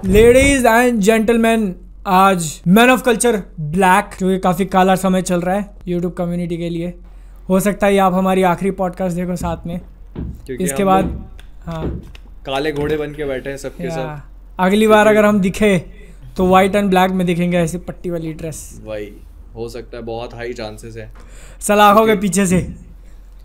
Ladies and gentleman, आज man of culture black, जो कि काफ़ी काला समय चल रहा है यूट्यूब कम्युनिटी के लिए। हो सकता है आप हमारी आखिरी पॉडकास्ट देखो साथ में, इसके बाद हाँ काले घोड़े बन के बैठे हैं सबके सब। अगली बार अगर हम दिखे तो वाइट एंड ब्लैक में दिखेंगे, ऐसी पट्टी वाली ड्रेस। वही हो सकता है, बहुत हाई चांसेस है। सलाखों के पीछे से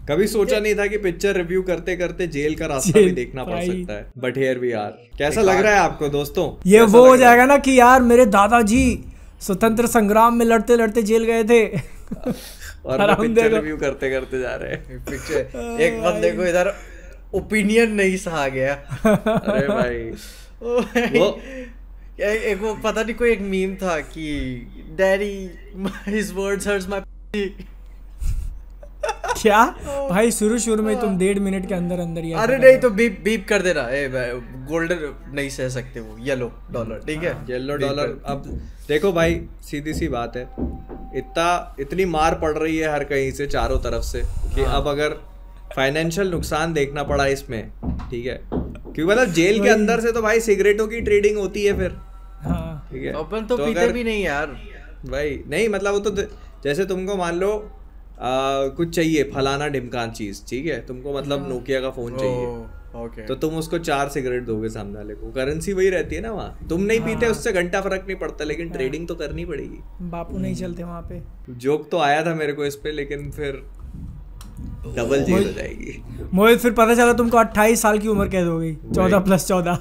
कभी सोचा नहीं था कि पिक्चर रिव्यू करते करते जेल का रास्ता भी देखना पड़ सकता है, बट हियर वी आर। कैसा लग रहा है आपको दोस्तों? ये वो हो जाएगा ना कि यार मेरे दादाजी स्वतंत्र संग्राम में लड़ते लड़ते जेल गए थे और हम पिक्चर रिव्यू करते करते जा रहे हैं। पिक्चर एक बंदे को इधर ओपिनियन नहीं सहा गया। अरे भाई वो एक वो पता नहीं कोई एक मीम था कि daddy his words hurts my क्या भाई, शुरू में तुम 1.5 मिनट के अंदर अंदर ही अरे नहीं तो बीप बीप कर देना। गोल्डन नहीं सह सकते वो, येलो डॉलर, ठीक है येलो डॉलर। अब देखो भाई, सीधी सी बात है, इतनी मार पड़ रही है हर कहीं से, चारों तरफ से, कि अब अगर फाइनेंशियल नुकसान देखना पड़ा इसमें, ठीक है, क्योंकि मतलब जेल के अंदर से तो भाई सिगरेटों की ट्रेडिंग होती है फिर, ठीक है। अपन तो पीते भी नहीं यार भाई, नहीं मतलब वो तो जैसे तुमको मान लो कुछ चाहिए फलाना ढिमकान चीज, ठीक है, तुमको मतलब नोकिया का फोन चाहिए, तो तुम उसको 4 सिगरेट दोगे सामने वाले को। करेंसी वही रहती है ना वहाँ। तुम नहीं पीते उससे घंटा फर्क नहीं पड़ता, लेकिन ट्रेडिंग तो करनी पड़ेगी। बापू नहीं चलते वहाँ पे। जोक तो आया था मेरे को इस पे, लेकिन फिर डबल जेल हो जाएगी। मोहित, फिर पता चला तुमको 28 साल की उम्र कैद हो गई, 14+14।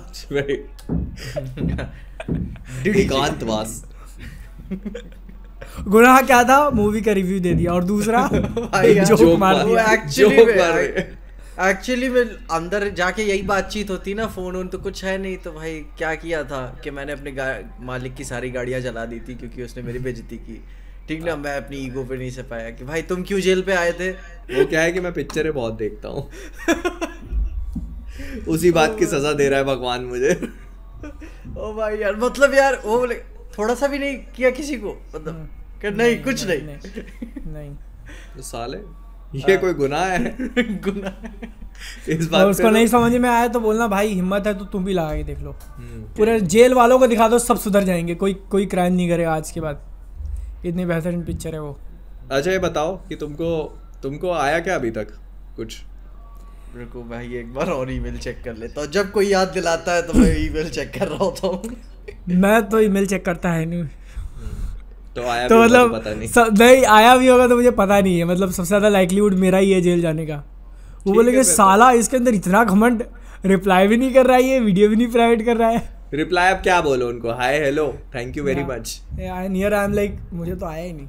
दिकांतवास। गुनाह क्या था? मूवी का रिव्यू दे दिया, और दूसरा जोक मार दिया। एक्चुअली में अंदर जाके यही बातचीत होती ना, फोन उन तो कुछ है नहीं, तो भाई क्या किया था कि मैंने अपने मालिक की सारी गाड़ियां जला दी थी क्योंकि उसने मेरी बेइज्जती की, ठीक ना। मैं अपनी ईगो पे नहीं से पाया कि भाई तुम क्यों जेल पे आए थे। वो क्या है कि मैं पिक्चरें बहुत देखता हूँ उसी बात की सजा दे रहा है भगवान मुझे। ओ भाई यार, मतलब यार वो थोड़ा सा भी नहीं किया किसी को, मतलब नहीं कुछ नहीं। तो साले ये कोई गुनाह है? गुनाह इस बात उसको नहीं समझ में आया तो बोलना भाई हिम्मत है तो तुम भी लगा के देख लो। पूरे जेल वालों को दिखा दो, सब सुधर जाएंगे, कोई क्राइम नहीं करेगा आज के बाद। इतनी बेहतरीन पिक्चर है वो। अच्छा ये बताओ कि तुमको आया क्या अभी तक कुछ? रुको भाई एक बार और ईमेल चेक कर लेता हूँ, जब कोई याद दिलाता है तो मैं ईमेल चेक कर रहा होता हूँ। मैं तो ईमेल चेक करता है नहीं, तो आया तो भी मतलब तो पता नहीं। नहीं आया भी होगा तो मुझे पता नहीं है। मतलब सबसे ज्यादा लाइक्लीहुड मेरा ही है जेल जाने का। वो बोलेंगे साला इसके अंदर इतना घमंड, रिप्लाई भी नहीं कर रहा है, ये वीडियो भी नहीं प्राइवेट कर रहा है। रिप्लाई अब क्या बोलो उनको? Hi hello thank you very much. Near I am like मुझे तो आया ही नहीं।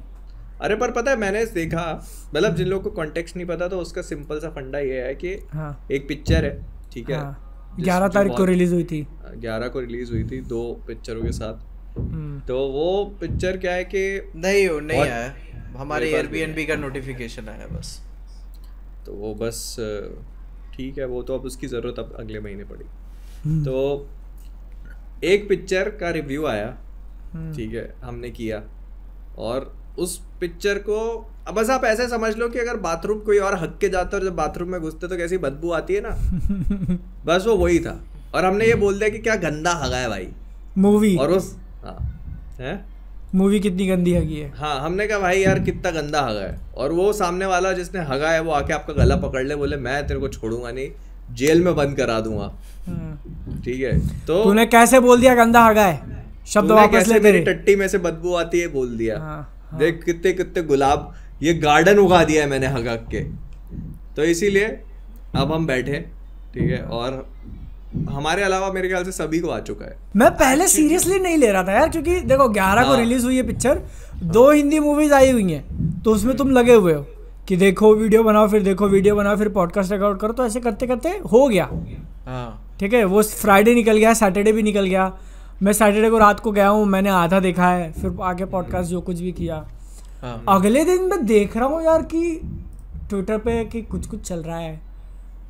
अरे पर पता है मैंने देखा, मतलब जिन लोगों को कॉन्टेक्स्ट नहीं पता तो उसका सिंपल सा फंडा ये है कि एक पिक्चर है, ठीक है, 11 तारीख को रिलीज हुई थी। 11 को रिलीज हुई थी 2 पिक्चरों के साथ। तो वो पिक्चर क्या है कि नहीं आया, हमारे एयरबीएनबी का नोटिफिकेशन आया बस। तो वो बस ठीक है, वो तो अब उसकी ज़रूरत अब अगले महीने पड़ी। तो एक पिक्चर का रिव्यू आया, ठीक है, हमने किया, और उस पिक्चर को अब बस आप ऐसे समझ लो कि अगर बाथरूम कोई और हक के जाता है और जब बाथरूम में घुसते तो कैसी बदबू आती है ना, बस वो वही था। और हमने ये बोल दिया कि क्या गंदा हगा है भाई मूवी। और उस मूवी कितनी गंदी हगी है। हाँ, हमने कहा भाई यार कितना गंदा हगा है, और वो सामने वाला जिसने हगा है वो आके आपका गला पकड़ ले, बोले मैं तेरे को छोड़ूंगा नहीं, जेल में बंद करा दूंगा, ठीक है। तो तूने कैसे बोल दिया गंदा हगा है? शब्द वापस ले। मेरी टट्टी में से बदबू आती है बोल दिया। देख कितने गुलाब, ये गार्डन उगा दिया है मैंने हगा के। तो इसीलिए अब हम बैठे, ठीक है, और हमारे अलावा मेरे ख्याल से सभी को आ चुका है। मैं पहले सीरियसली नहीं ले रहा था यार, क्योंकि देखो 11 को रिलीज हुई है पिक्चर, 2 हिंदी मूवीज आई हुई हैं, तो उसमें तुम लगे हुए हो कि देखो वीडियो बनाओ, फिर देखो वीडियो बनाओ, फिर पॉडकास्ट रिकॉर्ड करो, तो ऐसे करते करते हो गया, ठीक है। वो फ्राइडे निकल गया, सैटरडे भी निकल गया। मैं सैटरडे को रात को गया हूँ, मैंने आधा देखा है, फिर आगे पॉडकास्ट जो कुछ भी किया। अगले दिन मैं देख रहा हूँ यार कि ट्विटर पे कि कुछ चल रहा है,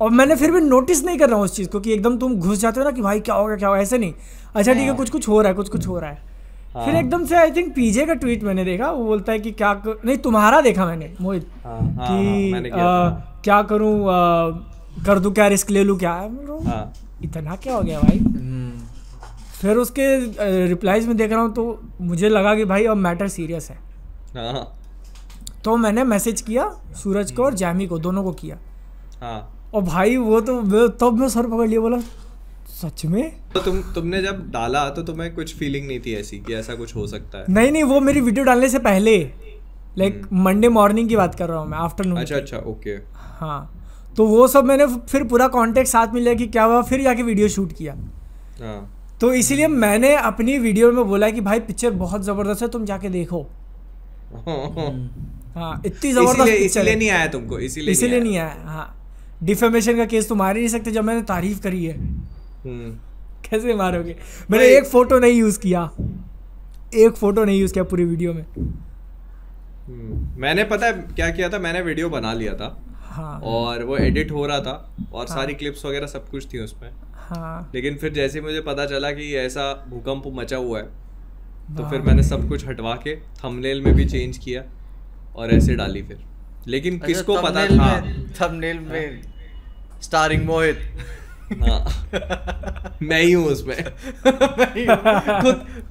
और मैंने फिर भी नोटिस नहीं कर रहा हूँ उस चीज़ को, कि एकदम तुम घुस जाते हो ना कि भाई क्या होगा क्या होगा, ऐसे नहीं, अच्छा ठीक है कुछ हो रहा है, कुछ हो रहा है। फिर एकदम से आई थिंक पीजे का ट्वीट मैंने देखा, वो बोलता है कि क्या नहीं तुम्हारा देखा मैंने मोहित, कि क्या करूँ, कर दूं क्या, रिस्क ले लूं क्या, इतना क्या हो गया भाई। फिर उसके रिप्लाईज में देख रहा हूँ तो मुझे लगा कि भाई अब मैटर सीरियस है। हाँ तो मैंने मैसेज किया सूरज को और जैमी को, दोनों को किया। हाँ। और भाई वो तो तब मैं सर पकड़ लिया, बोला सच में? तो तुमने जब डाला तो तुम्हें कुछ फीलिंग नहीं थी ऐसी कि ऐसा कुछ हो सकता है? नहीं, वो मेरी वीडियो डालने से पहले, लाइक मंडे मॉर्निंग की बात कर रहा हूँ मैं, आफ्टरनून। अच्छा ओके। हाँ, तो वो सब मैंने फिर पूरा कॉन्टेक्ट साथ में लिया कि क्या हुआ, फिर जाके वीडियो शूट किया। हाँ। तो इसीलिए मैंने अपनी वीडियो में बोला कि भाई पिक्चर बहुत ज़बरदस्त है, तुम जाके देखो। हाँ, इतनी ज़बरदस्त पिक्चर है। इसीलिए नहीं आया तुमको? इसीलिए नहीं आया। हाँ, डिफेमेशन का केस तो मार ही नहीं सकते जब मैंने तारीफ करी है। कैसे मारोगे? मैंने एक फोटो नहीं यूज़ किया पूरी वीडियो में। मैंने पता है क्या किया था, मैंने वीडियो बना लिया था। हाँ। और वो एडिट हो रहा था और सारी क्लिप्स वगैरह सब कुछ थी उसमें। हाँ। लेकिन फिर जैसे मुझे पता चला कि ऐसा भूकंप मचा हुआ है तो फिर मैंने सब कुछ हटवा के थंबनेल में भी चेंज किया और ऐसे डाली फिर। लेकिन किसको पता था थंबनेल में स्टारिंग मोहित। हाँ मैं ही हूँ उसमें।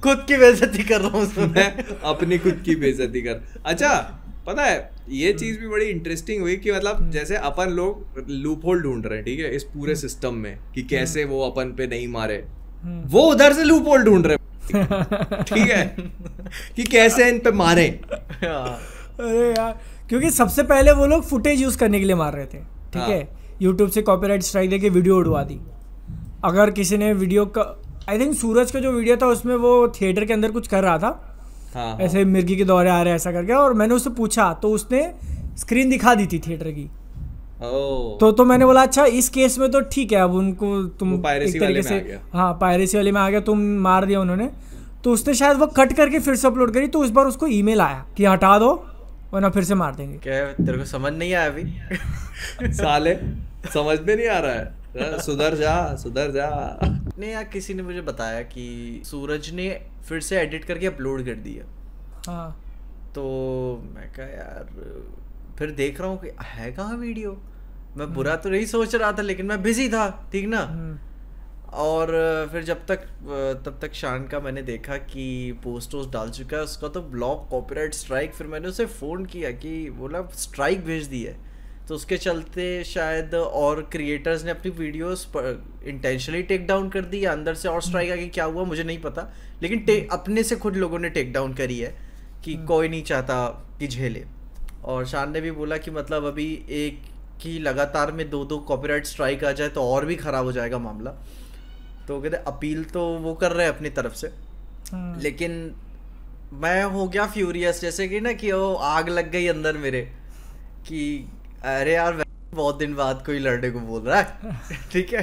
खुद की बेइज्जती कर रहा हूँ मैं अपनी खुद की बेइज्जती कर। अच्छा पता है ये चीज भी बड़ी इंटरेस्टिंग हुई कि मतलब जैसे अपन लोग लूप होल ढूंढ रहे हैं, ठीक है, इस पूरे सिस्टम में कि कैसे वो अपन पे नहीं मारे, वो उधर से लूप होल ढूंढ रहे हैं, ठीक है, कि कैसे इन पे मारे। अरे यार, क्योंकि सबसे पहले वो लोग फुटेज यूज करने के लिए मार रहे थे, ठीक है, यूट्यूब से कॉपीराइट स्ट्राइक देके वीडियो उड़वा दी। अगर किसी ने वीडियो का, आई थिंक सूरज का जो वीडियो था उसमें वो थिएटर के अंदर कुछ कर रहा था। हाँ। ऐसे मिर्गी के दौरे आ रहे हैं ऐसा करके, और मैंने उससे पूछा तो उसने स्क्रीन दिखा दी थी थिएटर की। तो मैंने बोला अच्छा इस केस में तो ठीक है, अब उनको तुम एक तरीके से, हाँ पायरेसी वाले में आ गया, तुम मार दिया उन्होंने। तो उसने शायद वो कट करके फिर से अपलोड करी, तो इस बार उसको ईमेल आया कि हटा दो वरना फिर से मार देंगे। क्या तेरे को समझ नहीं आया अभी? साले समझ में नहीं आ रहा है, सुधर जा। नहीं यार, किसी ने मुझे बताया कि सूरज ने फिर से एडिट करके अपलोड कर दिया। हाँ। तो मैं कहा यार, फिर देख रहा हूँ कि है कहाँ वीडियो। मैं बुरा तो नहीं सोच रहा था लेकिन मैं बिजी था, ठीक ना। और फिर तब तक शान का मैंने देखा कि पोस्ट डाल चुका है, उसका तो ब्लॉक कॉपीराइट स्ट्राइक। फिर मैंने उसे फ़ोन किया कि बोला स्ट्राइक भेज दी है। तो उसके चलते शायद और क्रिएटर्स ने अपनी वीडियोस इंटेंशनली टेक डाउन कर दी, या अंदर से और स्ट्राइक आके क्या हुआ मुझे नहीं पता, लेकिन अपने से खुद लोगों ने टेक डाउन करी है कि कोई नहीं चाहता कि झेले। और शान ने भी बोला कि मतलब अभी एक की लगातार में 2 कॉपीराइट स्ट्राइक आ जाए तो और भी ख़राब हो जाएगा मामला। तो कहते अपील तो वो कर रहे हैं अपनी तरफ से, लेकिन मैं हो गया फ्यूरियस, जैसे कि ना कि वो आग लग गई अंदर मेरे कि अरे यार बहुत दिन बाद कोई लड़ने को बोल रहा है। ठीक है,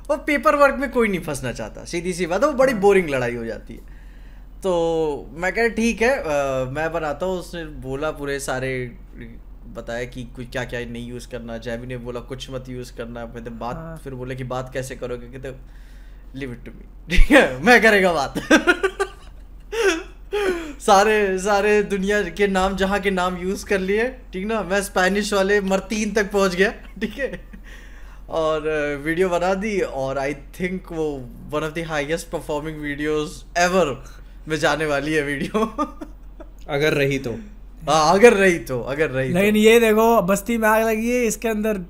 वो पेपर वर्क में कोई नहीं फंसना चाहता, सीधी सी बात है, वो बड़ी बोरिंग लड़ाई हो जाती है। तो मैं कह ठीक है, मैं बनाता हूँ। उसने बोला पूरे सारे बताया कि कुछ क्या क्या नहीं यूज़ करना। जैवी ने बोला कुछ मत यूज़ करना। बात फिर बोले कि बात कैसे करोगे, कहते लिव इट टू मी, ठीक है मैं करेगा बात। सारे दुनिया के नाम, जहाँ के नाम यूज़ कर लिए, ठीक ना। मैं स्पेनिश वाले मर्तीन तक पहुँच गया, ठीक है, और वीडियो बना दी। और आई थिंक वो one of the highest performing videos ever में जाने वाली है वीडियो। अगर रही तो, हाँ अगर रही तो। लेकिन ये देखो बस्ती में आग लगी है, इसके अंदर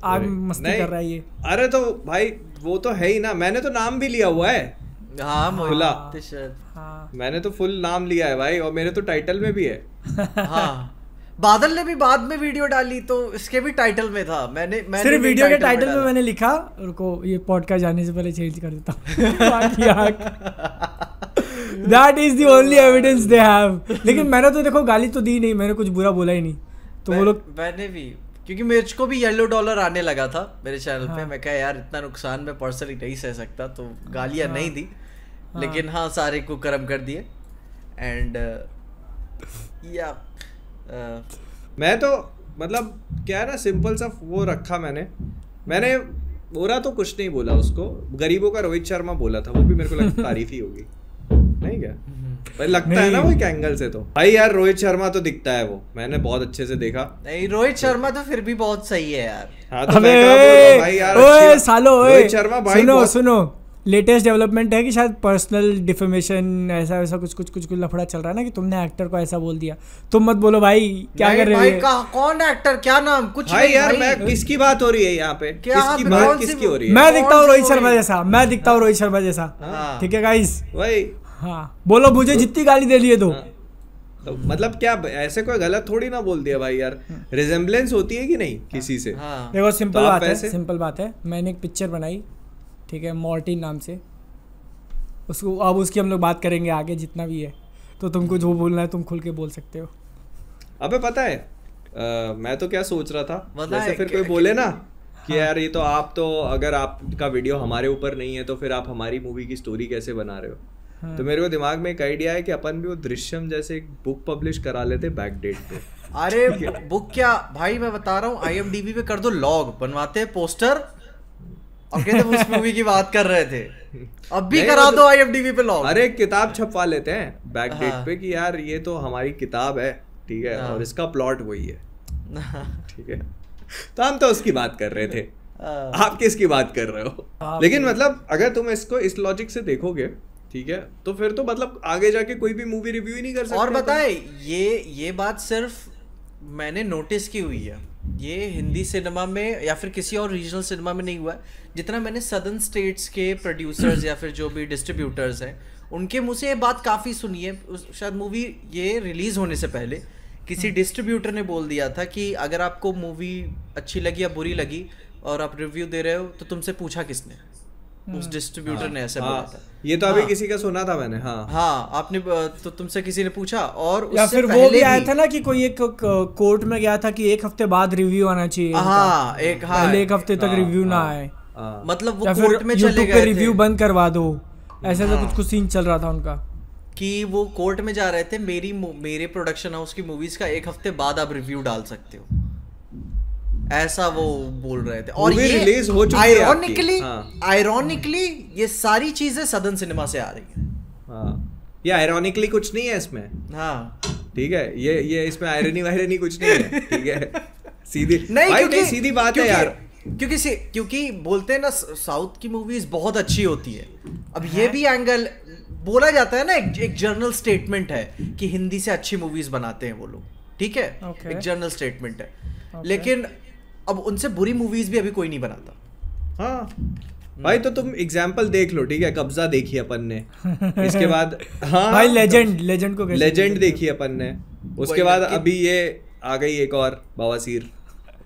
आग मस्ती कर रहा है ये। अरे तो भाई वो तो है ही ना, मैंने तो नाम भी लिया हुआ है। हाँ खुला, हाँ। मैंने तो फुल नाम लिया है भाई, और मेरे तो टाइटल में भी है। हाँ बादल ने भी बाद में वीडियो डाली तो इसके भी टाइटल में था। मैंने सिर्फ वीडियो के टाइटल में मैंने लिखा, रुको ये पॉडकास्ट जाने से पहले चेंज कर देता हूँ। That is the only evidence they have। लेकिन मैंने तो देखो गाली तो दी नहीं, मैंने कुछ बुरा बोला ही नहीं। तो वो लोग, मैंने भी, क्योंकि मेरे को भी येलो डॉलर आने लगा था मेरे चैनल पे। मैं कहा यार इतना नुकसान मैं पर्सनली नहीं सह सकता, तो गालियाँ नहीं दी। लेकिन हाँ सारे को कर्म कर दिए। एंड या मैं तो मतलब क्या है ना, सिंपल सा वो रखा मैंने बोला तो कुछ नहीं बोला उसको। गरीबों का रोहित शर्मा बोला था, वो भी मेरे को लगता तारीफ ही होगी, नहीं क्या भाई, लगता है ना वो एक एंगल से। तो भाई यार रोहित शर्मा तो दिखता है, वो मैंने बहुत अच्छे से देखा। नहीं रोहित शर्मा तो फिर भी बहुत सही है यार। हाँ तो मैं कहा भाई यार ओए सालो, ओए रोहित शर्मा भाई सुनो लेटेस्ट डेवलपमेंट है कि शायद पर्सनल डिफेमेशन ऐसा वैसा कुछ लफड़ा चल रहा है ना, कि तुमने एक्टर को ऐसा बोल दिया। तुम मत बोलो भाई, क्या कर रहे हो? कौन एक्टर, क्या नाम, कुछ भाई यार मैं किसकी बात हो रही है यहाँ पे, किसकी बात किसकी हो रही है? मैं दिखता हूँ रोहित शर्मा जैसा, ठीक है गाइस भाई। हाँ बोलो, मुझे जितनी गाली दे लिए दो। तो मतलब क्या ऐसे कोई गलत थोड़ी ना बोल दिया भाई यार, रिजेम्बलेंस होती है कि नहीं किसी से? देखो सिंपल बात है, मैंने एक पिक्चर बनाई, ठीक है, मॉर्टिन नाम से, उसको अब उसकी हम लोग बात करेंगे आगे जितना भी है, तो तुमको जो बोलना है तुम खुल के बोल सकते हो। अबे पता है मैं तो क्या सोच रहा था, जैसे फिर कोई बोले ना कि यार ये तो आप तो अगर आपका वीडियो हमारे ऊपर नहीं है तो फिर आप हमारी मूवी की स्टोरी कैसे बना रहे हो? तो मेरे को दिमाग में एक आइडिया है कि अपन भी वो दृश्यम जैसे एक बुक पब्लिश करा लेते बैक डेट पे। अरे बुक क्या भाई, मैं बता रहा हूँ IMDb पे कर दो लॉग, बनवाते हैं पोस्टर, और कहते उस मूवी की बात कर रहे थे, अब भी करा दो IMDb पे लॉग। अरे किताब छपवा लेते हैं बैक डेट पे कि यार ये तो हमारी किताब है, ठीक है, और इसका प्लॉट वही है, ठीक है। तो हम तो उसकी बात कर रहे थे, आप किसकी बात कर रहे हो? लेकिन मतलब अगर तुम इसको इस लॉजिक से देखोगे, ठीक है, तो फिर तो मतलब आगे जाके कोई भी मूवी रिव्यू ही नहीं कर सकते। और बताए ये बात सिर्फ मैंने नोटिस की हुई है, ये हिंदी सिनेमा में या फिर किसी और रीजनल सिनेमा में नहीं हुआ है, जितना मैंने सदर्न स्टेट्स के प्रोड्यूसर्स या फिर जो भी डिस्ट्रीब्यूटर्स हैं उनके मुंह से ये बात काफ़ी सुनी है। शायद मूवी ये रिलीज होने से पहले किसी डिस्ट्रीब्यूटर ने बोल दिया था कि अगर आपको मूवी अच्छी लगी या बुरी लगी और आप रिव्यू दे रहे हो तो तुमसे पूछा किसने? उस डिस्ट्रीब्यूटर ने ऐसे बोला था। ये तो अभी किसी का सुना था मैंने। हाँ आपने तो तुमसे किसी ने पूछा, और या फिर वो भी आया था ना कि कोई एक कोर्ट में गया था कि 1 हफ्ते बाद रिव्यू आना चाहिए। पहले 1 हफ्ते तक रिव्यू ना आए, मतलब वो कोर्ट में चले गए थे, रिव्यू बंद करवा दो, ऐसा तो कुछ सीन चल रहा था उनका कि वो कोर्ट में जा रहे थे, मेरे प्रोडक्शन हाउस की मूवीज का 1 हफ्ते बाद आप रिव्यू डाल सकते हो, ऐसा वो बोल रहे थे। और ये रिलीज हो चुकी है। आयरॉनिकली ये सारी चीजें सदर्न सिनेमा से आ रही है। ये आयरॉनिकली कुछ नहीं है इसमें, ठीक है, ये इसमें आयरनी कुछ नहीं है, ठीक है, सीधी नहीं, सीधी बात है यार, क्योंकि बोलते हैं ना साउथ की मूवीज बहुत अच्छी होती है। अब ये भी एंगल बोला जाता है ना, एक जर्नल स्टेटमेंट है कि हिंदी से अच्छी मूवीज बनाते हैं वो लोग, ठीक है, एक जर्नल स्टेटमेंट है, लेकिन अब उनसे बुरी मूवीज भी अभी कोई नहीं बनाता। भाई तो तुम एग्जाम्पल देख लो, ठीक है, कब्जा देखी अपन ने, इसके बाद भाई लेजेंड देखी अपन ने, उसके बाद अभी ये आ गई एक और बवासीर,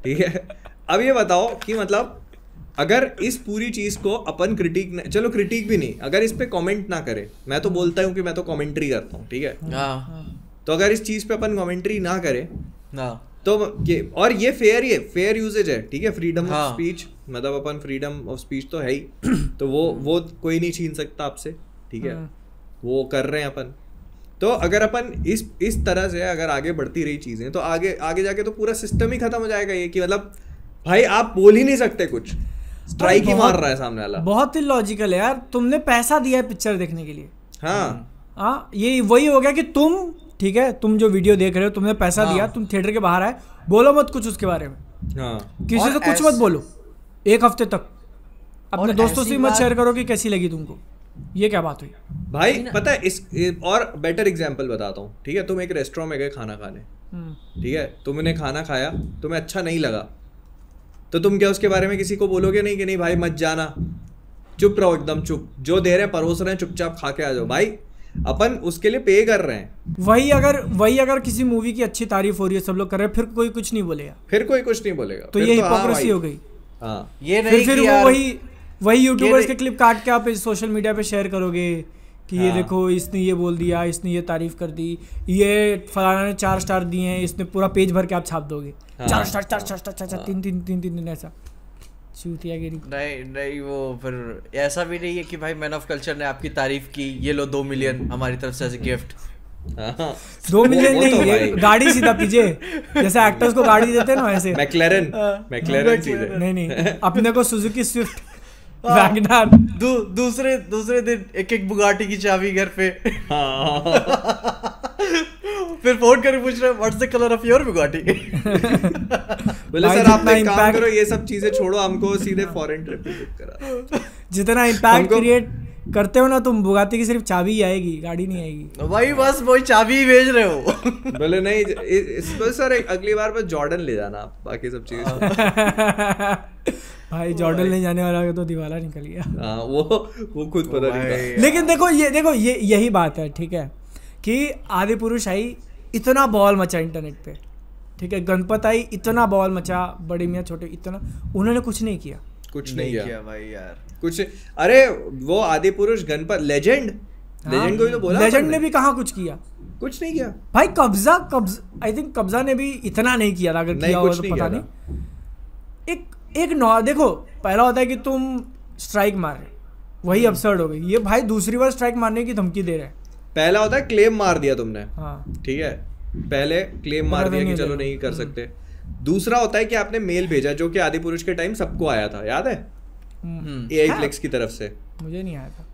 ठीक है। अब ये बताओ कि मतलब अगर इस पूरी चीज को अपन चलो क्रिटिक भी नहीं, अगर इस पे कमेंट ना करे, मैं तो बोलता हूँ कि मैं तो कमेंट्री करता हूँ, ठीक है, तो अगर इस चीज पे अपन कमेंट्री ना करे तो ये फेयर यूजेज है, ठीक है, फ्रीडम ऑफ स्पीच, मतलब अपन फ्रीडम ऑफ स्पीच तो है ही, तो वो कोई नहीं छीन सकता आपसे, ठीक है, वो कर रहे हैं अपन। तो अगर अपन इस तरह से अगर आगे बढ़ती रही चीजें तो आगे जाके तो पूरा सिस्टम ही खत्म हो जाएगा। ये कि मतलब भाई आप बोल ही नहीं सकते कुछ, स्ट्राइक ही मार रहा है सामने वाला। बहुत इलॉजिकल है यार, तुमने पैसा दिया है पिक्चर देखने के लिए। ये वही हो गया कि तुम, ठीक है, तुम जो वीडियो देख रहे हो, तुमने पैसा दिया, तुम थिएटर के बाहर आए, बोलो मत कुछ उसके बारे में, किसी से कुछ मत बोलो 1 हफ्ते तक, अपने दोस्तों से मत शेयर करो कि कैसी लगी तुमको। ये क्या बात हुई भाई? पता है और बेटर एग्जांपल बताता हूँ, ठीक है, तुम एक रेस्टोरेंट में गए खाना खाने, ठीक है, तुमने खाना खाया, तुम्हें अच्छा नहीं लगा, तो तुम क्या उसके बारे में किसी को बोलोगे नहीं कि नहीं भाई मत जाना, चुप रहो, एकदम चुप, जो दे रहे हैं परोस रहे हैं चुपचाप खा के आ जाओ। भाई अपन उसके लिए पे कर रहे हैं। वही अगर किसी मूवी की अच्छी तारीफ हो रही है, सब लोग कर रहे हैं, फिर कोई कुछ नहीं बोलेगा, तो ये हिपोक्रेसी हो गई। ये नहीं फिर वो वही यूट्यूबर्स के क्लिप काट के आप सोशल मीडिया पे शेयर करोगे कि ये देखो इसने ये बोल दिया, इसने ये तारीफ कर दी, ये फलाना ने 4 स्टार दिए हैं, इसने पूरा पेज भर के आप छाप दोगे 4 स्टार 3 ऐसा चूतियागिरी। नहीं वो फिर ऐसा भी नहीं है कि भाई मैन ऑफ कल्चर ने आपकी तारीफ की, ये लो 2 मिलियन हमारी तरफ से एज ए गिफ्ट। 2 मिलियन नहीं, गाड़ी सीधा पीछे, जैसे एक्टर्स को गाड़ी देते हैं ना वैसे मैक्लेरन नहीं, अपने को सुजुकी स्विफ्ट वैगनआर, दूसरे दिन एक बुगाटी की चाबी घर पे, फिर फोन करके पूछ रहे what's the colour of your Bugatti. बोले सर आप एक काम करो, ये सब चीजें छोड़ो, हमको सीधे फॉरेन ट्रिप बुक करा। जितना इम्पैक्ट हमको- क्रिएट करते हो ना तुम, बुगाती की सिर्फ चाबी ही आएगी, गाड़ी नहीं आएगी। भाई बस वही चाबी ही भेज रहे हो। बोले नहीं इस सर अगली बार बस जॉर्डन ले जाना आप, बाकी सब चीज भाई जॉर्डन ले जाने वाला तो दिवाला निकल गया। हाँ वो खुद पता नहीं था। लेकिन देखो ये यही बात है, ठीक है, कि आदि पुरुष आई, इतना बॉल मचा इंटरनेट पे, ठीक है, गणपत आई, इतना बॉल मचा, बड़े मियाँ छोटे, इतना, उन्होंने कुछ नहीं किया, कुछ नहीं किया भाई यार कुछ। अरे वो आदि पुरुष गणपत लेजेंड को ही तो बोला, लेजेंड ने भी कहाँ कुछ किया, कुछ नहीं किया भाई। कब्जा आई थिंक कब्जा ने भी इतना नहीं किया था, अगर नहीं, किया होगा कुछ तो नहीं पता किया नहीं। एक नौ देखो, पहला होता है कि तुम स्ट्राइक मार रहे, वही absurd हो गई। ये भाई दूसरी बार स्ट्राइक मारने की धमकी दे रहे हैं। पहला होता है क्लेम मार दिया तुमने, हाँ ठीक है, पहले क्लेम मार दिया कि चलो नहीं कर सकते। दूसरा होता है कि आपने मेल भेजा, जो कि आदि पुरुष के टाइम सबको आया था, याद है, AI फ्लेक्स की तरफ से। मुझे नहीं आया था,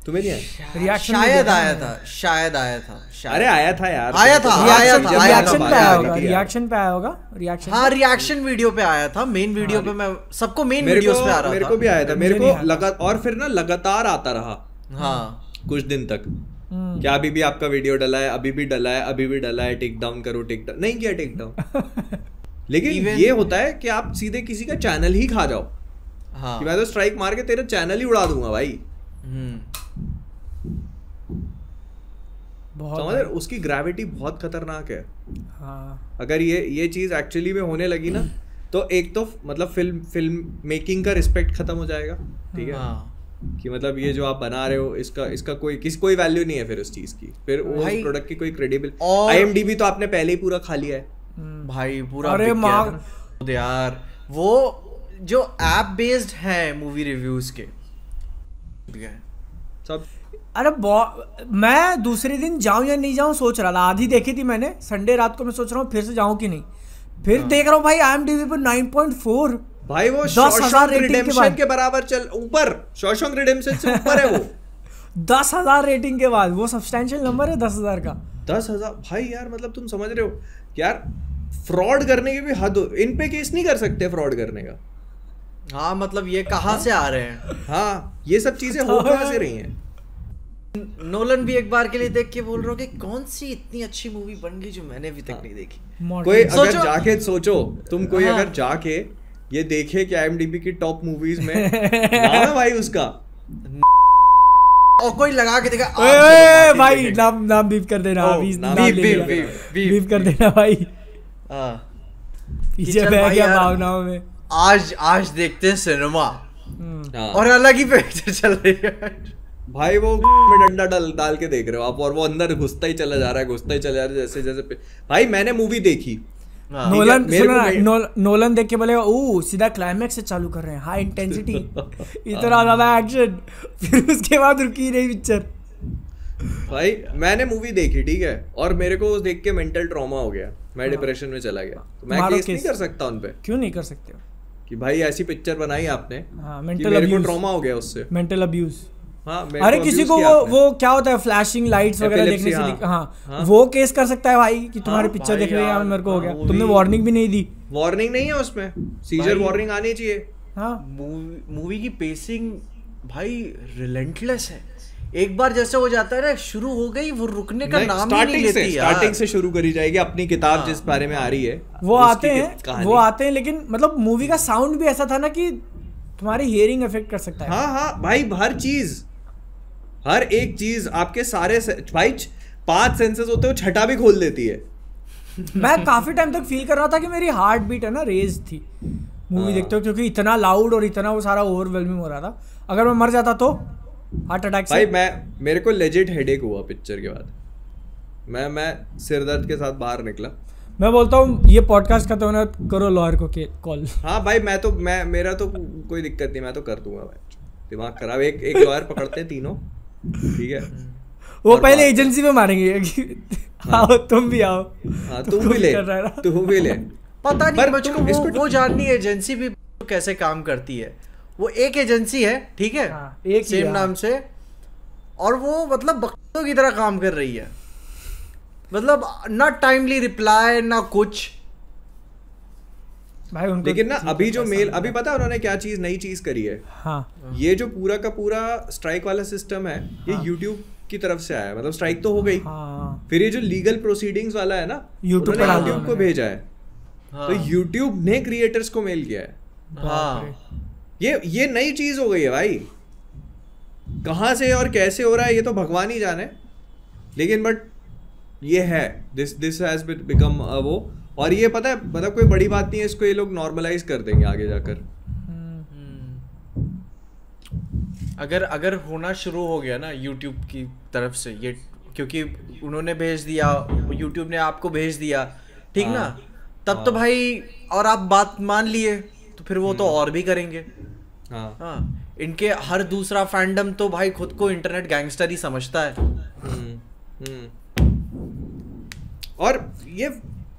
तुम्हें नहीं आया? रिएक्शन शायद आया था, शायद आया था, अरे आया था यार, आया था, आया था, आया रिएक्शन था, पे आया आया होगा, था। रिएक्शन पे आया होगा, रिएक्शन। हाँ रिएक्शन वीडियो पे आया था, मेन वीडियो पे मैं सबको मेन वीडियोस पे आ रहा था। मेरे को भी आया था, मेरे मुझे नहीं को लगा, और फिर ना लगातार आता रहा हाँ कुछ दिन तक, क्या अभी भी आपका वीडियो डला है, अभी भी डला है, अभी भी डला है, टेक डाउन करो, टेक डाउन नहीं किया, टेक डाउन। लेकिन ये होता है कि आप सीधे किसी का चैनल ही खा जाओ, हाँ कि मैं तो स्ट्राइक मार के तेरा चैनल ही उड़ा दूंगा भाई। बहुत समझ रहे हो? उसकी ग्रेविटी बहुत खतरनाक है। हाँ अगर ये चीज एक्चुअली में होने लगी ना, तो एक तो मतलब फिल्म मेकिंग का रिस्पेक्ट खत्म हो जाएगा, ठीक है, हाँ कि मतलब ये जो आप बना रहे हो इसका कोई वैल्यू नहीं है फिर उस चीज की, फिर उस भाई, प्रोडक्ट की कोई क्रेडिबल। और IMDb तो आपने पहले ही पूरा खा लिया है भाई पूरा अरे बिक गया माँ- था। यार वो जो ऐप बेस्ड है मूवी रिव्यूज के सब। अरे मैं दूसरे दिन जाऊं या नहीं जाऊं सोच रहा था, आधी देखी थी मैंने संडे रात को, मैं सोच रहा हूँ फिर से जाऊं कि नहीं, फिर देख रहा हूँ भाई IMDb पर 9.4 भाई वो 10,000 शॉशैंक रेटिंग के रिडेम्पशन बाद। के बराबर चल, ऊपर शॉशैंक रिडेम्पशन से ऊपर है वो। 10,000 रेटिंग के बाद, वो सब्सटैंशियल नंबर है 10,000 का। 10,000 भाई यार, मतलब तुम समझ रहे हो यार, फ्रॉड करने की भी हद इन पे केस नहीं कर सकते फ्रॉड करने का। हाँ मतलब ये कहाँ से आ रहे हैं। हाँ ये सब चीजें हो कहाँ से रही हैं। नोलन भी एक बार के लिए देख के बोल रहा हूँ कि कौन सी इतनी अच्छी मूवी बन गई जो मैंने अभी तक नहीं देखी। कोई अगर सोचो- जाके सोचो तुम, कोई हाँ। अगर जाके ये देखे कि IMDb की टॉप मूवीज में नाम है भाई उसका, और कोई लगा के देखा ए भाई नाम बीप कर देना, ओ, बीप नाम ले बीप, लिया। बीप, बीप कर देना भाई, हाँ। पीछे चल बह भाई गया यार। भावनाओं में। आज देखते हैं सिनेमा हाँ। और अलग ही पिक्चर चल रही है भाई वो में डंडा डाल के देख रहे हो आप, और वो अंदर घुसता ही चला जा रहा है, घुसता ही चला जा रहा है, जैसे जैसे भाई मैंने मूवी देखी, हाँ। नोलन मेरे सुनो को ना, नोलन देख के बोलेगा ओ सीधा क्लाइमैक्स से चालू कर रहे हैं, हाई इंटेंसिटी, इतना ज्यादा एक्शन, फिर उसके बाद रुकी नहीं पिक्चर। भाई मैंने मूवी देखी, ठीक है, और मेरे को देख के मेंटल ट्रॉमा हो गया, मैं डिप्रेशन में चला गया, तो मैं मारो केस नहीं केस। कर सकता उन पे क्यों नहीं कर सकते हो? कि भाई ऐसी पिक्चर बनाई आपने हाँ कि मेंटल मेरे को अब्यूज, ट्रॉमा हो गया उससे। Mental abuse. हाँ मेरे अरे को किसी abuse को किया आपने। वो क्या होता है फ्लैशिंग लाइट्स वगैरह Epilepsy, देखने से हाँ। हाँ हाँ। वो केस कर सकता है भाई कि तुम्हारी हाँ, पिक्चर भाई देख रही है यार, मेरे को हो गया, हाँ, वो तुमने भी- वार्निंग भी नहीं दी। वार्निंग नहीं है उसमें, सीजर भाई- वार्निंग आनी चाहिए। हाँ मूवी की पेसिंग भाई रिलेंटलेस है। एक बार जैसे हो जाता है ना, शुरू हो गई वो रुकने का नाम ही नहीं लेती यार। स्टार्टिंग से शुरू करी जाएगी अपनी किताब जिस बारे में आ रही है, वो उसकी आते हैं कहानी। वो आते हैं, लेकिन मतलब मूवी का साउंड भी ऐसा था ना कि तुम्हारी हियरिंग अफेक्ट कर सकता है। हाँ हाँ भाई, हर एक चीज आपके सारे भाई 5 सेंसेस होते हो, छठा भी खोल देती है। मैं काफी टाइम तक फील कर रहा था कि मेरी हार्ट बीट है ना रेज थी मूवी देखते हो, क्योंकि इतना लाउड और इतना वो सारा ओवरवेलमिंग हो रहा था। अगर मैं मर जाता तो हार्ट अटैक भाई से। मेरे को लेजिट हेडेक हुआ पिक्चर के बाद, मैं सिर दर्द के साथ बाहर निकला। मैं बोलता हूँ ये पॉडकास्ट खत्म होना करो लॉयर को कॉल। हाँ भाई मेरा तो कोई दिक्कत नहीं, मैं तो कर दूंगा भाई, दिमाग खराब। एक लॉयर पकड़ते हैं तीनों, ठीक है, वो और पहले बात- एजेंसी में मारेंगे कि आओ तुम भी आओ। हाँ तुम भी ले, कर रहा है ना? तुम भी ले। पता नहीं पर मुझको तुम इसको- वो जाननी एजेंसी भी कैसे काम करती है। वो एक एजेंसी है, ठीक है, हाँ, एक ही सेम है, नाम से, और वो मतलब बख्तों की तरह काम कर रही है। मतलब ना टाइमली रिप्लाई ना कुछ। भाई उनको लेकिन ना अभी जो मेल अभी पता है उन्होंने क्या चीज नई चीज करी है, हाँ ये जो पूरा का पूरा स्ट्राइक वाला सिस्टम है ये यूट्यूब की तरफ से आया है, मतलब स्ट्राइक तो हो गई, हाँ फिर ये जो लीगल प्रोसीडिंग्स वाला है ना YouTube पे डाल दिया यूट्यूब को भेजा है, तो यूट्यूब ने क्रिएटर्स को मेल किया है। हाँ ये नई चीज हो गई है भाई, कहाँ से और कैसे हो रहा है ये तो भगवान ही जाने, लेकिन बट ये है दिस हैज बिकम वो, और ये पता है मतलब कोई बड़ी बात नहीं है, इसको ये लोग नॉर्मलाइज कर देंगे आगे जाकर। अगर होना शुरू हो गया ना यूट्यूब की तरफ से ये, क्योंकि उन्होंने भेज दिया, यूट्यूब ने आपको भेज दिया, ठीक ना, तब तो भाई और आप बात मान लिए तो फिर वो तो और भी करेंगे। हाँ इनके हर दूसरा फैंडम तो भाई खुद को इंटरनेट गैंगस्टर ही समझता है। और ये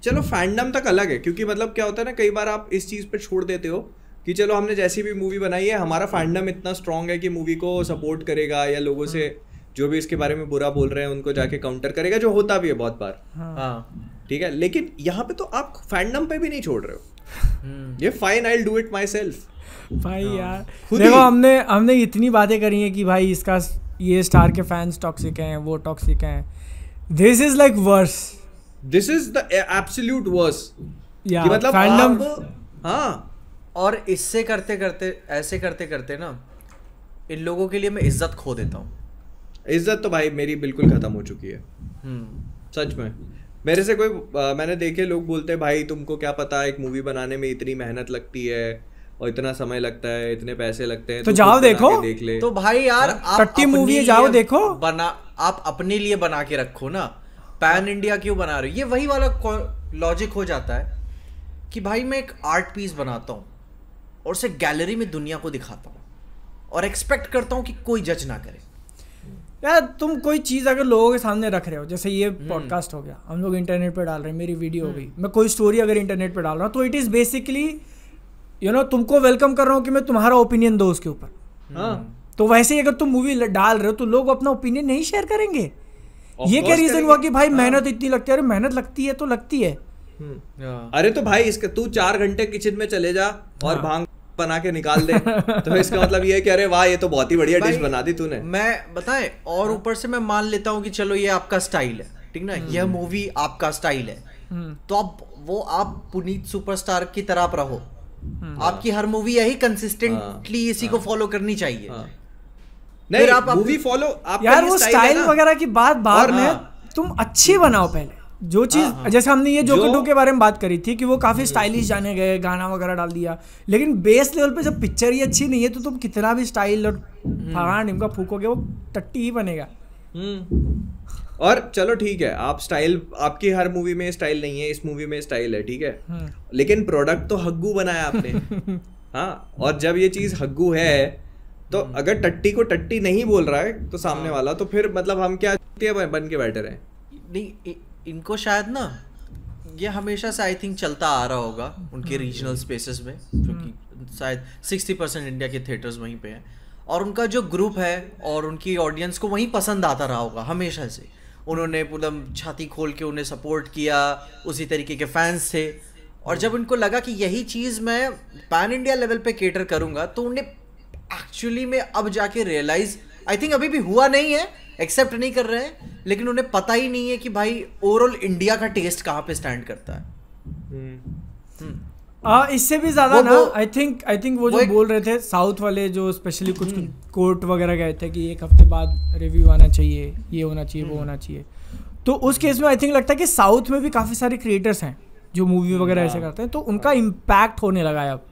चलो फैंडम तक अलग है, क्योंकि मतलब क्या होता है ना, कई बार आप इस चीज पे छोड़ देते हो कि चलो हमने जैसी भी मूवी बनाई है हमारा फैंडम इतना स्ट्रांग है कि मूवी को सपोर्ट करेगा या लोगों से जो भी इसके बारे में बुरा बोल रहे हैं उनको जाके काउंटर करेगा, जो होता भी है बहुत बार। हाँ ठीक है, लेकिन यहाँ पे तो आप फैंडम पे भी नहीं छोड़ रहे हो, ये fine I will do it my self भाई यार। देखो हमने इतनी बातें करी हैं कि भाई इसका ये स्टार के फैंस टॉक्सिक हैं, वो टॉक्सिक हैं, this is like worse, this is the absolute worse, यार मतलब फैंडम। हाँ और इससे करते करते ना इन लोगों के लिए मैं इज्जत खो देता हूँ। इज्जत तो भाई मेरी बिल्कुल खत्म हो चुकी है सच में। मेरे से कोई मैंने देखे लोग बोलते हैं भाई तुमको क्या पता एक मूवी बनाने में इतनी मेहनत लगती है और इतना समय लगता है, इतने पैसे लगते हैं, तो जाओ देखो, देख ले। तो भाई यार आप टट्टी मूवी जाओ देखो, आप अपने लिए बना के रखो ना, पैन इंडिया क्यों बना रहे हो? ये वही वाला लॉजिक हो जाता है कि भाई मैं एक आर्ट पीस बनाता हूँ और उसे गैलरी में दुनिया को दिखाता हूँ और एक्सपेक्ट करता हूँ कि कोई जज ना करे। यार तुम कोई चीज़ अगर लोगों के सामने रख रहे हो, जैसे ये पॉडकास्ट हो गया, हम लोग इंटरनेट पे डाल रहे हैं, मेरी वीडियो हो गई, मैं कोई स्टोरी अगर इंटरनेट पे डाल रहा हूँ तो इट इज़ बेसिकली तुमको वेलकम कर रहा हूँ कि मैं तुम्हारा ओपिनियन दो उसके ऊपर। तो वैसे ही अगर तुम मूवी डाल रहे हो तो लोग अपना ओपिनियन नहीं शेयर करेंगे। ये क्या रीजन हुआ कि भाई मेहनत इतनी लगती है? अरे मेहनत लगती है तो लगती है। अरे तो भाई इसका तू 4 घंटे किचन में चले जा और भांग बना के निकाल दे तो इसका मतलब ये है कि अरे वाह ये तो बहुत ही बढ़िया डिश बना दी तूने। मैं बताएं, और ऊपर से मैं मान लेता हूँ कि चलो ये आपका स्टाइल है, ठीक ना, यह मूवी आपका स्टाइल है, तो आप पुनीत सुपरस्टार की तरह आप रहो, आपकी हर मूवी यही कंसिस्टेंटली इसी को फॉलो करनी चाहिए। नहीं आप मूवी फॉलो आप यार वो स्टाइल वगैरह की बात बाद में, तुम अच्छी बनाओ पहले जो चीज। जैसे हमने ये जोकर 2 के बारे में बात करी थी कि वो काफी स्टाइलिश जाने गए, गाना वगैरह डाल दिया, लेकिन बेस लेवल पे जब पिक्चर ही अच्छी नहीं है तो तुम कितना भी स्टाइल और फगान इनका फूकोगे वो टट्टी ही बनेगा। और चलो ठीक है, आप स्टाइल, आपकी हर मूवी में स्टाइल नहीं है, इस मूवी में स्टाइल है, ठीक है, लेकिन प्रोडक्ट तो हग्गू बनाया आपने। हाँ, और जब ये चीज हग्गू है तो अगर टट्टी को टट्टी नहीं बोल रहा है तो सामने वाला, तो फिर मतलब हम क्या बन के बैठे रहे? नहीं, इनको शायद ना ये हमेशा से आई थिंक चलता आ रहा होगा उनके रीजनल स्पेसेस में, क्योंकि शायद 60% इंडिया के थिएटर्स वहीं पे हैं और उनका जो ग्रुप है और उनकी ऑडियंस को वहीं पसंद आता रहा होगा हमेशा से। उन्होंने एकदम छाती खोल के उन्हें सपोर्ट किया, उसी तरीके के फैंस थे, और जब उनको लगा कि यही चीज़ मैं पैन इंडिया लेवल पे केटर करूँगा तो उन्हें एक्चुअली में अब जाके रियलाइज, आई थिंक अभी भी हुआ नहीं है, एक्सेप्ट नहीं कर रहे हैं, लेकिन उन्हें पता ही नहीं है कि भाई ओवरऑल इंडिया का टेस्ट कहाँ पे स्टैंड करता है। इससे भी ज्यादा ना आई थिंक वो जो बोल रहे थे साउथ वाले, जो स्पेशली कुछ कोर्ट वगैरह गए थे कि 1 हफ्ते बाद रिव्यू आना चाहिए, ये होना चाहिए, वो होना चाहिए, तो उस केस में आई थिंक लगता है कि साउथ में भी काफ़ी सारे क्रिएटर्स हैं जो मूवी वगैरह ऐसे करते हैं, तो उनका इम्पैक्ट होने लगा है अब।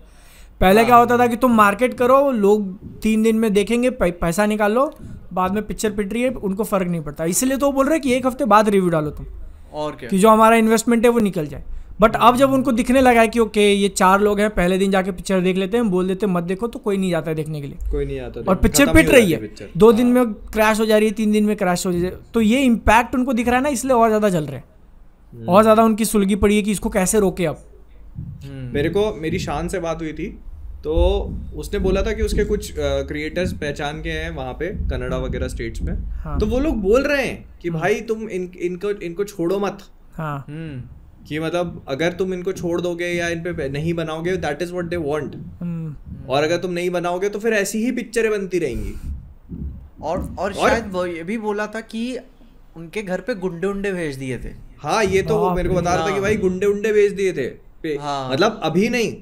पहले क्या होता था कि तुम मार्केट करो, लोग 3 दिन में देखेंगे, पैसा निकाल लो, बाद में पिक्चर पिट रही है, उनको फर्क नहीं पड़ता, इसलिए तो वो बोल रहे हैं कि 1 हफ्ते बाद रिव्यू डालो तुम, और क्या, कि जो हमारा इन्वेस्टमेंट है वो निकल जाए। बट अब जब उनको दिखने लगा है कि ओके ये 4 लोग हैं, पहले दिन जाके पिक्चर देख लेते हैं, बोल देते हैं मत देखो, तो कोई नहीं जाता है देखने के लिए, कोई नहीं आता, और पिक्चर पिट रही है, 2 दिन में क्रैश हो जा रही है, 3 दिन में क्रैश हो जा रही है, तो ये इम्पैक्ट उनको दिख रहा है ना, इसलिए और ज़्यादा जल रहे हैं, और ज़्यादा उनकी सुलगी पड़ी है कि इसको कैसे रोके अब। मेरी शान से बात हुई थी, तो उसने बोला था कि उसके कुछ क्रिएटर्स पहचान के हैं वहाँ पे कनाडा वगैरह स्टेट्स में, तो वो लोग बोल रहे हैं कि भाई तुम इनको छोड़ो मत, कि मतलब अगर तुम इनको छोड़ दोगे या इन पे नहीं बनाओगे, that is what they want, और अगर तुम नहीं बनाओगे तो फिर ऐसी ही पिक्चरें बनती रहेंगी। और शायद वो ये भी बोला था कि उनके घर पे गुंडे उंडे भेज दिए थे। हाँ, ये तो वो मेरे को बता रहा था कि भाई गुंडे उंडे भेज दिए थे हाँ। मतलब अभी नहीं,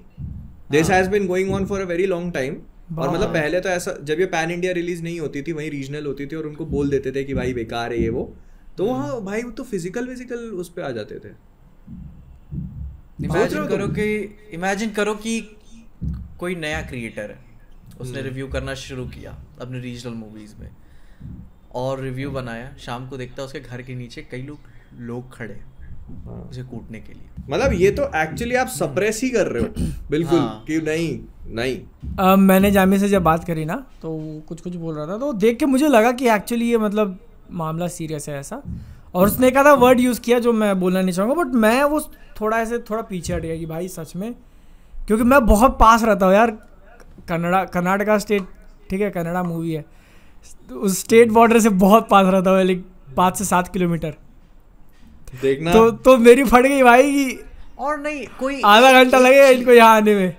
this has been going on for a very long time. और मतलब पहले तो ऐसा, जब ये पैन इंडिया रिलीज नहीं होती थी, वहीं रीजनल होती थी और उनको बोल देते थे कि भाई बेकार है ये वो, तो वहाँ भाई तो फिजिकल उस पे आ जाते थे। इमेजिन करो कि कोई नया क्रिएटर है, उसने रिव्यू करना शुरू किया अपने रीजनल मूवीज में, और रिव्यू बनाया, शाम को देखता उसके घर के नीचे कई लोग खड़े उसे कूटने के लिए। मतलब ये तो एक्चुअली आप सप्रेस ही कर रहे हो बिल्कुल। हाँ। कि नहीं मैंने जामी से जब बात करी ना तो कुछ बोल रहा था, तो देख के मुझे लगा कि एक्चुअली ये मतलब मामला सीरियस है ऐसा। और उसने एक आधा वर्ड यूज़ किया जो मैं बोलना नहीं चाहूँगा, बट मैं वो थोड़ा पीछे हट गया कि भाई सच में, क्योंकि मैं बहुत पास रहता हूँ यार, कर्नाटका स्टेट, ठीक है, कन्नड़ा मूवी है, उस स्टेट बॉर्डर से बहुत पास रहता हूँ, लाइक 5 से 7 किलोमीटर देखना। तो मेरी फट गई भाई कि और नहीं कोई आधा घंटा लगेगा इनको यहाँ आने में।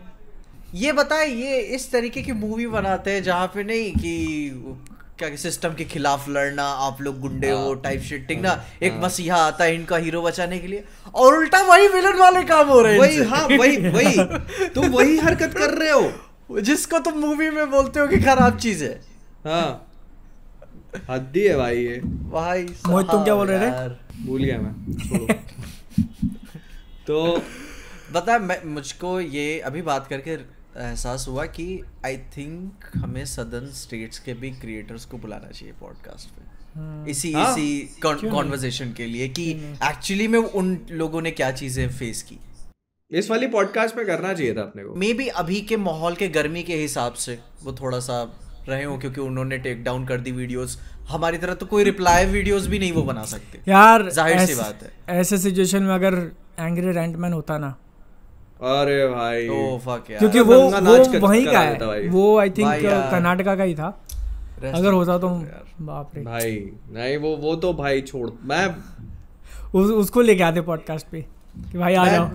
ये बताए ये इस तरीके की मूवी बनाते हैं जहाँ पे नहीं कि क्या सिस्टम के खिलाफ लड़ना, आप लोग गुंडे हो टाइप शिटिंग ना, एक मसीहा आता है इनका हीरो बचाने के लिए, और उल्टा वही विलन वाले काम हो रहे हैं। वही हाँ वही तुम वही हरकत कर रहे हो जिसको तुम मूवी में बोलते हो कि खराब चीज है। हाँ, हद्दी है भाई ये। भाई मोहित तुम क्या बोल रहे थे? भूल गया मैं, छोड़ो। तो बता, मुझको ये अभी बात करके एहसास हुआ कि आई थिंक हमें सदर्न स्टेट्स के भी क्रिएटर्स को बुलाना चाहिए पॉडकास्ट पे, इसी कॉन्वर्सेशन के लिए कि एक्चुअली में उन लोगों ने क्या चीजें फेस की। इस वाली पॉडकास्ट पे करना चाहिए था अपने को। मे बी अभी के माहौल के गर्मी के हिसाब से वो थोड़ा सा रहे हो, क्योंकि उन्होंने टेक डाउन कर दी वीडियोस। हमारी तरह तो कोई रिप्लाई वीडियोस भी नहीं वो बना सकते यार, जाहिर सी बात है। ऐसे सिचुएशन में अगर एंग्री रेंटमैन होता ना, अरे भाई ओ फक यार, क्योंकि वो वहीं का है, वो आई थिंक कर्नाटका का ही था। अगर होता तो बाप रे भाई, नहीं वो तो भाई छोड़, मैं उसको लेके आते पॉडकास्ट पे कि भाई आ जाओ।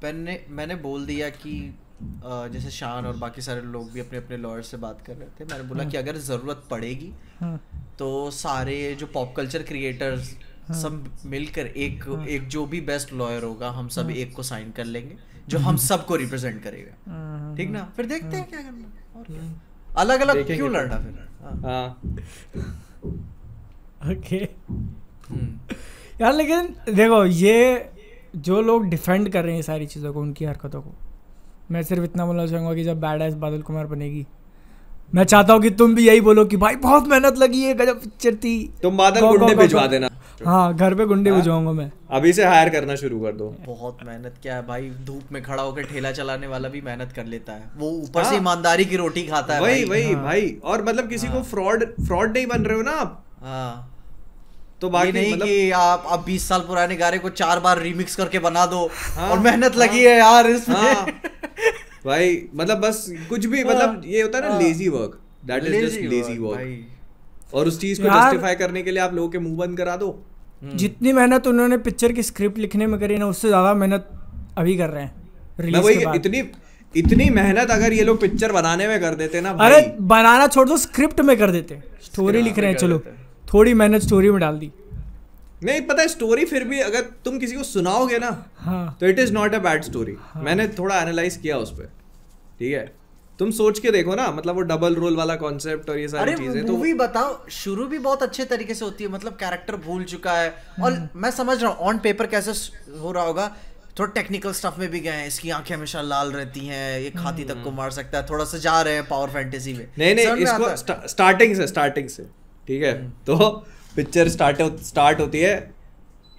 मैंने बोल दिया कि जैसे शान और बाकी सारे लोग भी अपने अपने लॉयर से बात कर रहे थे, मैंने बोला कि अगर जरूरत पड़ेगी तो सारे जो पॉप कल्चर क्रिएटर्स सब मिलकर एक जो भी बेस्ट लॉयर होगा, हम सब एक को साइन कर लेंगे जो हम सबको रिप्रेजेंट करेगा, ठीक ना? फिर देखते हैं क्या करना, और क्या अलग अलग क्यों लड़ना फिर। हाँ ओके यार, लेकिन देखो ये जो लोग डिफेंड कर रहे हैं सारी चीज़ों को, उनकी हरकतों को, मैं सिर्फ इतना बोलना चाहूँगा कि जब बैड एस बादल कुमार बनेगी, मैं चाहता हूँ कि तुम भी यही बोलो कि भाई बहुत मेहनत लगी है, गजब पिक्चर थी, तुम बादल गुंडे भिजवा देना। हाँ, घर पे गुंडे भिजवाऊंगा मैं, अभी से हायर करना शुरू कर दो। बहुत मेहनत क्या है भाई, धूप में खड़ा होकर ठेला चलाने वाला भी मेहनत कर लेता है, वो ऊपर से ईमानदारी की रोटी खाता है। वही भाई, और मतलब किसी को फ्रॉड नहीं बन रहे हो ना आप। हाँ, तो बाकी नहीं मतलब कि आप 20 साल पुराने गाने को 4 बार रीमिक्स करके बना दो। और मेहनत लगी है यार इसमें। भाई मतलब बस कुछ भी, मतलब ये होता है ना lazy work, that is just lazy work. और उस चीज को जस्टिफाई करने के लिए आप लोगों के मुंह बंद करा दो। जितनी मेहनत उन्होंने पिक्चर की स्क्रिप्ट लिखने में करी ना, उससे ज्यादा मेहनत अभी कर रहे हैं रिलीज के बाद। इतनी मेहनत अगर ये लोग पिक्चर बनाने में कर देते ना भाई, अरे बनाना छोड़ दो, स्क्रिप्ट में कर देते। स्टोरी लिख रहे हैं, चलो थोड़ी मेहनत स्टोरी में डाल दी। नहीं पता है स्टोरी, फिर भी अगर तुम किसी को सुनाओगे ना, हाँ, तो it is not a bad story. मैंने थोड़ा एनालाइज किया उस पर, ठीक है, तुम सोच के देखो ना, मतलब वो डबल रोल वाला कॉन्सेप्ट और ये सारी चीजें। तो मूवी बताओ, शुरू भी बहुत अच्छे तरीके से होती है, मतलब कैरेक्टर भूल चुका है, और मैं समझ रहा हूँ ऑन पेपर कैसे हो रहा होगा, थोड़ा टेक्निकल स्टफ में भी गए हैं, इसकी आंखें हमेशा लाल रहती हैं, ये हाथी तक को मार सकता है, थोड़ा सा जा रहे हैं पावर फैंटेसी में। नहीं इसको स्टार्टिंग से ठीक है। तो पिक्चर स्टार्ट होती है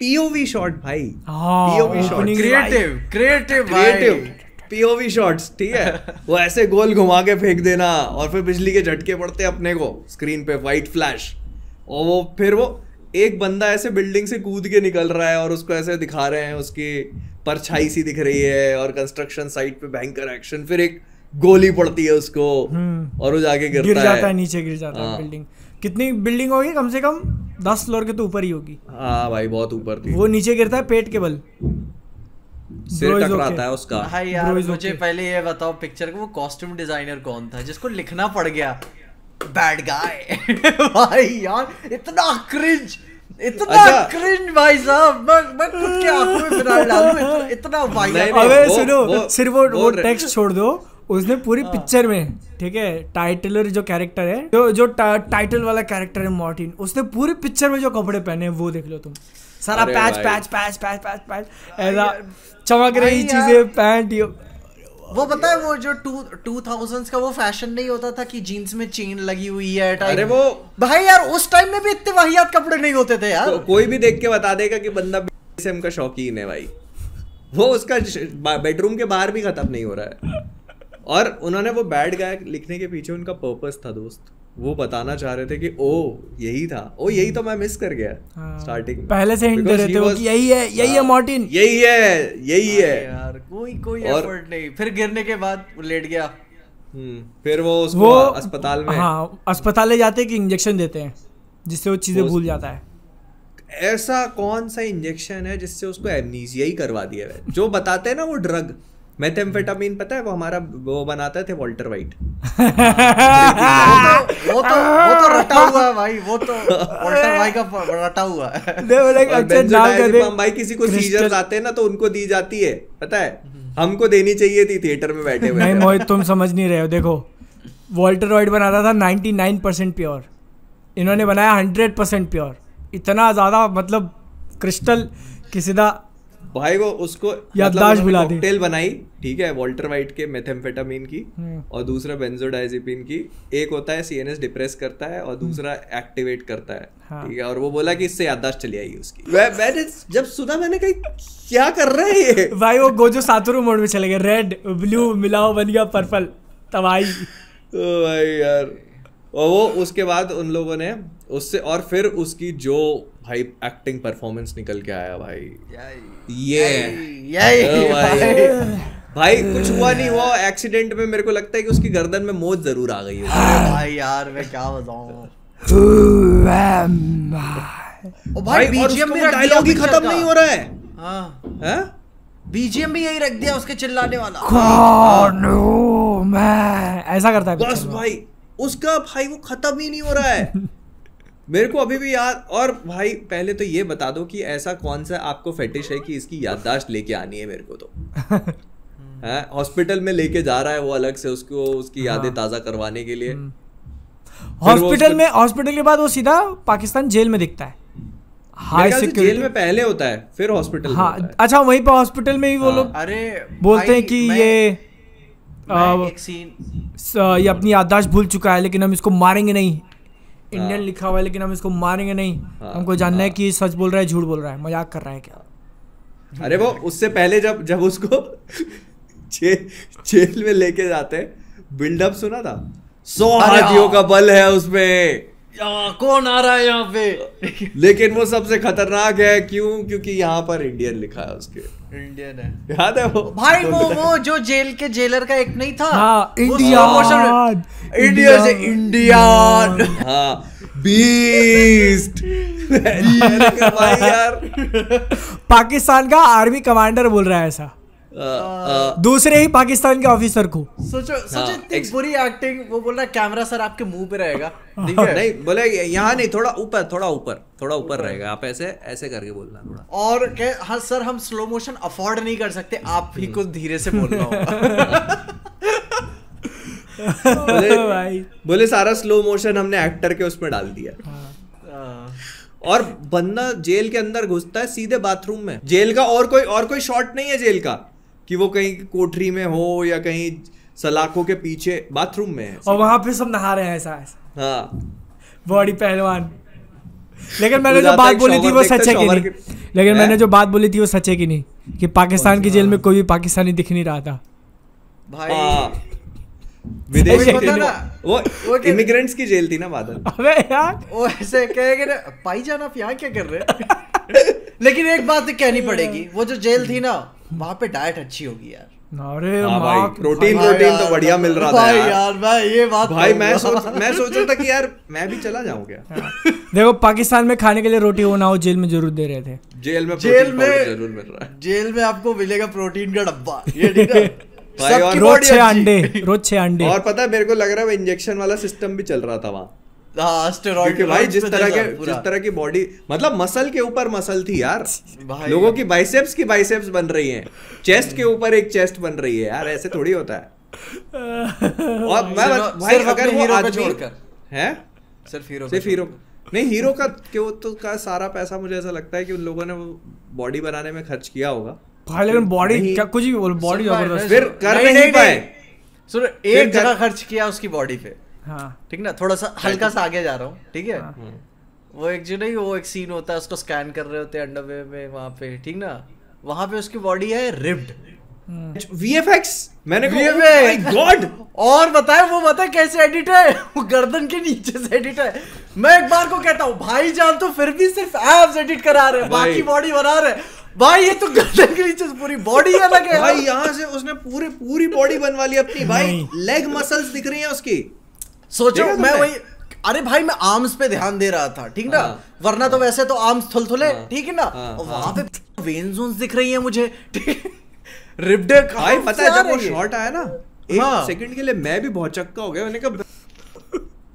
पीओवी शॉट भाई, POV shot, creative POV shots, ठीक है। वो ऐसे गोल घुमा के फेंक देना और फिर बिजली के झटके पड़ते हैं अपने को स्क्रीन पे, वाइट फ्लैश, और वो फिर वो एक बंदा ऐसे बिल्डिंग से कूद के निकल रहा है और उसको ऐसे दिखा रहे हैं, उसकी परछाई सी दिख रही है, और कंस्ट्रक्शन साइट पे भयंकर एक्शन, फिर एक गोली पड़ती है उसको और वो जाके गिर गिरता जाता है है। नीचे, गिर जाता है हाँ। बिल्डिंग। कितनी बिल्डिंग होगी? कम से कम 10 फ्लोर के तो ऊपर ही होगी। हाँ भाई बहुत ऊपर थी। वो नीचे गिरता है पेट के बल, सिर Bro is टकराता okay. है उसका। भाई यार Bro is मुझे okay. पहले ये बताओ पिक्चर का वो कॉस्ट्यूम डिजाइनर कौन था जिसको लिखना पड़ गया बैड गाय? भाई यार इतना क्रिंज, इतना अच्छा। क्रिंज भाई साहब, मैं खुद के आंखों में फिनाइल डालूं, इतना भाई नहीं, अबे वो- सुनो, वो- सिर्फ वो वो टेक्स्ट छोड़ दो। उसने पूरी पिक्चर में, ठीक है, टाइटलर जो कैरेक्टर है, जो टाइटल वाला कैरेक्टर है मॉर्टिन, उसने पूरी पिक्चर में जो कपड़े पहने हैं वो देख लो तुम। सारा अरे पैच भाई। Patch patch patch patch patch ऐसा चमक रही भाई यार। चीजें, पैंट वो पता है वो जो 2000s का वो फैशन नहीं होता था कि जीन्स में चेन लगी हुई है टाइप। अरे वो भाई यार उस टाइम में भी इतने वाहियात कपड़े नहीं होते थे यार। कोई भी देख के बता देगा कि बंदा BDSM का शौकीन है भाई। वो उसका बेडरूम के बाहर भी खत्म नहीं हो रहा है। और उन्होंने वो बैड गाय लिखने के पीछे उनका पर्पस था दोस्त, वो बताना चाह रहे थे कि ओ यही था, ओ यही तो मैं मिस कर गया स्टार्टिंग में। पहले से हिंट दे रहे थे वो कि यही है मॉर्टिन, यही है यार कोई और- एफर्ट नहीं। फिर गिरने के बाद वो लेट गया। फिर वो उसको अस्पताल में, हाँ अस्पताल ले जाते हैं कि इंजेक्शन देते हैं जिससे वो चीजें भूल जाता है। ऐसा कौन सा इंजेक्शन है जिससे उसको एमनीसिया ही करवा दिया है? जो बताते हैं ना वो ड्रग मेथेम्फेटामीन, पता है वो हमारा वो बनाते थे वॉल्टर वाइट। वो तो रटा हुआ है भाई, वो तो वॉल्टर भाई का रटा हुआ है। और बेंजोडाइज़ेपाम भाई किसी को सीजर्स आते हैं ना तो उनको दी जाती है, पता है हमको देनी चाहिए थी थिएटर में बैठे हुए। नहीं मोहित तुम समझ नहीं रहे हो। देखो वॉल्टर वाइट बनाता था 99% प्योर, इन्होंने बनाया 100% प्योर। इतना ज्यादा मतलब क्रिस्टल की सीधा भाई वो उसको याददाश्त भुला दी। कॉकटेल बनाई, ठीक है, वॉल्टर वाइट के मेथेम्फेटामीन की और दूसरा बेंजोडाइज़ेपिन की। एक होता है सीएनएस डिप्रेस करता है और दूसरा एक्टिवेट करता है, ठीक है। और वो बोला कि इससे याददाश्त चली आएगी उसकी। मैंने जब सुना मैंने कहा क्या कर रहे हैं ये भाई वो गोजो सातोरू मोड में चले गए, रेड ब्लू मिलाओ बन गया पर्पल तबाही। ओ भाई यार। और वो उसके बाद उन लोगों ने उससे और फिर उसकी जो भाई एक्टिंग परफॉर्मेंस निकल के आया भाई, यही भाई कुछ हुआ नहीं, वो एक्सीडेंट में मेरे को लगता है कि उसकी गर्दन में मोच जरूर आ गई है। अरे भाई यार मैं क्या बताऊं। ओ भाई बीजीएम भी रख दिया, डायलॉग ही खत्म नहीं हो रहा है। हाँ हैं? बीजीएम भी यही रख दिया उसके चिल्लाने वाला। कौन हूँ मैं, ऐसा करता है बस picture में। भाई उसका भाई वो खत्म ही नहीं हो रहा है। मेरे को अभी भी याद। और भाई पहले तो ये बता दो कि ऐसा कौन सा आपको फेटिश है कि इसकी याददाश्त लेके आनी है मेरे को तो है। हॉस्पिटल में लेके जा रहा है वो अलग से उसको उसकी यादें ताजा करवाने के लिए। हॉस्पिटल के बाद वो सीधा पाकिस्तान जेल में दिखता है, हाई जेल सिक्योरिटी में पहले होता है फिर हॉस्पिटल में हाँ होता है। अच्छा वहीं पर हॉस्पिटल में ही वो लोग अरे बोलते हैं कि ये एक सीन ये अपनी याददाश्त भूल चुका है लेकिन हम इसको मारेंगे नहीं। इंडियन लिखा हुआ है लेकिन हम इसको मारेंगे नहीं। हमको जानना है कि सच बोल रहा है झूठ बोल रहा है, मजाक कर रहा है क्या। अरे वो उससे पहले जब उसको जेल में लेके जाते हैं, बिल्डअप सुना था 100 हाथियों का बल है उसमें, कौन आ रहा है यहाँ पे। लेकिन वो सबसे खतरनाक है क्यों? क्योंकि यहाँ पर इंडियन लिखा है उसके। इंडियन है याद है वो भाई, वो जो जेल के जेलर का एक नहीं था। हाँ वो इंडिया slow motion में, इंडिया से इंडियन। हाँ बीस्ट। भाई यार पाकिस्तान का आर्मी कमांडर बोल रहा है ऐसा दूसरे ही पाकिस्तान के ऑफिसर को। सोचो इतनी बुरी एक्टिंग। वो बोल रहा है कैमरा सर आपके मुंह पे रहेगा, ठीक है। नहीं बोले यहाँ नहीं, थोड़ा ऊपर रहेगा, आप ऐसे करके बोलना थोड़ा। और हाँ सर हम स्लो मोशन अफोर्ड नहीं कर सकते, आप ही को धीरे से बोलना होगा। बोले सारा स्लो मोशन हमने एक्टर के उसमें डाल दिया। और बंदा जेल के अंदर घुसता है सीधे बाथरूम में, जेल का और कोई शॉट नहीं है जेल का कि वो कहीं कोठरी में हो या कहीं सलाखों के पीछे, बाथरूम में है। और वहां पे सब नहा रहे हैं ऐसा हाँ बॉडी पहलवान। लेकिन मैंने जो बात बोली थी वो सच है कि नहीं? लेकिन मैंने जो बात बोली थी वो सच है कि नहीं कि पाकिस्तान की जेल में कोई भी पाकिस्तानी दिख नहीं रहा था भाई। विदेशी वो इमिग्रेंट्स की जेल थी ना बादल। अबे यार वो ऐसे कहेंगे ना भाई जान आप यहाँ क्या कर रहे हैं। लेकिन एक बात कहनी पड़ेगी, वो जो जेल थी ना वहाँ पे डाइट अच्छी होगी यार। अरे हाँ भाई, माँ प्रोटीन तो बढ़िया मिल रहा था भाई यार। यार मैं ये बात भाई मैं कहूंगा। सोच रहा था कि यार मैं भी चला जाऊं क्या। देखो पाकिस्तान में खाने के लिए रोटी हो ना हो, जेल में जरूर दे रहे थे। जेल में जेल प्रोटीन में पाउडर जरूर मिल रहा है जेल में आपको मिलेगा प्रोटीन का डब्बा, ये ठीक है। भाई, और सबकी रोज body 6 अच्छी। अंडे, रोज 6 अंडे। और पता है मेरे को लग रहा है वो इंजेक्शन वाला सिस्टम भी चल रहा था वहाँ, हाँ स्टेरॉइड क्योंकि भाई जिस तरह की बॉडी, मतलब मसल के ऊपर मसल थी यार। भाई लोगों की बाइसेप्स बन रही हैं, चेस्ट के ऊपर एक चेस्ट बन रही है यार, ऐसे थोड़ी होता है। और मैं भाई अगर वो आदमी है सिर्फ हीरो नहीं, हीरो का क्यों तो का सारा पैसा मुझे ऐसा लगता है कि उन लोगों ने वो बॉडी बनाने में खर्च किया होगा भाई लेकिन बॉडी क्या कुछ भी बोलो, बॉडी जबरदस्त। फिर कर नहीं पाए। सुनो, एक जगह खर्च किया उसकी बॉडी पे, हाँ ठीक ना, थोड़ा सा हल्का सा आगे जा रहा हूँ, ठीक है। वो एक जो नहीं, वो एक सीन होता है, उसको स्कैन कर रहे होते हैं अंडरवेयर में वहां पे, ठीक ना, वहां पे उसकी बॉडी है रिब्ड। VFX मैंने VFX गॉड। और बताए कैसे एडिट है, वो गर्दन के नीचे से एडिट है। मैं एक बार को कहता हूँ भाई जान तो फिर भी सिर्फ एब्स एडिट करा रहे हैं, बाकी बॉडी बना रहे हैं। भाई ये तो गर्दन के नीचे से पूरी बॉडी अलग है भाई, यहाँ से उसने पूरी बॉडी बनवा ली अपनी। भाई लेग मसल्स दिख रही हैं उसकी। सोचो मैं वही, अरे भाई मैं आर्म्स पे ध्यान दे रहा था, ठीक ना, वरना तो वैसे तो आर्म्स थुलथुले, ठीक है ना, वहां पे वेन जोन्स दिख रही है मुझे, ठीक। रिब्ड भाई पता है जब वो शॉट आया ना, एक सेकंड के लिए मैं भी बहुत चक्का हो गया। मैंने कहा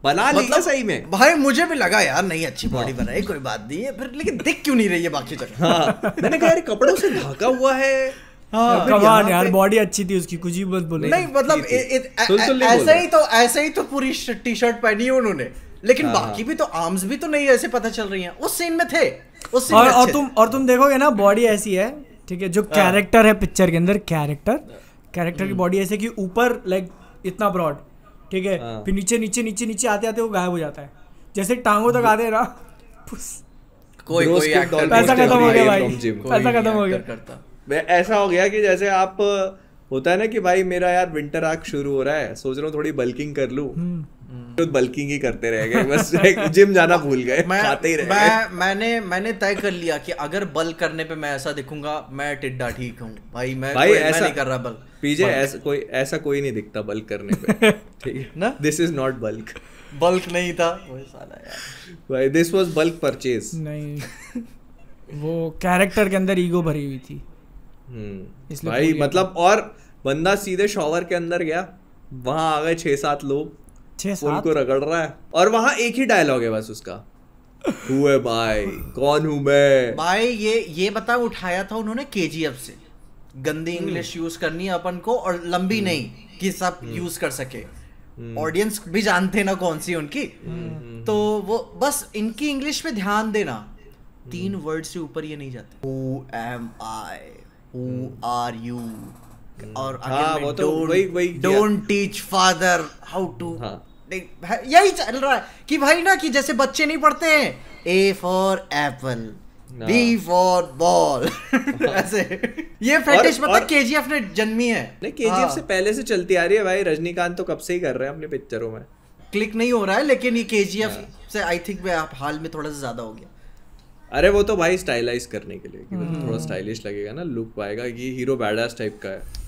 बना ली मतलब सही में। भाई मुझे भी लगा यार नहीं अच्छी बॉडी बनाई, कोई बात नहीं है, फिर लेकिन दिख क्यों नहीं रही है बाकी जगह। हाँ, मैंने कहा यार कपड़ों से ढका हुआ है। कमान यार, बॉडी अच्छी थी उसकी, कुछ ही मत बोलो। नहीं मतलब ऐसे ही तो पूरी टी शर्ट पहनी है उन्होंने, लेकिन बाकी भी तो आर्म्स भी तो नहीं ऐसे पता चल रही हैं। उस सीन में थे, उस सीन में और तुम देखोगे ना बॉडी ऐसी है, ठीक है, जो कैरेक्टर है पिक्चर के अंदर, कैरेक्टर की बॉडी ऐसे कि ऊपर लाइक इतना ब्रॉड, ठीक है, फिर नीचे आते आते वो गायब हो जाता है, जैसे टांगों तक आते हैं ना। कोई एक्टर पैसा खत्म हो गया भाई, पैसा खत्म हो गया। ऐसा हो गया कि जैसे आप होता है ना कि भाई मेरा यार विंटर आर्क शुरू हो रहा है, सोच रहा हूँ थोड़ी बल्किंग कर लूं, तो बल्किंग ही करते रह गए बस। जिम जाना भूल गए, खाते ही रह गए। मैंने तय कर लिया कि अगर बल्क करने पे मैं ऐसा दिखूंगा, मैं टिड्डा ठीक हूँ भाई। मैं ऐसा नहीं कर रहा बल्क। पीजे ऐसा कोई नहीं दिखता बल्क करने पे, ठीक है ना। दिस इज नॉट बल्क नहीं था वो साला यार भाई, दिस वाज बल्क परचेज। नहीं वो कैरेक्टर के अंदर ईगो भरी हुई थी भाई, मतलब और बंदा सीधे शॉवर के अंदर गया, वहां आ गए 6-7 लोग, उनको रगड़ रहा है, और वहां एक ही डायलॉग है बस उसका, हु है भाई, कौन हूं मैं भाई। ये बता उठाया था उन्होंने KGF से। गंदी इंग्लिश यूज करनी है अपन को, और लंबी नहीं कि सब यूज कर सके। ऑडियंस भी जानते ना कौन सी उनकी, तो वो बस इनकी इंग्लिश पे ध्यान देना। 3 वर्ड से ऊपर ये नहीं जाते। Who am I? Who are you? और don't teach father how to। यही चल रहा है कि भाई ना, कि जैसे बच्चे नहीं पढ़ते हैं A for apple, B for ball, ऐसे। ये फेटिश मतलब KGF ने जन्मी है। नहीं, KGF से पहले से चलती आ रही है भाई। रजनीकांत तो कब से ही कर रहे हैं अपनी पिक्चरों में। क्लिक नहीं हो रहा है, लेकिन ये KGF से आई थिंक हाल में थोड़ा सा ज्यादा हो गया। अरे वो तो भाई स्टाइलाइज करने के लिए, कि थोड़ा स्टाइलिश लगेगा ना, लुक पाएगा कि हीरो बैडास टाइप का है।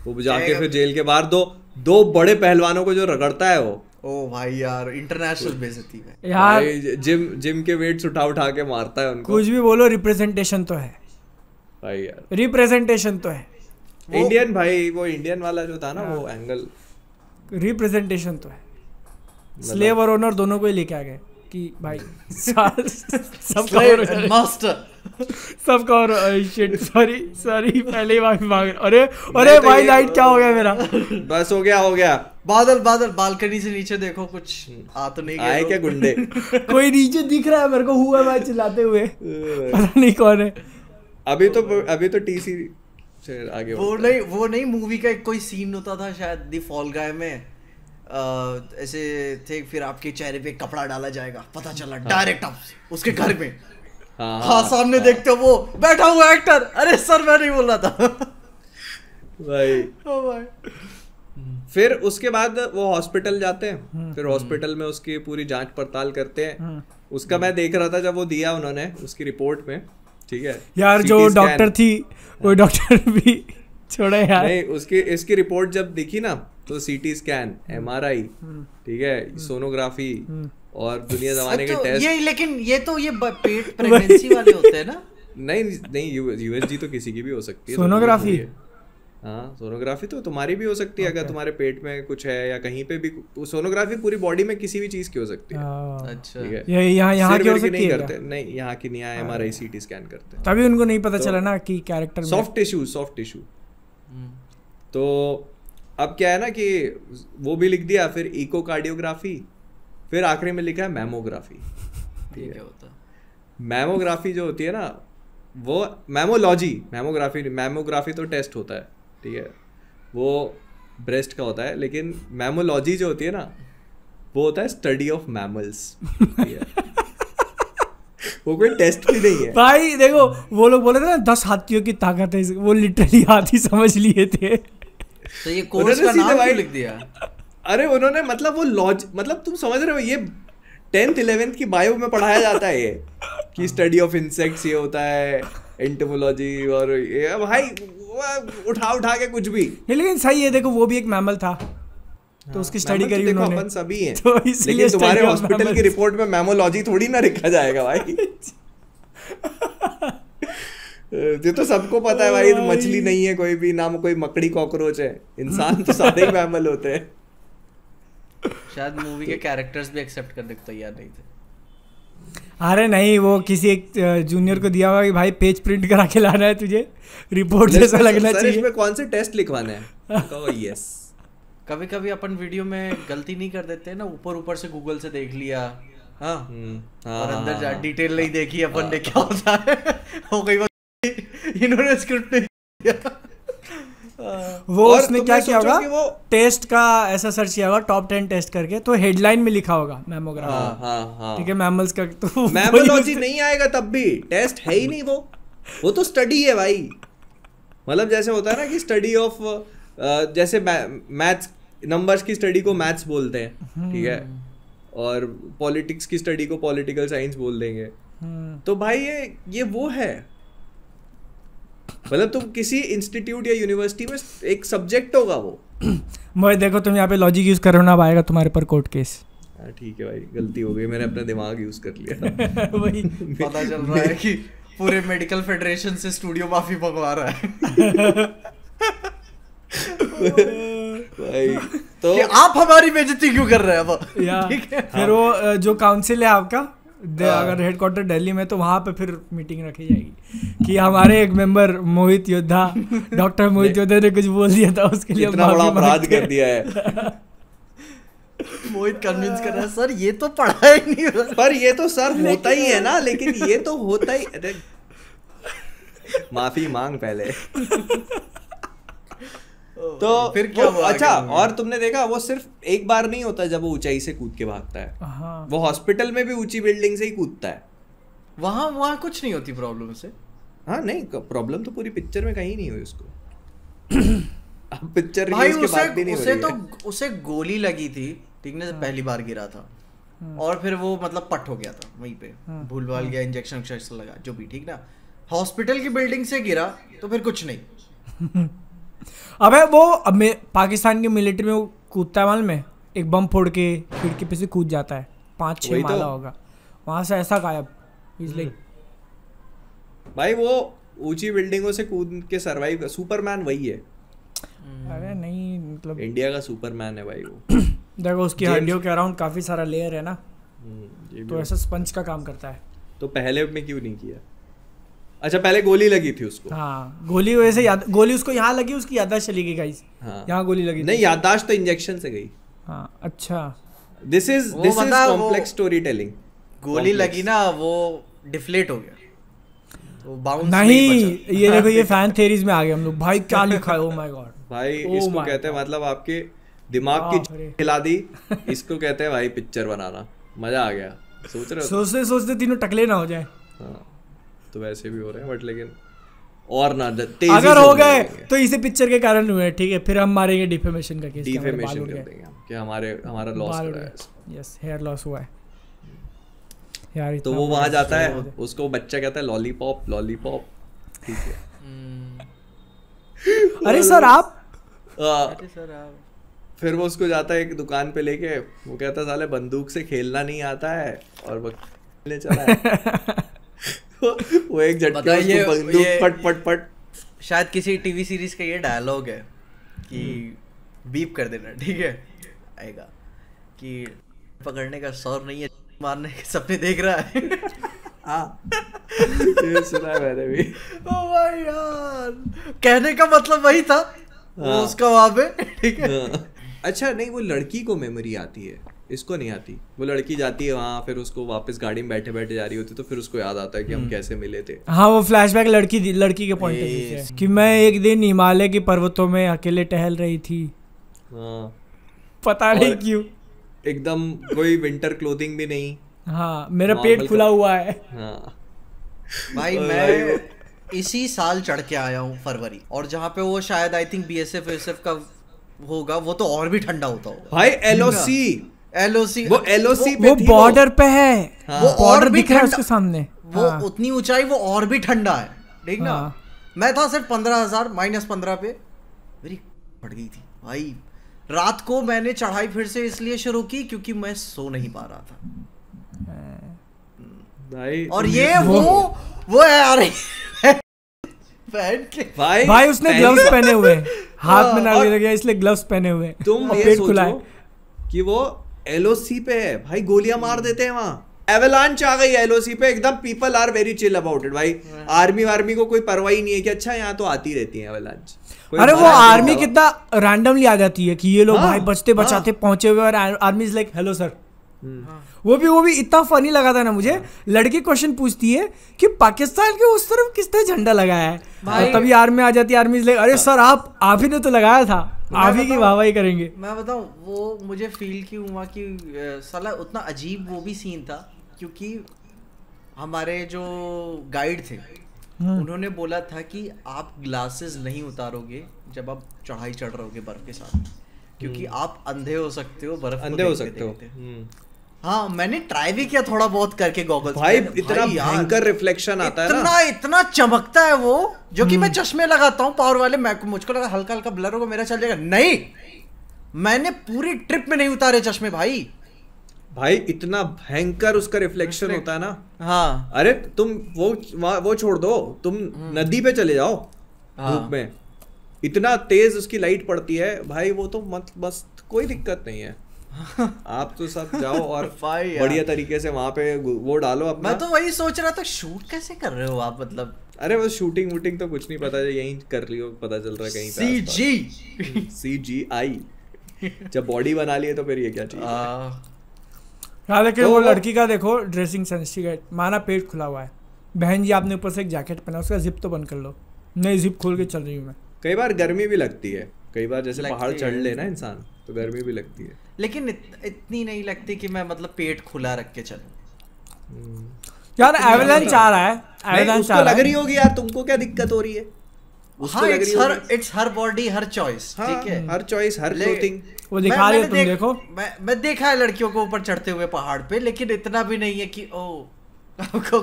वो जाके फिर जेल के बाहर दो बड़े पहलवानों को जो रगड़ता है वो, ओ भाई यार इंटरनेशनल बेइज्जती है यार। जिम के वेट्स उठा के मारता है उनको। कुछ भी बोलो, रिप्रेजेंटेशन तो है भाई यार, रिप्रेजेंटेशन तो है। इंडियन भाई, वो इंडियन वाला जो था ना, वो एंगल, रिप्रेजेंटेशन तो है। स्लेव और ओनर दोनों को ही लेके आ गए कि भाई सब कवर मास्टर, सब कवर। शिट, सॉरी पहले ही माफी मांग। अरे भाई लाइट क्या हो गया मेरा? बस हो गया। बादल बालकनी से नीचे देखो, कुछ आ तो नहीं आए क्या गुंडे? कोई नीचे दिख रहा है मेरे को, हुआ मैं चिल्लाते हुए, पता नहीं कौन है। अभी तो TC से आगे वो नहीं मूवी का एक कोई सीन होता था शायद दी फॉल गाय में, ऐसे थे, फिर आपके चेहरे पे कपड़ा डाला जाएगा, पता चला डायरेक्ट आप उसके घर में। हाँ सामने देखते हो वो बैठा हुआ एक्टर। अरे सर मैं नहीं बोल रहा था भाई। भाई फिर उसके बाद वो हॉस्पिटल जाते हैं, फिर हॉस्पिटल में उसकी पूरी जांच पड़ताल करते हैं। उसका मैं देख रहा था जब वो दिया उन्होंने उसकी रिपोर्ट में, ठीक है यार, जो डॉक्टर थी वो डॉक्टर भी छोड़ो यार। नहीं, उसकी इसकी रिपोर्ट जब दिखी ना तो सीटी स्कैन, MRI, ठीक है, सोनोग्राफी और दुनिया जमाने के टेस्ट। ये लेकिन ये तो ये पेट प्रेगनेंसी वाले होते हैं ना? नहीं नहीं, USG तो किसी की भी हो सकती है। सोनोग्राफी, हाँ सोनोग्राफी तो तुम्हारी भी हो सकती है अगर तुम्हारे पेट में कुछ है या कहीं पे भी। सोनोग्राफी पूरी बॉडी में किसी भी चीज की हो सकती है। अच्छा, ठीक है, ये यहाँ की हो सकती नहीं है करते, नहीं यहाँ की नहीं, यहाँ MRI CT स्कैन करते हैं। तभी उनको नहीं पता चला ना कि कैरेक्टर सॉफ्ट टिश्यू। तो अब क्या है ना कि वो भी लिख दिया, फिर इकोकार्डियोग्राफी, फिर आखिरी में लिखा है मैमोग्राफी। ठीक है, मैमोग्राफी जो होती है ना वो मैमोग्राफी तो टेस्ट होता है, ठीक है, वो ब्रेस्ट का होता है, लेकिन मैमोलॉजी जो होती है ना वो होता है स्टडी ऑफ मैमल्स। वो कोई टेस्ट भी नहीं है भाई। देखो वो लोग बोले थे ना 10 हाथियों की ताकत है, वो लिटरली हाथी समझ लिए थे। तो ये कोर्स का नाम क्यों लिख दिया? अरे उन्होंने मतलब वो मतलब तुम समझ रहे हो, ये 10th 11th की बायो में पढ़ाया जाता है ये कि स्टडी ऑफ इंसेक्ट्स ये होता है, एंटोमोलॉजी, और ये भाई उठा के कुछ भी। लेकिन सही है, देखो वो भी एक मैमल था तो उसकी स्टडी करी उन्होंने। अपन सभी हैं तो लेकिन तुम्हारे हॉस्पिटल की रिपोर्ट में मैमोलॉजी थोड़ी ना लिखा जाएगा भाई। ये तो सबको पता है भाई, मछली नहीं है कोई भी, ना कोई मकड़ी कॉकरोच है, इंसान तो सारे ही मैमल होते हैं। शायद मूवी के कैरेक्टर्स भी एक्सेप्ट करने को तैयार नहीं थे। अरे नहीं, वो किसी एक जूनियर को दिया होगा कि भाई पेज प्रिंट करा के लाना है तुझे, रिपोर्ट जैसा लगना चाहिए। इसमें कौन से टेस्ट लिखवाने हैं? कहो यस। कभी कभी अपन वीडियो में गलती नहीं कर देते ना, ऊपर से गूगल से देख लिया, हाँ, और अंदर जा डिटेल नहीं देखी अपन ने क्या होता है। हो गई इन्होंने स्क्रिप्ट नहीं किया। वो उसने क्या किया होगा, टेस्ट का ऐसा सर्च किया होगा टॉप 10 टेस्ट करके, तो हेडलाइन में लिखा होगा मैमोग्राफी। ठीक है, मैमल्स का तो मैमोलॉजी नहीं आएगा तब भी, टेस्ट है ही नहीं वो तो स्टडी है भाई। मतलब जैसे होता है ना कि स्टडी ऑफ, जैसे मैथ्स, नंबर्स की स्टडी को मैथ्स बोलते हैं, ठीक है, और पॉलिटिक्स की स्टडी को पॉलिटिकल साइंस बोल देंगे। तो भाई ये वो है, मतलब तुम किसी इंस्टीट्यूट या यूनिवर्सिटी में एक सब्जेक्ट होगा वो। मैं देखो तुम यहाँ पे लॉजिक यूज करो ना, आएगा तुम्हारे पर कोर्ट केस। ठीक है भाई, गलती हो गई, मैंने अपना दिमाग यूज कर लिया। वही पता चल रहा है कि पूरे मेडिकल फेडरेशन से स्टूडियो माफी मंगवा रहा है। भाई तो आप हमारी बेइज्जती क्यों कर रहे हैं? ठीक है, फिर वो जो काउंसिल है आपका, अगर हेडक्वार्टर दिल्ली में, तो वहां पे फिर मीटिंग रखी जाएगी कि हमारे एक मेंबर मोहित योद्धा, डॉक्टर मोहित योद्धा ने कुछ बोल दिया था, उसके लिए इतना बड़ा अपराध कर दिया है। मोहित कन्विंस कर रहा है, सर ये तो पढ़ा ही नहीं, पर ये तो सर होता ही है ना, लेकिन ये तो होता ही। अरे माफी मांग पहले। तो फिर क्या हुआ? अच्छा, और तुमने देखा वो सिर्फ एक बार नहीं होता जब वो ऊंचाई से कूद के भागता है। हाँ। वो हॉस्पिटल में भी ऊंची बिल्डिंग से ही कूदता है। वहाँ कुछ नहीं होती प्रॉब्लम से। हाँ नहीं, प्रॉब्लम तो पूरी पिक्चर में कहीं नहीं हुई उसको। अब पिक्चर रिलीज के बाद भी नहीं हुई है। तो उसे गोली लगी थी, ठीक ना, जब पहली बार गिरा था, और फिर वो मतलब पट हो गया था वहीं पे, भूल भाल गया, इंजेक्शन लगा, जो भी, ठीक ना। हॉस्पिटल की बिल्डिंग से गिरा तो फिर कुछ नहीं। अबे वो अब पाकिस्तान की मिलिट्री में वो कूदता है, मालूम है, एक बम फोड़ के खिड़की पे से कूद जाता है, 5-6 माला होगा, वहां से ऐसा गायब। इसलिए भाई वो ऊंची बिल्डिंगों से कूद के सरवाइव कर, सुपरमैन वही है। अरे नहीं, मतलब इंडिया का सुपरमैन है भाई वो। देखो उसकी हड्डियों के अराउंड काफी सारा लेयर है ना, तो ऐसा स्पंज का काम करता है। तो पहले में क्यों नहीं किया? अच्छा, पहले गोली लगी थी उसको। हाँ, गोली वैसे गोली उसको यहाँ लगी, उसकी याददाश्त चली गई गाइस। हाँ, यहाँ गोली लगी नहीं, याददाश्त तो इंजेक्शन से गई। हाँ, अच्छा, this is complex story telling. गोली लगी ना, वो डिफ्लेट हो गया, वो बाउंस नहीं, ये देखो ये फैन थ्योरीज में आ गए हम लोग। भाई क्या लिखा है, ओ माय गॉड भाई, इसको कहते हैं, मतलब आपके दिमाग की हिला दी, इसको कहते हैं भाई पिक्चर बनाना। मजा आ गया। सोच रहे हो, सोचते तीनों टकले ना हो जाए। हाँ, तो वैसे भी हो रहे हैं, बट लेकिन और ना अगर हो गए तो इसे पिक्चर के कारण हुए, ठीक है, फिर हम मारेंगे डिफेमेशन का केस, डिफेमेशन कर देंगे कि हमारा लॉस करा है। यस, हेयर लॉस हुआ है यार। तो वो वहां जाता है, उसको बच्चा कहता है लॉलीपॉप लॉलीपॉप, ठीक है। अरे सर आप अरे सर आप फिर वो उसको जाता है एक दुकान पे लेके, वो कहता साले बंदूक से खेलना नहीं आता है और वो खेलने चला है। वो एक झटके बताइए, उसको बंदूक ये- पट पट पट। शायद किसी टीवी सीरीज का ये डायलॉग है कि बीप कर देना, ठीक है, आएगा कि पकड़ने का शौर नहीं है, मारने के सपने देख रहा है। हाँ ये सुना है मैंने भी। ओ भाई यार, कहने का मतलब वही था वो हाँ। उसका वहां पे, ठीक है। हाँ। अच्छा नहीं, वो लड़की को मेमोरी आती है, इसको नहीं आती। वो लड़की जाती है वहाँ, फिर उसको वापस गाड़ी में बैठे बैठे जा रही होती, तो फिर उसको याद आता है कि हम कैसे मिले थे। हाँ वो फ्लैशबैक लड़की के पॉइंट ऑफ व्यू से कि मैं एक दिन हिमालय की पर्वतों में अकेले टहल रही थी, हाँ पता नहीं और- क्यों। एकदम कोई विंटर क्लोथिंग भी नहीं। हाँ मेरा Normal पेट खुला हुआ है। हाँ भाई और मैं इसी साल चढ़ के आया हूँ फरवरी, और जहाँ पे वो शायद आई थिंक बीएसएफ का होगा, वो तो और भी ठंडा होता होगा भाई एलओसी, एलओसी, वो एलओसी पे वो थी बॉर्डर पे है, हाँ। वो बॉर्डर और भी दिख रहा है ठंडा- उसके सामने। वो हाँ। उतनी ऊंचाई, वो और भी ठंडा है, ठीक ना। हाँ। मैं था सिर्फ 15,000 -15 पे, मेरी फट गई थी भाई। रात को मैंने चढ़ाई फिर से इसलिए शुरू की क्योंकि मैं सो नहीं पा रहा था भाई। और ये वो है यार पहन के भाई उसने पहली ग्लव्स बार- पहने हुए हैं, हाथ में ना और- लग गया इसलिए ग्लव्स पहने हुए हैं। तुम और ये पेट खुला सोचो है। कि वो एलओसी पे है भाई, गोलियां मार देते हैं वहां। एवलांच आ गई एलओसी पे, एकदम people are very chill about it भाई। आर्मी को कोई परवाही नहीं है कि अच्छा यहाँ तो आती रहती है एवलांच। अरे वो आर्मी कितना रैंडमली आ जाती है कि ये लोग हाँ, भाई बचते बचाते पहुंचे हुए और army is like hello sir. वो भी इतना फनी लगा था ना मुझे। लड़की क्वेश्चन पूछती है कि पाकिस्तान के उस तरफ किसने झंडा लगाया है, भाई- और तभी आर्मी आ जाती है। आर्मी इज लाइक अरे सर आप ही ने तो लगाया था, आप ही की वाहवाही करेंगे। मैं बताऊं, वो मुझे फील क्यों हुआ कि साला उतना अजीब वो भी सीन था, क्योंकि हमारे जो गाइड थे उन्होंने बोला था कि आप ग्लासेस नहीं उतारोगे जब आप चढ़ाई चढ़ रहे होगे बर्फ के साथ, क्योंकि आप अंधे हो सकते हो बर्फ को अंधे हो देखते सकते हो। देखते। हाँ मैंने ट्राई भी किया थोड़ा बहुत करके गॉगल्स भाई पे। इतना भाई यार, भयंकर रिफ्लेक्शन आता है ना। इतना चमकता है वो, जो कि मैं चश्मे लगाता हूँ पावर वाले, मुझको लगा हल्का हल्का ब्लर होगा मेरा चल जाएगा, नहीं मैंने पूरी ट्रिप में नहीं उतारे चश्मे भाई। भाई इतना भयंकर उसका रिफ्लेक्शन होता है ना। हाँ अरे तुम वो छोड़ दो, तुम नदी पे चले जाओ हाँ। धूप में, इतना तेज उसकी लाइट पड़ती है भाई, वो तो बस कोई दिक्कत नहीं है। आप तो सब जाओ और भाई यार। बढ़िया तरीके से वहां पे वो डालो अपना। मैं तो वही सोच रहा था शूट कैसे कर रहे हो आप, मतलब अरे बस शूटिंग वूटिंग तो कुछ नहीं पता, यहीं कर लियो, पता चल रहा है कहीं पे CG CGI। जब बॉडी बना लिए तो फिर ये क्या चाहिए। हाँ लेकिन तो वो वो- लड़की का देखो ड्रेसिंग सेंस, ठीक है, माना पेट खुला हुआ है, बहन जी आपने ऊपर से एक जैकेट पहना, उसका जिप तो बंद कर लो। नहीं जिप खोल के चल रही हूँ मैं। कई बार गर्मी भी लगती है, कई बार जैसे लगती पहाड़ है। चढ़ लेना इंसान तो गर्मी भी लगती है। लेकिन इतनी नहीं लगती कि मैं मतलब पेट खुला रख के चलूं। यार एवलांच आ रहा है, नहीं, एवलांच उसको आ रहा लग रही है। होगी यार, तुमको क्या दिक्कत हो रही है? उसको हाँ लग रही होगी। It's her body her choice, हाँ, ठीक है, हर चॉइस हर क्लोथिंग। वो दिखा रही है, तुम देखो। मैं देखा है लड़कियों को ऊपर चढ़ते हुए पहाड़ पे, लेकिन इतना भी नहीं है कि ओ आपको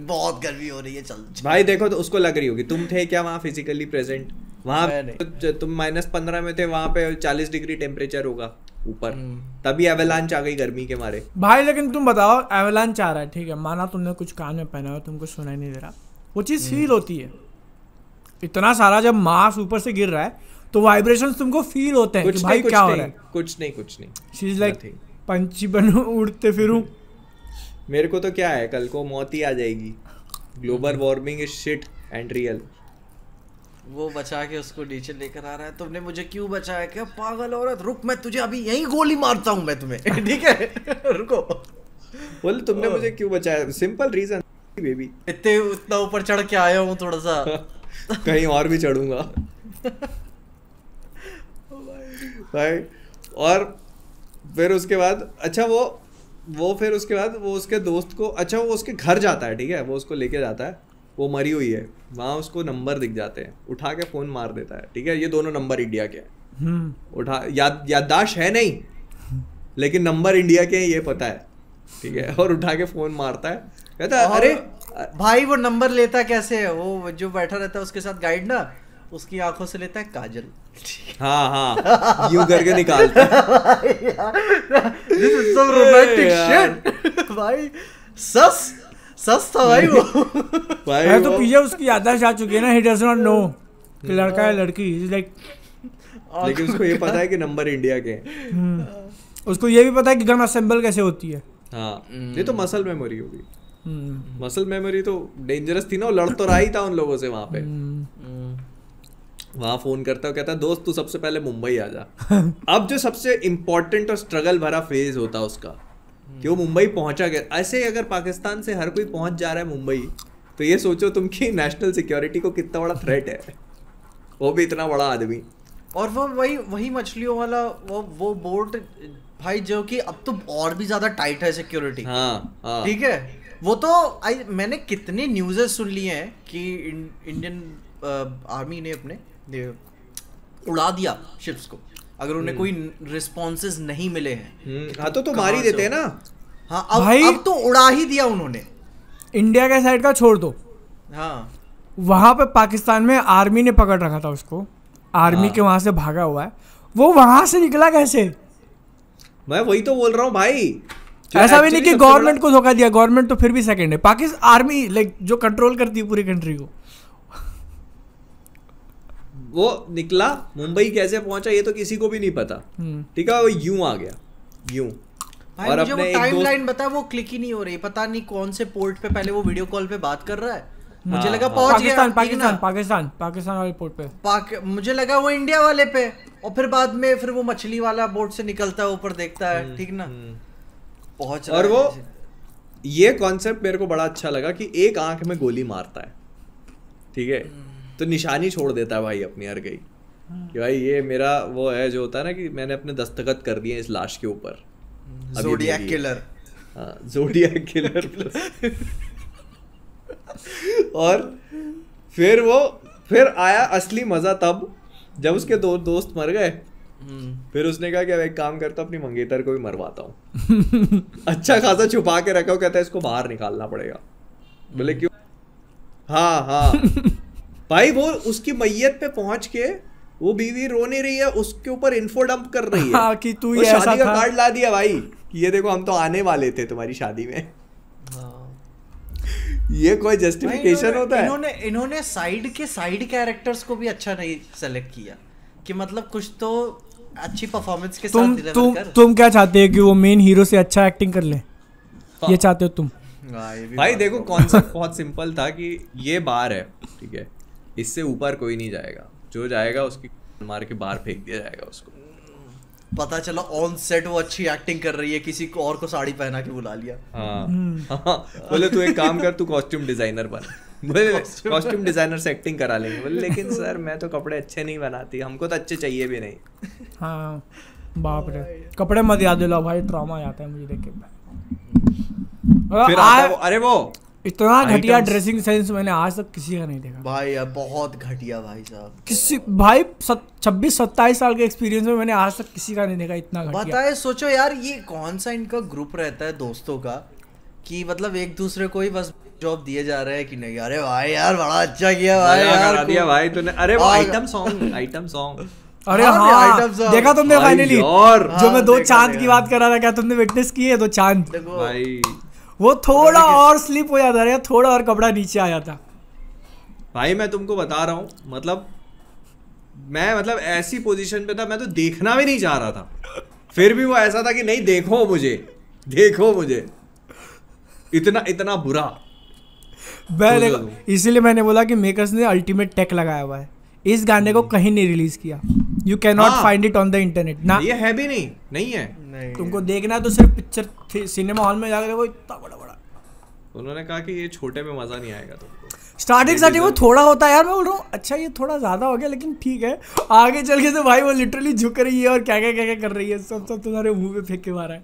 बहुत गर्मी हो रही है, चल भाई देखो तो उसको लग रही होगी। तुम थे क्या वहाँ फिजिकली प्रेजेंट? वहाँ मैं नहीं। तुम -15 में थे, वहाँ पे 40 डिग्री टेम्परेचर होगा ऊपर, तभी एवलांच आ गई गर्मी के मारे। भाई लेकिन तुम बताओ एवलांच आ रहा है, ठीक है, माना तुमने कुछ कान में पहना हो, तुमको सुनाई नहीं दे रहा, वो चीज़ फील होती है। इतना सारा जब मास ऊपर से गिर रहा है तो वाइब्रेशंस तुमको फील होते हैं कि भाई क्या हो रहा है। कुछ नहीं। She is like Nothing. पंछी बनूं उड़ते फिरूं। मेरे को तो क्या है, कल को मौत ही आ जाएगी। Global warming is shit and real. वो बचा के उसको नीचे लेकर आ रहा है, तुमने मुझे क्यों बचाया? क्या पागल औरत, रुक मैं तुझे अभी यहीं गोली मारता हूँ मैं तुम्हें। ठीक है रुको। बोले तुमने मुझे क्यों बचाया? सिंपल रीजन बेबी, इतना ऊपर चढ़ के आया हूँ थोड़ा सा। कहीं और भी चढ़ूंगा भाई। और फिर उसके बाद अच्छा वो फिर उसके बाद वो उसके दोस्त को, अच्छा वो उसके घर जाता है, ठीक है, वो उसको लेके जाता है, वो मरी हुई है वहाँ, उसको नंबर दिख जाते हैं, उठा के फोन मार देता है, ठीक है, ये दोनों नंबर इंडिया के हैं। उठा याददाश्त है नहीं, लेकिन नंबर इंडिया के हैं ये पता है, ठीक है, और उठा के फोन मारता है, कहता है अरे भाई वो नंबर लेता कैसे है? वो जो बैठा रहता है उसके साथ गाइड ना, उसकी आंखों से लेता है काजल। हाँ यूं करके निकालता है। This is some romantic shit भाई। सस था भाई वो। भाई है तो वो पीछे उसकी याददाश्त आ चुकी है ना, ही डज नॉट नो कि लड़का है लड़की, इज लाइक लेकिन उसको ये पता है कि नंबर इंडिया के हैं। उसको ये भी पता है कि गन असेंबल कैसे होती है। हाँ ये तो मसल मेमोरी होगी। मसल मेमोरी तो डेंजरस थी ना, वो लड़ तो रहा ही था उन लोगों से वहां पे। वहां फोन करता है, कहता है दोस्त तू सबसे पहले मुंबई आ जा। अब जो सबसे इम्पोर्टेंट और स्ट्रगल भरा फेज होता है उसका, कि वो मुंबई पहुंचा गया। ऐसे ही अगर पाकिस्तान से हर कोई पहुंच जा रहा है मुंबई, तो ये सोचो तुम कि नेशनल सिक्योरिटी को कितना बड़ा थ्रेट है, वो भी इतना बड़ा आदमी। और वो वही मछलियों वाला वो बोर्ड भाई, जो कि अब तो और भी ज्यादा टाइट है सिक्योरिटी। हाँ ठीक है, वो तो मैंने कितने न्यूज़ेस सुन लिए हैं कि इंडियन आर्मी ने अपने उड़ा दिया शिप्स को, अगर उन्हें कोई रिस्पॉन्सेस नहीं मिले हैं। हाँ तो मार ही देते हैं ना। हाँ अब तो उड़ा ही दिया उन्होंने। इंडिया के साइड का छोड़ दो, हाँ वहां पे पाकिस्तान में आर्मी ने पकड़ रखा था उसको, आर्मी के वहां से भागा हुआ है, वो वहां से निकला कैसे? मैं वही तो बोल रहा हूँ भाई। ऐसा भी नहीं कि गवर्नमेंट को धोखा दिया, गवर्नमेंट तो फिर भी सेकंड है, पाकिस्तान आर्मी लाइक जो कंट्रोल करती है पूरी कंट्री को। वो निकला, मुंबई कैसे पहुंचा ये तो किसी को भी नहीं पता। ठीक है, वो यूं आ गया यूं। और मुझे वो टाइमलाइन बता, वो क्लिक ही नहीं हो रही, पता नहीं कौन से पोर्ट पे पहले वो वीडियो कॉल पे बात कर रहा है। मुझे लगा पहुंच गया पाकिस्तान वाले पोर्ट पे, मुझे लगा वो इंडिया वाले पे, और फिर बाद में फिर वो मछली वाला बोट से निकलता है ऊपर, देखता है ठीक ना पहुंच। और वो ये कॉन्सेप्ट मेरे को बड़ा अच्छा लगा कि एक आंख में गोली मारता है, ठीक है, तो निशानी छोड़ देता है भाई अपनी हर गई कि भाई ये मेरा वो है, जो होता है ना कि मैंने अपने दस्तखत कर दिए इस लाश के ऊपर। Zodiac killer. हाँ ज़ोडिएक किलर। और फिर आया असली मजा तब जब उसके दो दोस्त मर गए। फिर उसने कहा कि अब एक काम करता हूँ, अपनी मंगेतर को भी मरवाता हूँ। अच्छा खासा छुपा के रखा, कहता है इसको बाहर निकालना पड़ेगा। बोले क्यों? हाँ भाई वो उसकी मैयत पे पहुंच के वो बीवी रो नहीं रही है, उसके ऊपर इन्फो डंप कर रही है। हाँ, कि तू ये ऐसा शादी का था। कार्ड ला दिया भाई कि ये देखो हम तो आने वाले थे तुम्हारी शादी में। ये कोई जस्टिफिकेशन होता है? इन्होंने साइड कैरेक्टर्स को भी अच्छा नहीं सेलेक्ट किया कि मतलब कुछ तो अच्छी परफॉर्मेंस के साथ डिलीवर कर। तुम क्या चाहते हो कि वो मेन हीरो से अच्छा एक्टिंग कर ले? ये चाहते हो तुम? भाई देखो कॉन्सेप्ट बहुत सिंपल था कि ये बार है, ठीक है, इससे ऊपर कोई नहीं जाएगा, जो जाएगा उसकी मार के बाहर फेंक दिया जाएगा उसको। पता चला ऑन सेट वो अच्छी एक्टिंग कर रही है, किसी को और को साड़ी पहना के बुला लिया। हाँ बोले तू एक काम कर, तू कॉस्ट्यूम डिजाइनर बन। बोले कॉस्ट्यूम डिजाइनर से एक्टिंग करा लेंगे। बोले लेकिन सर मैं तो कपड़े अच्छे नहीं बनाती, हमको तो अच्छे चाहिए भी नहीं। हाँ बाप रे, कपड़े मत याद दिलाओ भाई, ट्रॉमा आता है मुझे देख के। फिर आता वो, अरे वो इतना घटिया ड्रेसिंग सेंस मैंने आज तक किसी का नहीं देखा भाई, यार बहुत घटिया भाई साहब। किसी भाई 26-27 साल के एक्सपीरियंस में मैंने आज तक किसी का नहीं देखा इतना घटिया। बताए सोचो यार, ये कौन सा इनका ग्रुप रहता है दोस्तों का कि मतलब एक दूसरे को ही बस जॉब दिए जा रहे हैं कि नहीं? अरे भाई यार बड़ा अच्छा किया भाई यार, करा दिया भाई तूने। अरे वो आइटम सॉन्ग अरे हाँ देखा तुमने फाइनली? जो मैं 2 चांद की बात कर रहा था, क्या तुमने विटनेस की है 2 चांद? भाई वो थोड़ा और स्लिप हो जाता है, थोड़ा और कपड़ा नीचे आ जाता। भाई मैं तुमको बता रहा हूँ, मतलब मैं ऐसी पोजीशन पे था, मैं तो देखना भी नहीं चाह रहा था, फिर भी वो ऐसा था कि नहीं देखो मुझे इतना बुरा। इसीलिए मैंने बोला कि मेकर्स ने अल्टीमेट टेक लगाया हुआ है, इस गाने को कहीं नहीं रिलीज किया। You can not find it on the internet ना, ये है भी नहीं है। तुमको देखना है तो सिर्फ पिक्चर सिनेमा हॉल में जाकर देखो, इतना बड़ा। उन्होंने कहा कि ये छोटे में मजा नहीं आएगा तुमको। स्टार्टिंग वो थोड़ा होता है यार, मैं बोल रहा हूँ अच्छा ये थोड़ा ज्यादा हो गया, लेकिन ठीक है। आगे चल के तो भाई वो लिटरली झुक रही है और क्या कर रही है, सब तुम्हारे मुंह पे फेंक के मारा है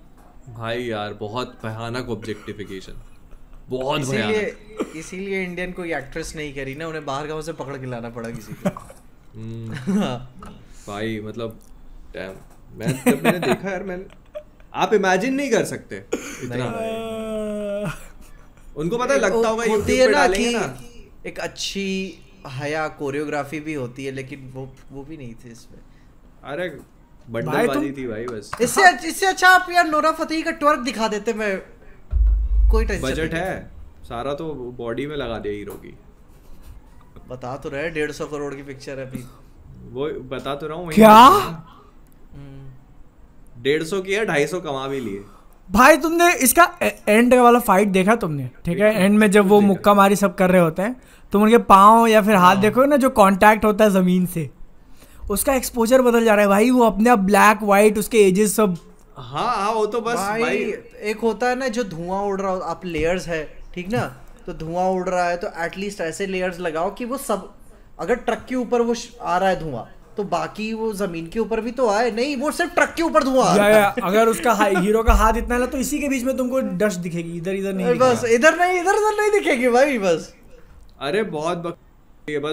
भाई यार। बहुत भयानक ऑब्जेक्टिफिकेशन, बहुत भयानक। इसीलिए इंडियन कोई एक्ट्रेस नहीं करी ना, उन्हें बाहर गांव से पकड़ के लाना पड़ा किसी को। भाई मतलब मैंने देखा यार, आप इमेजिन नहीं कर सकते इतना। उनको पता है, लगता होगा होती है ना कि एक अच्छी हया कोरियोग्राफी भी होती है, लेकिन वो भी नहीं थे इसमें। अरे बंडलबाजी थी भाई बस। इससे अच्छा आप यार नोरा फतेही का ट्वर्क दिखा देते, मैं कोई टेंशन बजट है सारा तो बॉडी में लगा दिया हीरो की। बता तो रहे 150 करोड़ की पिक्चर है अभी। वो बता तो रहा हूँ क्या 150 की है, 250 कमा भी लिए भाई। तुमने इसका एंड वाला फाइट देखा तुमने? ठीक है, एंड में जब वो मुक्का मारी सब कर रहे होते हैं, तुम उनके पाँव या फिर हाथ देखो ना, जो कांटेक्ट होता है जमीन से, उसका एक्सपोजर बदल जा रहा है भाई। वो अपने आप ब्लैक व्हाइट, उसके एजेस सब। हाँ वो तो बस भाई एक होता है ना जो धुआं उड़ रहा हो, आप लेयर्स है ठीक ना, तो धुआं उड़ रहा है तो एटलीस्ट ऐसे लेयर्स लगाओ कि वो सब, अगर ट्रक के ऊपर वो आ रहा है धुआं, तो बाकी वो जमीन के ऊपर भी तो आए। नहीं, वो सिर्फ ट्रक के ऊपर धुआं आ रहा है। अगर उसका हीरो का हाथ इतना है तो इसी के बीच में तुमको डस्ट दिखेगी, इधर इधर नहीं, बस इधर नहीं दिखेगी भाई बस। अरे बहुत बस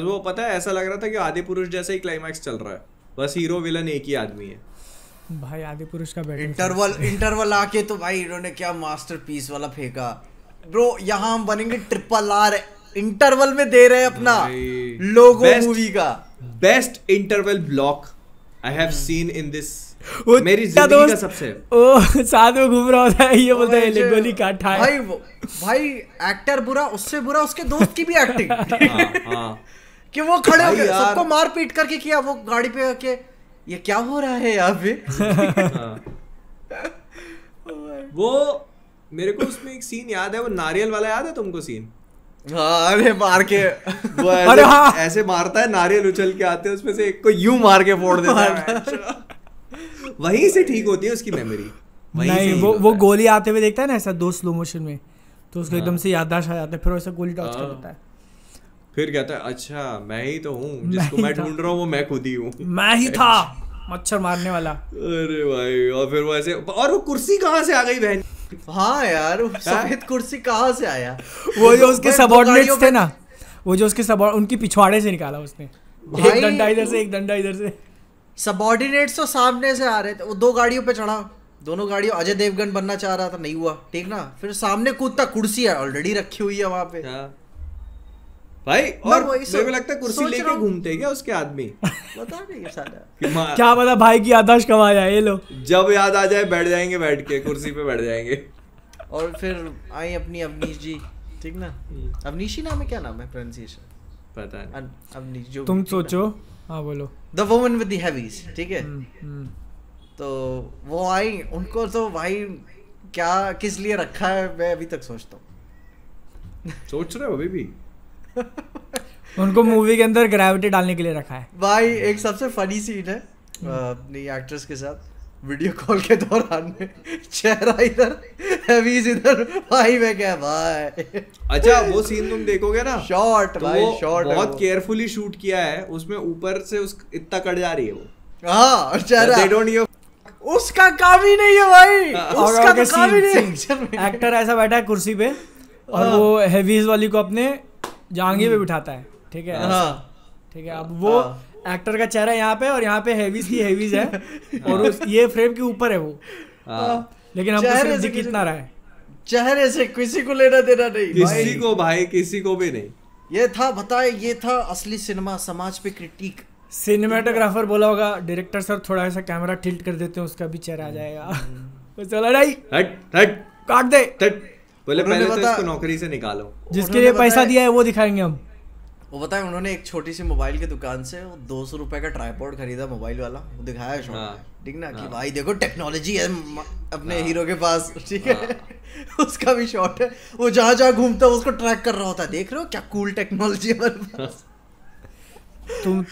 वो पता है, ऐसा लग रहा था कि आदि पुरुष जैसा ही क्लाइमैक्स चल रहा है, बस हीरो विलन एक ही आदमी है भाई। आदि पुरुष का इंटरवल आके तो भाई इन्होंने क्या मास्टरपीस वाला फेंका ब्रो। यहाँ हम बनेंगे RRR, इंटरवल में दे रहे हैं अपना लोगो मूवी का। Best interval block I have seen in this, मेरी जिंदगी का सबसे। ओ साथ में घूम रहा होता है, ये बोलता है गोली काटा है भाई एक्टर बुरा, उससे बुरा उसके दोस्त की भी एक्टिंग। हाँ। कि वो खड़े होके सबको मार पीट करके किया, वो गाड़ी पे आके ये क्या हो रहा है यहाँ पे। वो मेरे को उसमें एक सीन याद है, वो नारियल वाला याद है तुमको सीन? हाँ, अरे मार के वो ऐसे, हाँ। ऐसे मारता है, नारियल उछल के आते हैं, उसमें से एक को यूं मार के फोड़ देता है। वहीं से ठीक होती है उसकी मेमोरी। नहीं, वो गोली आते हुए देखता है ना ऐसा 2 स्लो मोशन में, तो उसको एकदम से याददाश्त आ जाता है, फिर वैसा गोली डॉच कर देता है। फिर कहता है अच्छा मैं ही तो हूँ जिसको मैं ढूंढ रहा हूँ, वो मैं खुद ही हूँ, मैं ही था मच्छर मारने वाला। अरे भाई, और फिर वो ऐसे, और वो कुर्सी कहाँ से आ गई बहन? हाँ यार, सफेद कुर्सी कहाँ से आया? वो जो उसके सबऑर्डिनेट्स थे ना, वो जो उसके उनकी पिछवाड़े से निकाला उसने, एक डंडा इधर से, एक डंडा इधर से। सबऑर्डिनेट्स तो सामने से आ रहे थे, वो 2 गाड़ियों पे चढ़ा, दोनों गाड़ियों अजय देवगन बनना चाह रहा था, नहीं हुआ ठीक ना, फिर सामने कूदता, कुर्सी ऑलरेडी रखी हुई है वहां पे। भाई और मेरे को लगता है कुर्सी लेके घूमते क्या उसके आदमी? पता नहीं साला क्या पता भाई की याददाश्त कब आ जाए, ये लो जब याद आ जाए बैठ जाएंगे, बैठ के कुर्सी पे बैठ जाएंगे। और फिर आई अपनी अवनीश जी, ठीक ना, अवनीशी नाम है, क्या नाम है प्रोनाउंसिएशन पता नहीं, अवनीश जो तुम सोचो। हाँ बोलो। द वुमन विद द हेवीज, ठीक है। तो वो आई, उनको तो भाई क्या किस लिए रखा है मैं अभी तक सोचता हूँ। सोच रहे हो अभी भी? उनको मूवी के अंदर ग्रेविटी डालने के लिए रखा है भाई। एक सबसे फनी सीन है अपनी एक्ट्रेस के साथ वीडियो कॉल के दौरान में, चेहरा इधर, हेवीज इधर, भाई मैं क्या भाई। अच्छा वो सीन तुम देखोगे ना, शॉट तो भाई, शॉट बहुत केयरफुली शूट किया है, उसमें ऊपर से उस इतना कट जा रही है वो। हाँ, और चेहरा they don't give उसका काम ही नहीं है भाई, उसका तो काम ही नहीं है। एक्टर ऐसा बैठा है कुर्सी पे और वो हेवीज वाली को अपने जांघे पे बिठाता है, ठीक है, ठीक है। अब वो एक्टर का चेहरा यहाँ पे और यहाँ पे हेवीज की हेवीज है और ये फ्रेम के ऊपर है वो, लेकिन हमको सिर्फ दिख इतना रहा है, चेहरे से किसी को लेना देना नहीं, किसी को भाई, किसी को भी नहीं। ये था, बताए, ये था असली सिनेमा, समाज पे क्रिटिक। सिनेमेटोग्राफर बोला होगा डायरेक्टर सर थोड़ा ऐसा कैमरा टिल्ट कर देते हैं, उसका भी चेहरा आ जाएगा। चला नहीं, हट हट काट दे, बोले पहले तो इसको नौकरी से निकालो, जिसके लिए पैसा दिया है वो दिखाएंगे हम। वो बताए उन्होंने एक छोटी सी मोबाइल की दुकान से 200 रुपए का ट्राइपॉड खरीदा मोबाइल वाला, वो दिखाया शॉट, ठीक ना, कि भाई देखो टेक्नोलॉजी है अपने हीरो के पास, ठीक है। उसका भी शॉट है, वो जहाँ जहाँ घूमता है उसको ट्रैक कर रहा होता है, देख रहे हो क्या कूल टेक्नोलॉजी है हमारे पास।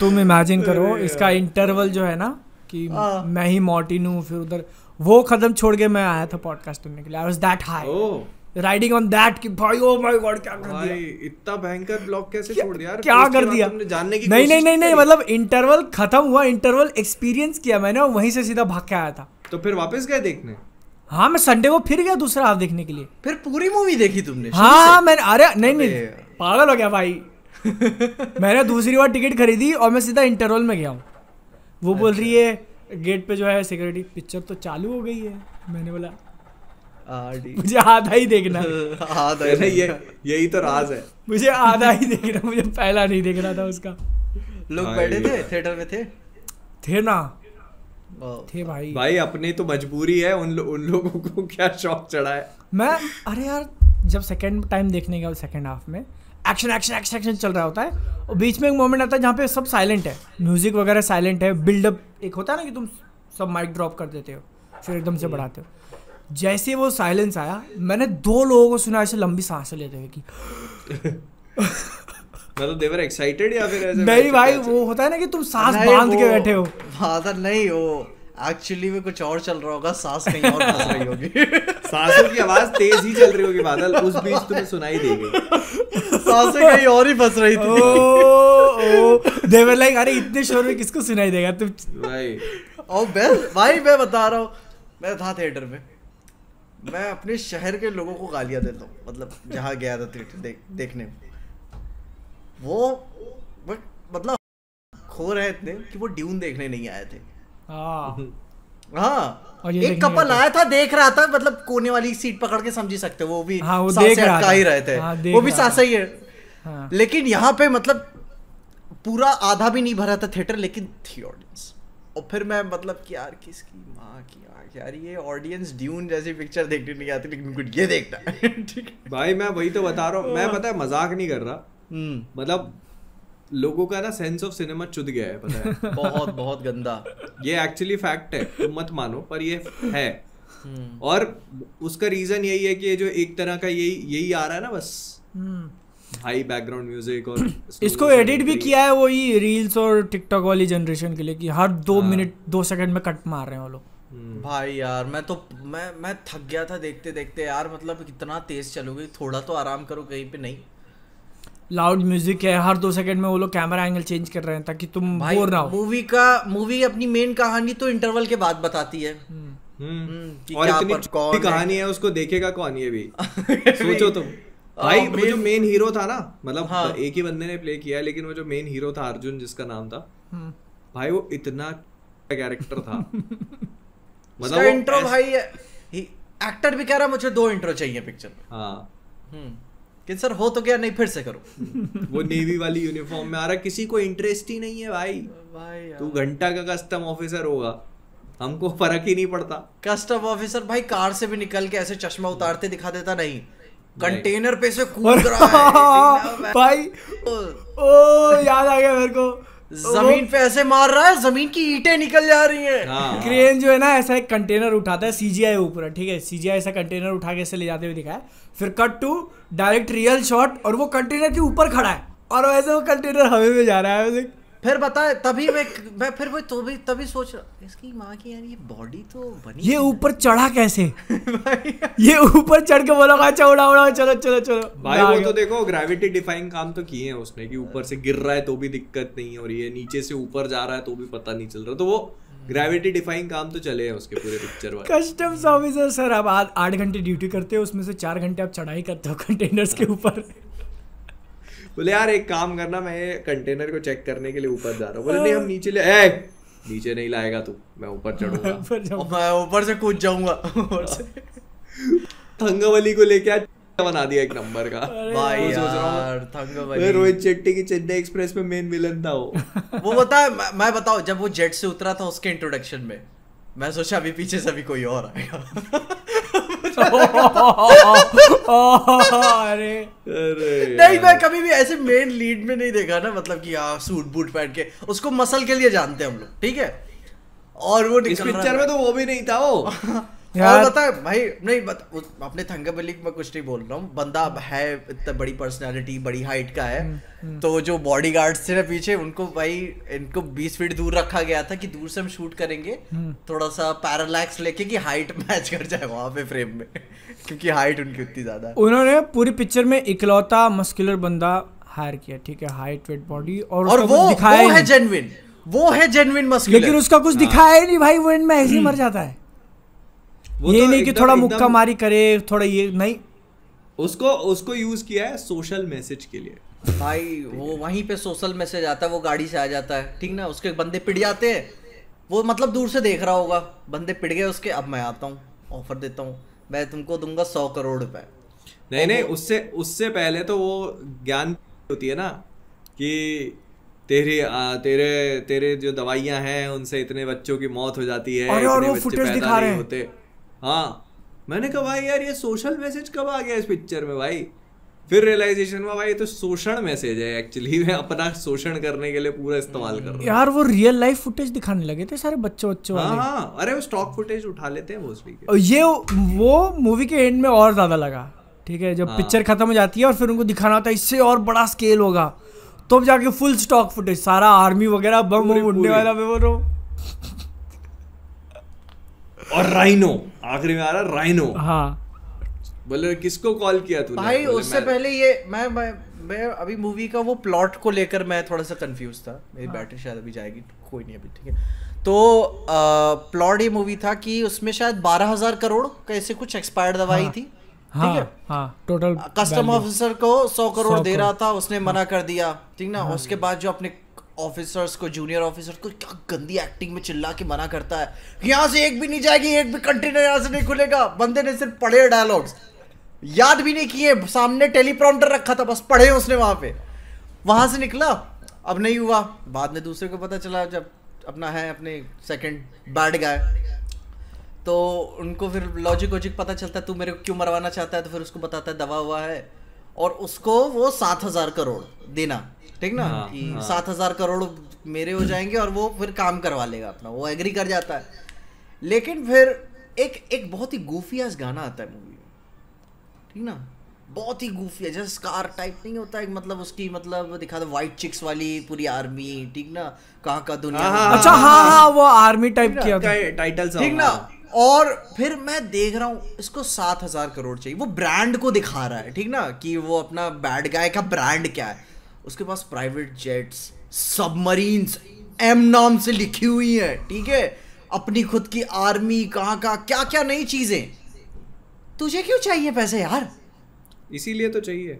तुम इमेजिन करो इसका इंटरवल जो है ना, कि मैं ही मॉर्टिन हूँ, फिर उधर वो खत्म छोड़ के मैं आया था पॉडकास्ट करने के लिए, I was that high riding on that कि भाई ओ माय गॉड क्या कर दिया, इतना भयंकर ब्लॉक कैसे छोड़ दिया यार, क्या कर दिया तुमने जानने की नहीं मतलब इंटरवल खत्म हुआ, इंटरवल एक्सपीरियंस किया मैंने और वहीं से सीधा भाग के आया था। तो फिर वापस गए देखने? हाँ, मैं संडे को फिर गया दूसरा हाफ देखने के लिए। फिर पूरी मूवी देखी तुमने? हाँ मैंने, अरे नहीं पागल हो गया भाई। मैंने दूसरी बार टिकट खरीदी और मैं सीधा इंटरवल में गया हूँ। वो बोल रही है गेट पे जो है सिक्योरिटी, पिक्चर तो चालू हो गई है। मैंने बोला आरडी मुझे आधा ही देखना है। आधा है ना, यही तो राज है। मुझे आधा ही देखना, मुझे पहला नहीं देखना था उसका। लोग हाँ, बैठे ये थे थिएटर में थे ना, वाह। थे भाई। भाई अपनी तो मजबूरी है, उन लोगों को क्या शौक चढ़ा है। मैं अरे यार जब सेकंड टाइम देखने गया सेकंड हाफ में एक्शन एक्शन एक्शन एक्शन चल रहा होता है और बीच में एक मोमेंट आता है जहाँ पे सब साइलेंट है, म्यूजिक वगैरह साइलेंट है, बिल्डअप एक होता है ना कि तुम सब माइक ड्रॉप कर देते हो फिर एकदम से बढ़ाते हो। जैसे वो साइलेंस आया मैंने 2 लोगों को सुना ऐसे लंबी सांसें लेते हुए कि मतलब दे वर एक्साइटेड या फिर ऐसे नहीं भाई वो होता है ना कि तुम सांस बांध के बैठे हो। फादर नहीं, वो एक्चुअली में कुछ और चल रहा होगा, सांस कहीं और फंस रही होगी। सांसों की आवाज तेज ही चल रही होगी बादल, उस बीच तुम्हें सुनाई देगी। सांसें कहीं और ही फंस रही थी। ओ दे वर लाइक अरे इतने शोर में किसको सुनाई देगा तुम भाई। और भाई मैं बता रहा हूँ, मैं था थिएटर में, मैं अपने शहर के लोगों को गालियां देता हूँ, मतलब जहाँ गया था थिएटर देखने, वो मतलब खो रहे इतने कि वो ड्यून देखने नहीं आए थे। हाँ और ये एक कपल आया था, देख रहा था, मतलब कोने वाली सीट पकड़ के समझ ही सकते हो, वो भी हाँ, वो सांसें देख रहा अटका था। ही रहे थे। हाँ, वो भी देख रहा सांसें ही है। हाँ। लेकिन यहाँ पे मतलब पूरा आधा भी नहीं भरा था थिएटर, लेकिन थी ऑडियंस। और फिर मैं मतलब कि यार किसकी माँ की आँख यार, ये ऑडियंस ड्यून जैसी पिक्चर देखने नहीं आती, लेकिन उनको ये देखना है। ठीक है भाई मैं वही तो बता रहा हूँ, मैं पता है मजाक नहीं कर रहा, मतलब लोगों का ना सेंस ऑफ सिनेमा चुद गया है, पता है। बहुत बहुत गंदा। ये एक्चुअली फैक्ट है, तुम मत मानो पर ये है। और उसका रीजन यही है कि ये जो एक तरह का यही आ रहा है ना, बस हाई बैकग्राउंड म्यूजिक, और इसको एडिट भी किया है वही रील्स और टिकटॉक वाली जनरेशन के लिए कि हर 2 मिनट 2 सेकंड में कट मार रहे हैं वो लोग। भाई यार मैं तो मैं थक गया था देखते देखते यार, मतलब कितना तेज चलोगे, थोड़ा तो आराम करो कहीं पे। नहीं, लाउड म्यूजिक है, हर 2 सेकंड में वो लोग कैमरा एंगल चेंज कर रहे हैं ताकि तुम बोर ना हो। मूवी अपनी मेन कहानी तो इंटरवल के बाद बताती है। कि और क्या इतनी पर कौन है। कहानी है, उसको देखेगा कौन ये भी सोचो तुम। भाई वो जो मेन हीरो था ना, मतलब एक ही बंदे ने प्ले किया है, लेकिन वो जो मेन हीरो था अर्जुन जिसका नाम था, भाई वो इतना कैरेक्टर था। मतलब इंट्रो भाई एक्टर भी कह रहा मुझे 2 इंट्रो चाहिए पिक्चर में। हाँ कि सर हो तो क्या, नहीं फिर से करो। वो नेवी वाली यूनिफॉर्म में आ रहा, किसी को इंटरेस्ट ही नहीं है भाई। तू घंटा का कस्टम ऑफिसर होगा, हमको फर्क ही नहीं पड़ता। कस्टम ऑफिसर भाई कार से भी निकल के ऐसे चश्मा उतारते दिखा देता, नहीं कंटेनर पे से कूद रहा है भाई। ओ याद आ गया मेरे को, जमीन पे ऐसे मार रहा है, जमीन की ईंटें निकल जा रही हैं। हाँ। क्रेन जो है ना ऐसा एक कंटेनर उठाता है, सीजीआई ऊपर, ठीक है, सीजीआई ऐसा कंटेनर उठा के ऐसे ले जाते हुए दिखाया, फिर cut to direct real shot और वो कंटेनर के ऊपर खड़ा है और वैसे वो कंटेनर हवा में जा रहा है। फिर बता, तभी मैं फिर वो तो भी तभी सोच रहा, इसकी माँ की यार ये बॉडी तो बनी, ये ऊपर चढ़ा कैसे? ये ऊपर चढ़ के बोला अच्छा उड़ा उड़ा चलो चलो चलो भाई। वो तो देखो ग्रेविटी डिफाइंग काम तो किए हैं उसने, कि ऊपर से गिर रहा है तो भी दिक्कत नहीं है, और ये नीचे से ऊपर जा रहा है तो भी पता नहीं चल रहा, तो वो ग्रेविटी डिफाइंग काम तो चले हैं उसके पूरे पिक्चर वाले। कस्टम्स ऑफिसर सर आप 8 घंटे ड्यूटी करते हो, उसमें से 4 घंटे आप चढ़ाई करते हो कंटेनर्स के ऊपर। बोले यार एक काम करना, मैं ये कंटेनर को चेक करने के लिए ऊपर जा रहा हूँ। बोले नहीं हम नीचे नीचे नहीं लाएगा तू, मैं ऊपर चढ़ूंगा, मैं ऊपर से कूद जाऊंगा। थंगावली को लेके बना दिया एक नंबर का। भाई यार थंगावली, रोहित शेट्टी की चेन्नई एक्सप्रेस में मेन विलन था वो बता। मैं बताऊं, जब वो जेट से उतरा था उसके इंट्रोडक्शन में, मैं सोचा अभी पीछे से भी कोई और आएगा। अरे नहीं, मैं कभी भी ऐसे मेन लीड में नहीं देखा ना, मतलब कि सूट बूट पहन के, उसको मसल के लिए जानते हैं हम लोग, ठीक है। और वो इस पिक्चर में तो वो भी नहीं था वो। और बता भाई, नहीं बता, अपने थंगावली में कुछ नहीं बोल रहा हूँ, बंदा है इतना बड़ी पर्सनालिटी, बड़ी हाइट का है, तो जो बॉडीगार्ड्स थे ना पीछे, उनको भाई इनको 20 फीट दूर रखा गया था कि दूर से हम शूट करेंगे, थोड़ा सा पैरालैक्स लेके कि हाइट मैच कर जाए वहां पे फ्रेम में, क्योंकि हाइट उनकी उतनी ज्यादा। उन्होंने पूरी पिक्चर में इकलौता मस्कुलर बंदा हायर किया, ठीक है, हाइट वेट बॉडी, और वो है जेन्युइन, वो है जेन्युइन मस्कुलर, लेकिन उसका कुछ दिखाया ही नहीं भाई, वो इनमें ऐसे ही मर जाता है। ये नहीं कि थोड़ा मुक्का मारी करे, थोड़ा ये नहीं, उसको यूज किया है सोशल मैसेज के लिए। भाई वो वहीं पे सोशल मैसेज आता है, वो गाड़ी से आ जाता है, ठीक ना, उसके बंदे पिट जाते हैं, वो मतलब दूर से देख रहा होगा, बंदे पिट गए उसके, अब मैं आता हूँ ऑफर देता हूँ, मैं तुमको दूंगा 100 करोड़ रुपए। नहीं, उससे पहले तो वो ज्ञान होती है ना कि तेरे जो दवाइयां हैं उनसे इतने बच्चों की मौत हो जाती है, और इतने वो बच्चे फुटेज पैदा दिखा रहे नहीं हैं। होते। हाँ, मैंने कहा भाई यार ये सोशल मैसेज कब आ गया इस पिक्चर में भाई। फिर रियलाइजेशन हुआ भाई तो शोषण मैसेज है एक्चुअली, मैं अपना शोषण करने के लिए पूरा इस्तेमाल कर रहा हूँ यार वो रियल लाइफ फुटेज दिखाने लगे थे सारे बच्चों वाले। हाँ, अरे वो स्टॉक फुटेज उठा लेते हैं मोस्टली के। और ये वो मूवी के एंड में और ज्यादा लगा, ठीक है, जब पिक्चर खत्म हो जाती है और फिर उनको दिखाना होता है इससे और बड़ा स्केल होगा, तब जाके फुल स्टॉक फुटेज, सारा आर्मी वगैरह बम उड़ने वाला मैं बोल रहा हूँ। और राइनो आखिरी में आ रहा, राइनो। हाँ बोले किसको कॉल किया तूने? भाई उससे पहले ये मैं अभी मूवी का वो प्लॉट को लेकर मैं थोड़ा सा कंफ्यूज था। मेरी बैटरी शायद अभी जाएगी, कोई नहीं अभी, ठीक है। तो प्लॉट ये मूवी था कि उसमें शायद 12,000 करोड़ कैसे कुछ एक्सपायर्ड दवाई थी, ठीक है। हाँ टोटल कस्टम ऑफिसर को 100 करोड़ दे रहा था, उसने मना कर दिया, ठीक ना। उसके बाद जो अपने ऑफिसर्स को, जूनियर ऑफिसर्स को क्या गंदी एक्टिंग में चिल्ला के मना करता है, यहाँ से एक भी नहीं जाएगी, एक भी कंटेनर यहाँ से नहीं खुलेगा। बंदे ने सिर्फ पढ़े डायलॉग्स, याद भी नहीं किए, सामने टेलीप्रॉम्प्टर रखा था, बस पढ़े उसने वहां पे। वहां से निकला, अब नहीं हुआ। बाद में दूसरे को पता चला, जब अपना है अपने सेकंड बैड गाय, तो उनको फिर लॉजिक वॉजिक पता चलता है, तू मेरे को क्यों मरवाना चाहता है, तो फिर उसको बताता है दवा हुआ है, और उसको वो 7,000 करोड़ देना, ठीक ना, कि 7,000 करोड़ मेरे हो जाएंगे और वो फिर काम करवा लेगा अपना। वो एग्री कर जाता है। लेकिन फिर एक बहुत ही गूफी आज गाना आता है मूवी में, ठीक ना, बहुत ही गूफी है, जैसे स्कार टाइप नहीं होता है, मतलब उसकी मतलब दिखा दो व्हाइट चिक्स वाली पूरी आर्मी, ठीक ना, कहाँ का दुनिया। अच्छा हाँ वो आर्मी टाइप किया टाइटल, ठीक ना। और फिर मैं देख रहा हूँ इसको 7,000 करोड़ चाहिए, वो ब्रांड को दिखा रहा है, ठीक ना, कि वो अपना बैड गाय का ब्रांड क्या है। उसके पास प्राइवेट जेट्स, सबमरीन्स एम नाम से लिखी हुई है, ठीक है, अपनी खुद की आर्मी, कहाँ का क्या क्या नई चीजें। तुझे क्यों चाहिए पैसे यार? इसीलिए तो चाहिए,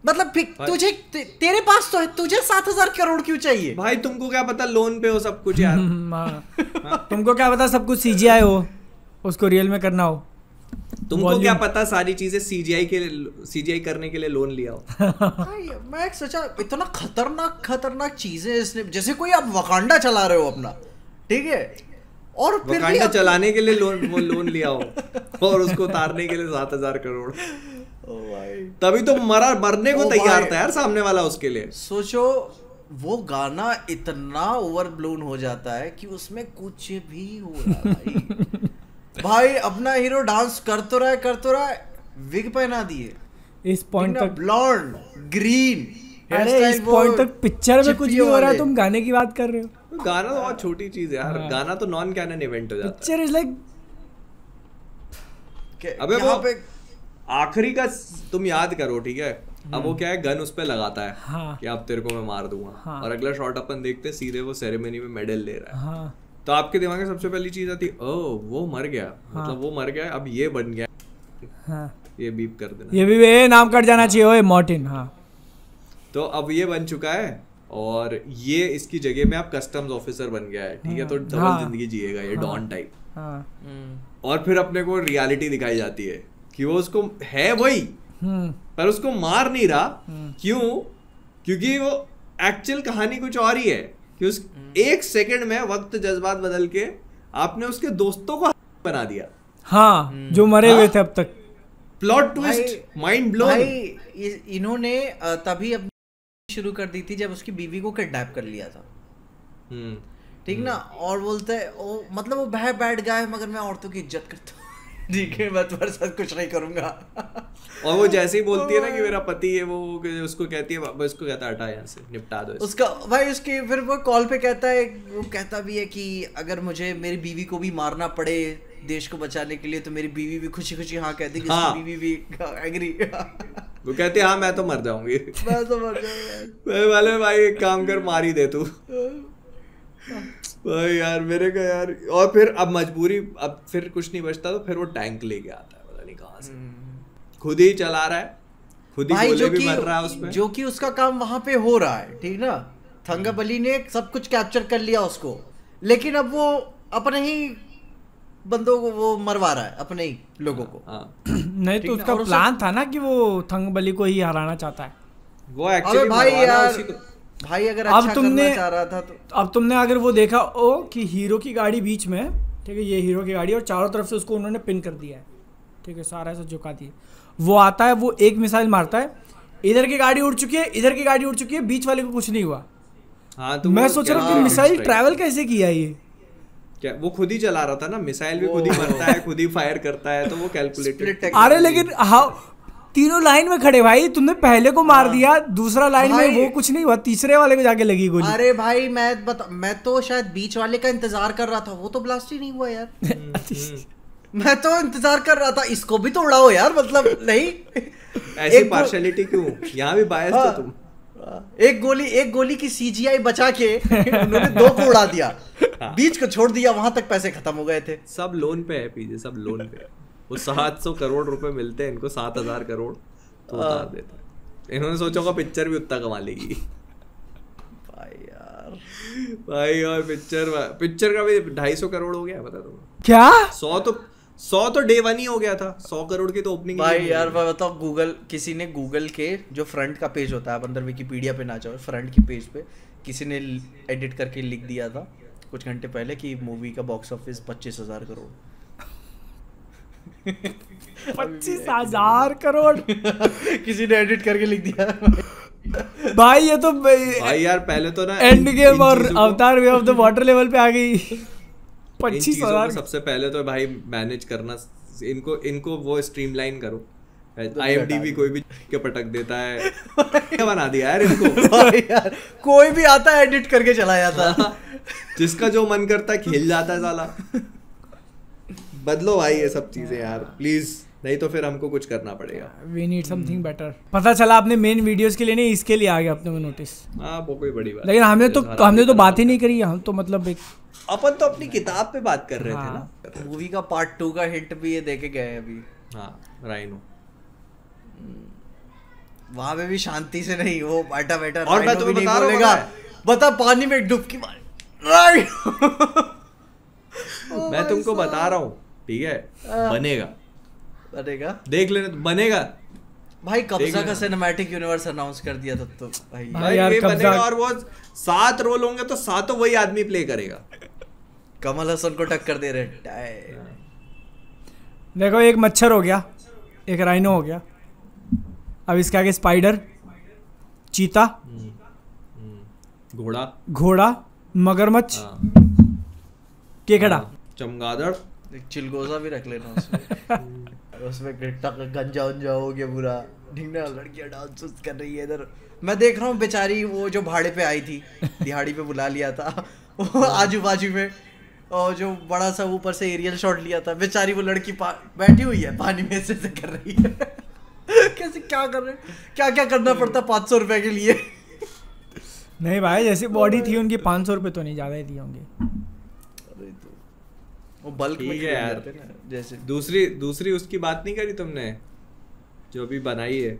मतलब तुझे तेरे पास तो है, तुझे 7,000 करोड़ क्यों चाहिए भाई? तुमको क्या पता लोन पे हो सब कुछ यार। तुमको क्या पता सब कुछ सीजीआई हो, उसको रियल में करना हो। तुमको क्या पता सारी चीजें सीजीआई करने के लिए लोन लिया हो। मैं एक सोचा इतना खतरनाक चीजें इसने, जैसे कोई आप वकांडा चला रहे हो अपना, ठीक है, और फिर वकांडा चलाने के लिए लोन लिया हो और उसको उतारने के लिए 7,000 करोड़। तभी तो मरने को तैयार था यार सामने वाला उसके लिए। सोचो वो गाना इतना ओवरब्लोन हो जाता है कि उसमें कुछ भी हो रहा है। भाई अपना हीरो डांस कर तो रहा है, विग पहना दिए इस पॉइंट तक, ब्लॉन्ड ग्रीन, अरे इस पॉइंट तक पिक्चर में कुछ भी हो रहा है, तुम गाने की बात कर रहे हो। गाना तो बहुत छोटी चीज है यार, गाना तो नॉन कैनन इवेंट हो जाता है। पिक्चर इज लाइक, अबे वो आखिरी का तुम याद करो, ठीक है, अब वो क्या है, गन उस पे लगाता है, हाँ, कि अब तेरे को मैं मार दूंगा, हाँ, और अगला शॉट अपन देखते हैं सीधे वो सेरेमनी में मेडल ले रहा है, हाँ, तो आपके दिमाग में सबसे पहली चीज आती है, ओ वो मर गया, हाँ, मतलब वो मर गया, अब ये बन गया, हाँ, ये बीप कर देना, ये भी नाम कट जाना चाहिए, ओए मार्टिन, हाँ, तो अब ये बन चुका है और ये इसकी जगह में आप कस्टम्स ऑफिसर बन गया है, ठीक है, तो डबल जिंदगी जिएगा ये डॉन टाइप, और फिर अपने को रियलिटी दिखाई जाती है कि वो उसको है वही, पर उसको मार नहीं रहा। क्यों? क्योंकि वो एक्चुअल कहानी कुछ और ही है कि उस एक सेकंड में वक्त जज्बात बदल के आपने उसके दोस्तों को बना दिया, हाँ, जो मरे हुए थे अब तक। Plot twist, mind blown. भाई इन्होंने तभी अब शुरू कर दी थी जब उसकी बीवी को किडनैप कर लिया था, ठीक ना, और बोलते हैं ओ मतलब वो बैड गाय, मगर मैं औरतों की इज्जत करता हूँ, ठीक है, मैं तुम्हारे साथ कुछ नहीं करूंगा। और वो जैसे ही बोलती है ना कि मेरा पति है, वो उसको कहती है, उसको कहता है हटा यहाँ से, निपटा दो उसका। भाई उसकी फिर वो कॉल पे कहता है, वो कहता भी है कि अगर मुझे मेरी बीवी को भी मारना पड़े देश को बचाने के लिए, तो मेरी बीवी भी खुशी खुशी हाँ कहती है, हाँ, बीवी भी एग्री। वो कहती है हाँ मैं तो मर जाऊंगी, मैं तो मर जाऊंगा। वाले भाई एक काम कर, मार ही दे तू भाई यार मेरे का यार। और फिर अब मजबूरी, अब फिर कुछ नहीं बचता, तो फिर वो टैंक लेके आता है, पता नहीं कहाँ से, खुद ही चला रहा है, खुद ही गोले भी मर रहा है उसमें, जो कि उसका काम वहां पे हो रहा है, ठीक ना। थंगाबली ने सब कुछ कैप्चर कर लिया उसको, लेकिन अब वो अपने ही बंदों को वो मरवा रहा है, अपने ही लोगों को। हाँ नहीं तो ठीक ना, उसका और प्लान था ना कि वो थंगबली को ही हराना चाहता है। वो अबे एक्चुअली भाई यार, उसी को। भाई अगर अब अच्छा तुमने- करना चाह रहा था तो अब तुमने अगर वो देखा ओ कि हीरो की गाड़ी बीच में है, ठीक है, ये हीरो की गाड़ी है और चारों तरफ से उसको उन्होंने पिन कर दिया है, ठीक है, सारा ऐसा झुका दिया। वो आता है, वो एक मिसाइल मारता है, इधर की गाड़ी उड़ चुकी है, इधर की गाड़ी उड़ चुकी है, बीच वाले को कुछ नहीं हुआ। हाँ तो मैं वो सोच रहा हूँ कि calculated मिसाइल strike ट्रैवल कैसे किया ये। क्या वो खुद ही चला रहा था ना, मिसाइल भी खुद ही मरता है, खुद ही फायर करता है, तो वो कैलकुलेटेड। Split अरे लेकिन हाँ, तीनों लाइन में खड़े भाई, तुमने पहले को मार दिया, दूसरा लाइन में भाई- वो कुछ नहीं हुआ, तीसरे वाले को जाके लगी गोली। अरे भाई मैं तो शायद बीच वाले का इंतजार कर रहा था, वो तो ब्लास्ट ही नहीं हुआ यार। मैं तो इंतजार कर रहा था, इसको भी तो उड़ाओ यार, मतलब नहीं। ऐसी एक पार्शियलिटी क्यों, यहाँ भी बायस हो तुम। एक गोली की CGI बचा के उन्होंने 2 को उड़ा दिया, बीच को छोड़ दिया, वहां तक पैसे खत्म हो गए थे। सब लोन पे है पीछे, सब लोन पे है। वो 700 करोड़ रुपए मिलते हैं इनको, 7000 करोड़ तो उतार देते हैं। इन्होंने सोचा होगा पिक्चर भी उतना कमा लेगी भाई यार, भाई। और पिक्चर का भी 250 करोड़ हो गया, पता तुम्हें? क्या 100 तो डे 1 ही हो गया था। 100 करोड़ की तो ओपनिंग भाई यार मैं बताओ, किसी ने गूगल के जो फ्रंट का पेज होता है, आप अंदर विकिपीडिया पे ना जाओ, फ्रंट के पेज पे किसी ने एडिट करके लिख दिया था कुछ घंटे पहले कि मूवी का बॉक्स ऑफिस 25,000 करोड़। 25,000 करोड़ किसी ने एडिट करके लिख दिया। भाई ये तो भाई यार पहले तो ना एंड गेम इन और चीजों को- अवतार way of the water level पे आ गई। इन चीजों को 25,000 सबसे पहले तो भाई मैनेज करना, इनको वो स्ट्रीमलाइन करो। IMDb कोई भी के पटक देता है, क्या बना दिया यार इनको। भाई यार कोई भी आता है एडिट करके चला जाता है। जिसका जो मन करता है खेल जाता है साला। बदलो भाई ये सब चीजें यार प्लीज, नहीं तो फिर हमको कुछ करना पड़ेगा। We need something better. पता चला आपने मेन वीडियोस के लिए नहीं, इसके लिए आ गया अपने को नोटिस। हाँ वो कोई बड़ी बात। लेकिन हमने तो बात ही नहीं करी। हम तो मतलब एक अपन तो अपनी किताब पे बात कर रहे थे ना। मूवी का पार्ट 2 का हिंट भी ये देके गए हैं अभी। हाँ राइनो। वहां पे भी शांति से नहीं, वो बैठा बैठा और मैं तुम्हें बता रहा हूँ, बता पानी में डुबकी मार राइट। मैं तुमको बता रहा हूँ, ठीक है, बनेगा, बनेगा, देख लेना, बनेगा भाई। कब्जा देख का लेना। सिनेमैटिक यूनिवर्स अनाउंस कर दिया था तो भाई भाई यार ये कब्जा- बनेगा। और वो 7 रोल होंगे तो 7 वही आदमी प्ले करेगा। कमल हसन को टक्कर दे रहे। देखो, एक मच्छर हो गया, एक राइनो हो गया, अब इसके आगे स्पाइडर, चीता, घोड़ा, मगरमच्छ, केकड़ा, चमगादड़, एक चिलगोजा भी रख लेना उसमें। उसमें गंजा उंजा हो गया पूरा, ढिंगना लड़कियां डांस कर रही है इधर। मैं देख रहा हूँ बेचारी वो जो भाड़े पे आई थी, दिहाड़ी पे बुला लिया था, वो आजू बाजू में, और जो बड़ा सा ऊपर से एरियल शॉट लिया था, बेचारी वो लड़की बैठी हुई है पानी में ऐसे कर रही है। कैसे क्या कर रहे, क्या क्या करना पड़ता 500 रुपए के लिए। नहीं भाई, जैसी बॉडी थी उनकी 500 रुपये तो नहीं, ज़्यादा ही दिए होंगे। वो बल्क में ठीक है यार। खरीद लेते ना, जैसे दूसरी उसकी बात नहीं करी तुमने, जो भी बनाई है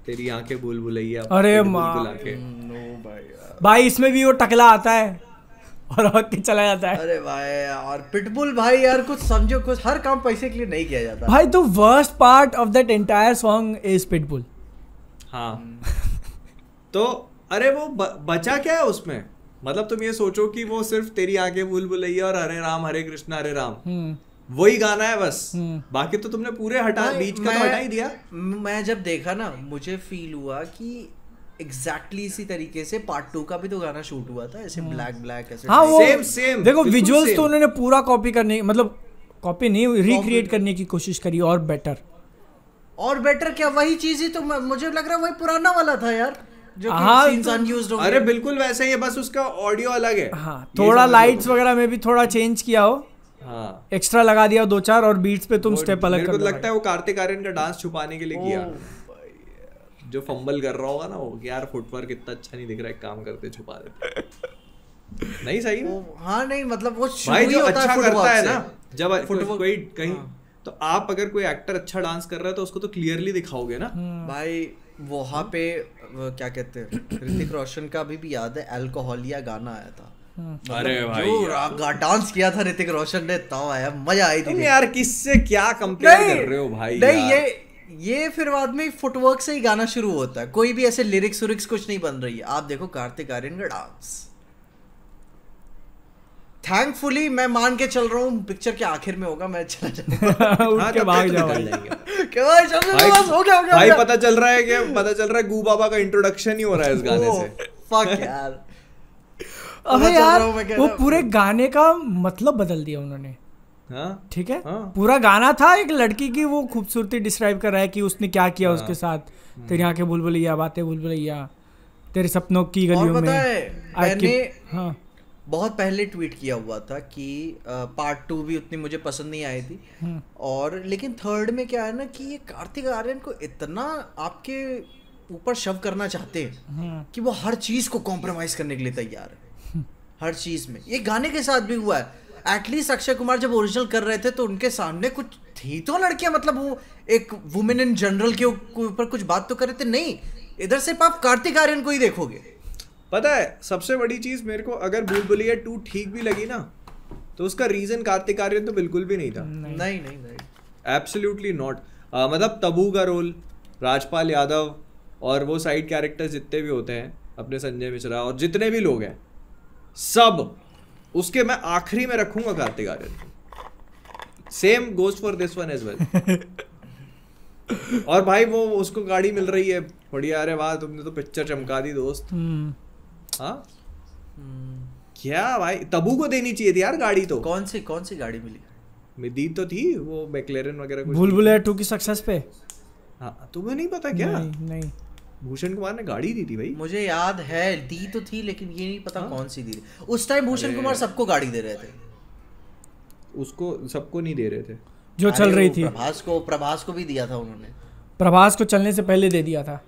तेरी आंखें भूल भुलैया। अरे तेरी माँ। भूल भुला के। नो भाई यार। भाई इसमें भी वो टकला आता है और भाग के चला जाता है। अरे भाई, और पिटबुल भाई यार, कुछ समझो, कुछ हर काम पैसे के लिए नहीं किया जाता भाई तो worst part of that entire song is pitbull. हाँ तो अरे वो बचा क्या है उसमें, मतलब तुम ये सोचो कि वो सिर्फ तेरी आंखें भूल भुलैया और हरे राम हरे कृष्णा हरे राम वही गाना है बस। बाकी तो तुमने पूरे बीच का तो हटा ही दिया। मैं जब देखा ना, मुझे फील हुआ कि एग्जैक्टली इसी तरीके से पार्ट 2 का भी तो गाना शूट हुआ था, ऐसे ब्लैक ऐसे। हाँ वो सेम देखो, बिल्कुल विजुअल्स same। तो उन्होंने पूरा कॉपी करने, मतलब कॉपी नहीं, रिक्रिएट करने की कोशिश करी और बेटर। और बेटर क्या, वही चीज ही तो मुझे लग रहा है वही पुराना वाला था यार, जो हाँ, सीन्स अनयूज्ड हो गए। अरे बिल्कुल वैसे ही है, बस उसका ऑडियो अलग है। हाँ, ये थोड़ा समझ लो। लाइट्स वगैरह में भी थोड़ा चेंज किया हो, हाँ एक्स्ट्रा लगा दिया 2-4, और बीट्स पे तुम स्टेप अलग मेरे कर को दो लगता है वो कार्तिक आर्यन का डांस छुपाने के लिए किया, जो फंबल कर रहा होगा ना वो, कि यार फुटवर्क इतना अच्छा नहीं दिख रहा है, काम करते छुपा देते। नहीं सही हाँ नहीं मतलब वो भाई, जो होता अच्छा footwork करता है से। ना, जब Footwork- कोई कहीं, तो आप अगर कोई एक्टर अच्छा डांस कर रहा है तो उसको तो क्लियरली दिखाओगे ना। भाई वहाँ पे वो क्या कहते हैं, ऋतिक रोशन का अभी भी याद है, अल्कोहलिया गाना आया था, अरे भाई जो डांस किया था ऋतिक रोशन ने, तब आया मजा आई तुम थी। यार किससे क्या कंपेयर कर रहे हो भाई नहीं यार? ये फिर बाद में फुटवर्क से ही गाना शुरू होता है, कोई भी ऐसे लिरिक्स विरिक्स कुछ नहीं बन रही है। आप देखो कार्तिक आर्यन का डांस, थैंकफुली मैं मान के चल रहा हूँ पिक्चर के आखिर में होगा, मैं चला जाऊंगा। उठ के भाग जाओ निकल जाएंगे क्या भाई, चल भाई, बस हो गया भाई पता चल रहा है गू बाबा का इंट्रोडक्शन ही हो रहा है इस गाने से। फक यार। अबे चल रहा यार हूँ मैं, कह वो रहा हूँ। पूरे गाने का मतलब बदल दिया उन्होंने। हाँ ठीक है, हाँ। पूरा गाना था एक लड़की की वो खूबसूरती डिस्क्राइब कर रहा है कि उसने क्या किया उसके साथ, तेरी आंखें बुलबुलैया, बातें बुलबुलैया, तेरे सपनों की और गलियों में। पता है मैंने हाँ बहुत पहले ट्वीट किया हुआ था कि पार्ट 2 भी उतनी मुझे पसंद नहीं आई थी, और लेकिन थर्ड में क्या है ना कि ये कार्तिक आर्यन को इतना आपके ऊपर शव करना चाहते हैं कि वो हर चीज को कॉम्प्रोमाइज करने के लिए तैयार है, हर चीज में। ये गाने के साथ भी हुआ है। एटलीस्ट अक्षय कुमार जब ओरिजिनल कर रहे थे तो उनके सामने कुछ थी तो लड़कियां, मतलब वो एक वुमेन इन जनरल के ऊपर कुछ बात तो कर रहे थे। नहीं, इधर सिर्फ आप कार्तिक आर्यन को ही देखोगे। पता है सबसे बड़ी चीज मेरे को, अगर बुलबुलिया 2 ठीक भी लगी ना तो उसका रीजन कार्तिक आर्यन तो बिल्कुल भी नहीं था। नहीं एब्सोल्युटली नॉट। मतलब तबू का रोल, राजपाल यादव और वो साइड कैरेक्टर्स जितने भी होते हैं, अपने संजय मिश्रा और जितने भी लोग हैं, सब उसके मैं आखिरी में रखूंगा Kartik Aaryan. Same goes for this one as well. और भाई वो उसको गाड़ी मिल रही है बढ़िया, अरे वाह तुमने तो पिक्चर चमका दी दोस्त। हाँ क्या भाई, तबू को देनी चाहिए थी यार गाड़ी तो। कौन सी गाड़ी मिली? दी तो थी वो मैक्लेरन वगैरह कुछ। बुलबुलैया 2 की सक्सेस पे। हाँ तुम्हें नहीं पता क्या? नहीं भूषण कुमार ने गाड़ी दी थी भाई। मुझे याद है दी तो थी, लेकिन ये नहीं पता कौन सी दी थी। उस टाइम भूषण कुमार सबको गाड़ी दे रहे थे, उसको सबको नहीं दे रहे थे जो चल रही थी। प्रभास को भी दिया था उन्होंने। प्रभास को चलने से पहले दे दिया था।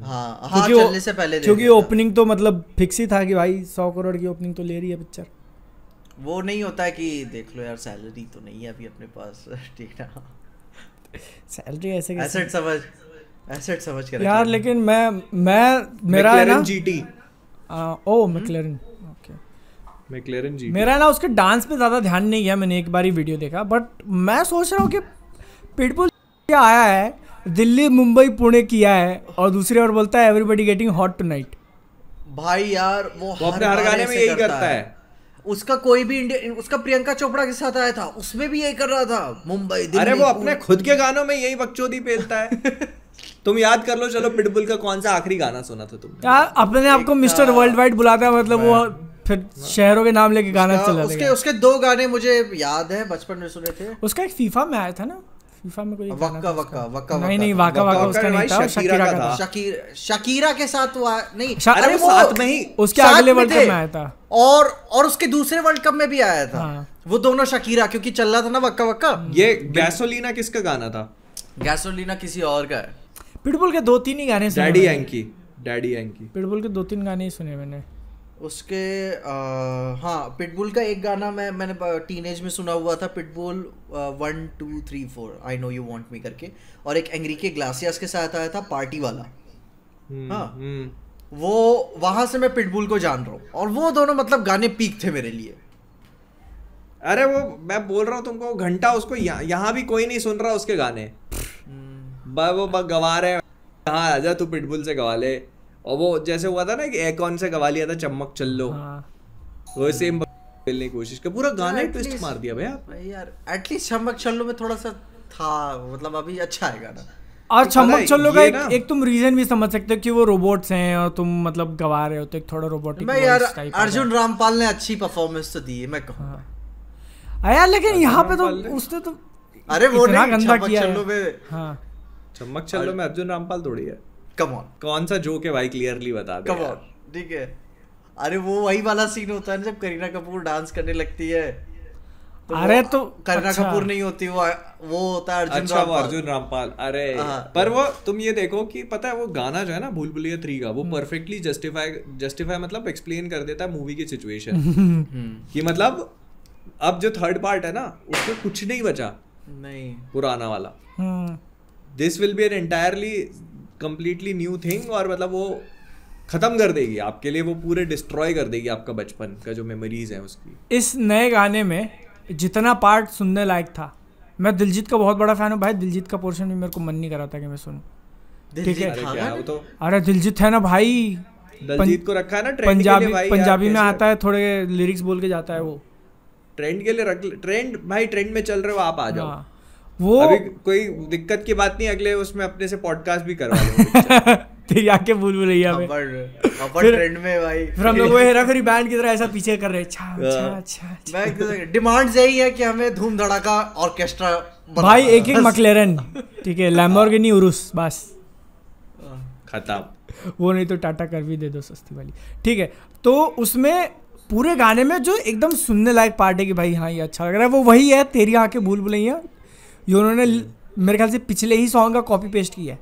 हाँ चलने से पहले क्योंकि ओपनिंग तो मतलब फिक्स ही था कि भाई 100 करोड़ की ओपनिंग तो ले रही है पिक्चर। वो नहीं होता है कि देख लो यार सैलरी तो नहीं है अभी अपने पास, ठीक ना, सैलरी ऐसे एसेट समझ के यार। लेकिन मैं मेरा है ना जीटी, ओ मैक्लेरन, ओके मैक्लेरन जीटी। मेरा ना उसके डांस पे ज़्यादा ध्यान नहीं गया, मैंने एक बार ही वीडियो देखा, बट मैं सोच रहा हूँ कि पिटबुल आया है, दिल्ली मुंबई पुणे किया है, और दूसरी ओर बोलता है एवरीबॉडी गेटिंग हॉट टुनाइट। भाई यार वो अपने हर गाने में यही करता है। उसका कोई भी उसका प्रियंका चोपड़ा के साथ आया था, उसमें भी यही कर रहा था, मुंबई दिल्ली। अरे वो अपने खुद के गानों में यही बकचोदी पेलता है। तुम याद कर लो, चलो पिटबुल का कौन सा आखिरी गाना सुना था तुमने? यार अपने आप को मिस्टर वर्ल्ड वाइड बुलाता है, मतलब वो फिर शहरों के नाम लेके गाना चला देगा। उसके 2 गाने मुझे याद है बचपन में सुने थे। उसका एक फीफा में आया था ना, फीफा में कोई वक्का वक्का नहीं वाका उसका नहीं था, शकीरा का था। शकीरा के साथ हुआ नहीं, अरे वो साथ में ही उसके अगले वर्ल्ड कप में आया था, और उसके दूसरे वर्ल्ड कप में भी आया था। वो दोनों शकीरा, क्योंकि चल रहा था ना वक्का वक्का। ये गैसोलीना किसका गाना था? गैसोलीना किसी और का है। पिटबुल के 2-3 ही गाने सुने, डैडी यांकी। पिटबुल के 2-3 गाने ही सुने मैंने उसके। हाँ पिटबुल का एक गाना मैंने टीनेज में सुना हुआ था, pitbull 1 2 3 4 I know you want me करके, और एक एंग्रीके ग्लासियास के साथ आया था पार्टी वाला। हाँ वो वहां से मैं पिटबुल को जान रहा हूँ, और वो दोनों मतलब गाने पीक थे मेरे लिए। अरे वो मैं बोल रहा हूँ तुमको, घंटा उसको यहाँ भी कोई नहीं सुन रहा उसके गाने, वो गवा रहे, हाँ आजा तू पिटबुल से गवा ले। और वो जैसे हुआ था ना कि एकॉन से गवा लिया था चमक चल्लो, वो सेम बोलने की कोशिश कर, पूरा गाना ट्विस्ट मार दिया भाई यार। एटलीस्ट चमक चल्लो में थोड़ा सा था, मतलब अभी अच्छा है गाना। और चमक चल्लो का एक तुम रीजन भी समझ सकते हो कि वो रोबोट्स हैं और तुम मतलब गवा रहे हो, तो एक थोड़ा रोबोटिक। मैं यार अर्जुन रामपाल ने अच्छी परफॉर्मेंस तो दी है, मैं कहूँगा यार, लेकिन यहाँ पे तो उसने तो अरे वो नहीं गंदा किया है। चमक चल्लो में अर्जुन रामपाल थोड़ी है। कम ऑन, कौन सा जोक है भाई, क्लियरली बता दे। कम ऑन, ठीक है। अरे वो वही वाला सीन होता है जब करीना कपूर डांस करने लगती है, तो अरे तो करीना कपूर नहीं होती, वो होता है अर्जुन रामपाल। वो अर्जुन रामपाल। अरे पर वो तुम ये देखो कि पता है वो गाना जो है ना भूलभुलैया 3 का, वो परफेक्टली जस्टिफाई मतलब एक्सप्लेन कर देता है मूवी की सिचुएशन कि मतलब अब जो थर्ड पार्ट है ना उसमें कुछ नहीं बचा, नहीं पुराना वाला। This will be an entirely completely new thing, और मतलब वो खत्म कर देगी आपके लिए, वो पूरे डिस्ट्रॉय कर देगी आपका बचपन का जो मेमोरीज हैं उसकी। इस नए गाने में जितना पार्ट सुनने लायक था, मैं दिलजीत का बहुत बड़ा फैन हूँ भाई, दिलजीत का पोर्शन भी मेरे को मन नहीं कर रहा था कि मैं सुनूं, ठीक है। अरे क्या वो तो अरे दिलजीत है ना भाई, दलजीत को रखा है ना ट्रेंड के लिए भाई, पंजाबी में आता है, थोड़े लिरिक्स बोल के जाता है वो, ट्रेंड के लिए रख, ट्रेंड भाई, ट्रेंड में चल रहे हो आप, आ जाओ। हाँ, वो अभी कोई दिक्कत की बात नहीं, अगले उसमें अपने से पॉडकास्ट भी करवा लेंगे। तेरी आंखें भूल-भुलैया में अपर ट्रेंड में भाई, फिर हम लोग वो हेरा फेरी बैंड की तरह ऐसा पीछे कर रहे हैं, छा डिमांड यही है कि हमें धूम धड़ाका ऑर्केस्ट्रा भाई, एक मैक्लेरन, ठीक है, लैम्बोर्गिनी उरुस, बस खत्म। वो नहीं तो टाटा कर भी दे दो सस्ती वाली, ठीक है। तो उसमें पूरे गाने में जो एकदम सुनने लायक पार्ट है कि भाई हाँ ये अच्छा लग रहा है, वो वही है तेरी आंखें भूल भुलैया। ये उन्होंने मेरे ख्याल से पिछले ही सॉन्ग का कॉपी पेस्ट किया है,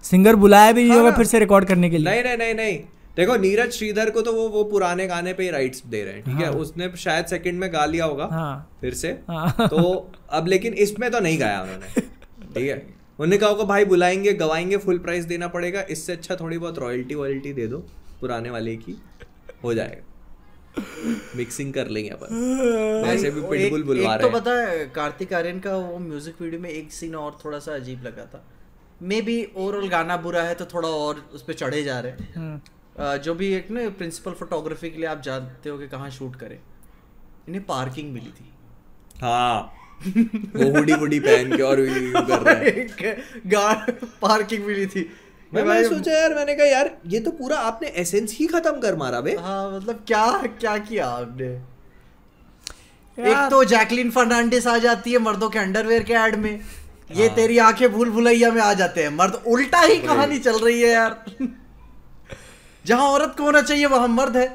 सिंगर बुलाया भी नहीं होगा फिर से रिकॉर्ड करने के लिए। नहीं, देखो नीरज श्रीधर को तो वो पुराने गाने पे ही राइट्स दे रहे हैं, ठीक है, उसने शायद सेकंड में गा लिया होगा फिर से, तो अब लेकिन इसमें तो नहीं गाया उन्होंने, ठीक है। उन्होंने कहा होगा भाई बुलाएंगे, गवाएंगे, फुल प्राइस देना पड़ेगा, इससे अच्छा थोड़ी बहुत रॉयल्टी दे दो पुराने वाले की, हो जाएगा, मिक्सिंग कर लेंगे अपन। वैसे भी पिटबुल बुलवा रहे हैं। तो पता है कार्तिक आर्यन का वो म्यूजिक वीडियो में एक सीन और थोड़ा सा अजीब लगा था, मे बी ओवरऑल गाना बुरा है तो थोड़ा और उस पर चढ़े जा रहे हैं। जो भी एक ना प्रिंसिपल फोटोग्राफी के लिए आप जानते हो कि कहाँ शूट करें, इन्हें पार्किंग मिली थी। हाँ वो हुडी पहन के और कर रहे हैं, पार्किंग मिली थी। मैं सोचा यार, मैंने कहा यार ये तो पूरा आपने एसेंस ही खत्म कर मारा बे। हाँ मतलब क्या किया आपने। एक तो जैकलिन फर्नांडिस आ जाती है मर्दों के अंडरवेयर के ऐड में, ये तेरी आंखें भूल भुलैया में आ जाते हैं मर्द। उल्टा ही कहानी चल रही है यार। जहां औरत को होना चाहिए वहां मर्द है।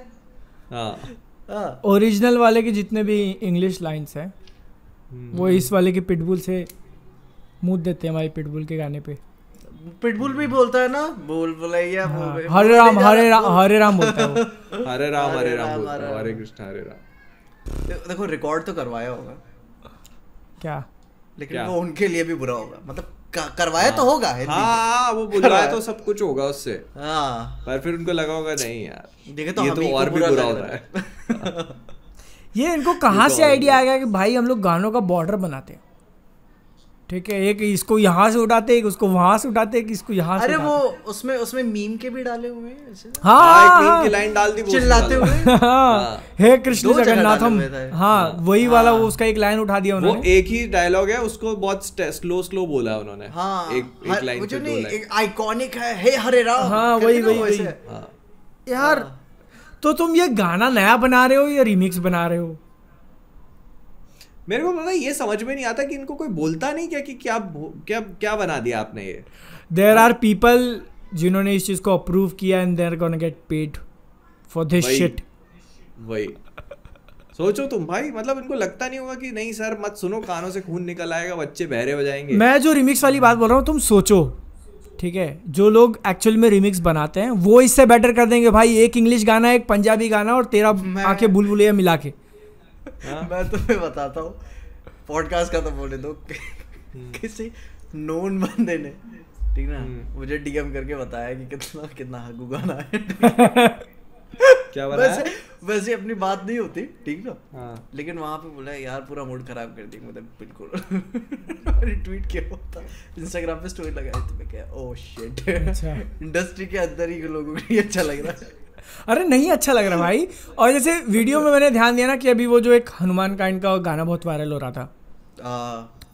ओरिजिनल वाले के जितने भी इंग्लिश लाइंस हैं वो इस वाले के पिटबुल से मुंह देते हैं हमारे पिटबुल के गाने पे। पिटबुल भी बोलता है ना, बोल भुलैया, हरे राम बोलता है वो। हरे राम बोलता है, हरे कृष्ण हरे राम। देखो रिकॉर्ड तो करवाया होगा क्या, लेकिन वो उनके लिए भी बुरा होगा, मतलब करवाया तो होगा। हाँ वो बुलाया तो सब कुछ होगा उससे, हाँ, पर फिर उनको लगा होगा नहीं यार देखे तो ये तो और भी बुरा हो रहा है। ये इनको कहाँ से आइडिया आ गया कि भाई हम लोग गानों का बॉर्डर बनाते हैं, ठीक है, एक इसको यहाँ से उठाते, एक उसको वहां से उठाते, एक इसको यहाँ से। अरे वो उसमें मीम के भी डाले हुए हैं ऐसे। हाँ एक मीम की लाइन डाल दी चिल्लाते हुए, हे कृष्ण जगन्नाथम, हाँ वही वाला, वो उसका एक लाइन उठा दिया उन्होंने। वो एक ही डायलॉग है, उसको बहुत स्लो बोला उन्होंने। हाँ एक लाइन जो नहीं एक आइकॉनिक है, हे हरे राम। हाँ वही यार। तो तुम ये गाना नया बना रहे हो या रीमिक्स बना रहे हो? मेरे को पता ये समझ में नहीं आता कि इनको कोई बोलता नहीं क्या कि क्या बना दिया आपने ये। देयर आर पीपल जिन्होंने इस चीज को अप्रूव किया and they are gonna get paid for this shit. वही सोचो तुम भाई, मतलब इनको लगता नहीं होगा कि नहीं सर मत सुनो, कानों से खून निकल आएगा, बच्चे बहरे हो जाएंगे। मैं जो रिमिक्स वाली बात बोल रहा हूँ, तुम सोचो, ठीक है, जो लोग एक्चुअल में रिमिक्स बनाते हैं वो इससे बेटर कर देंगे भाई, एक इंग्लिश गाना, एक पंजाबी गाना और तेरा आंखें भूल भुलैया मिला के। मैं तुम्हें बताता हूँ, पॉडकास्ट का तो बोले दो, किसी नोन बंदे ने, ठीक ना, मुझे डीएम करके बताया कि कितना हगू गाना है। क्या बताया? वैसे अपनी बात नहीं होती, ठीक ना, लेकिन वहां पे बोला यार पूरा मूड खराब कर दी, मतलब बिल्कुल। रिट्वीट किया होता, इंस्टाग्राम पे स्टोरी लगाई तो मैं क्या, ओह शिट, इंडस्ट्री के अंदर ही लोगों को अच्छा लग रहा है। अरे नहीं अच्छा लग रहा भाई। और जैसे वीडियो में मैंने ध्यान दिया ना कि अभी वो जो एक हनुमान काइंड का गाना बहुत वायरल हो रहा था,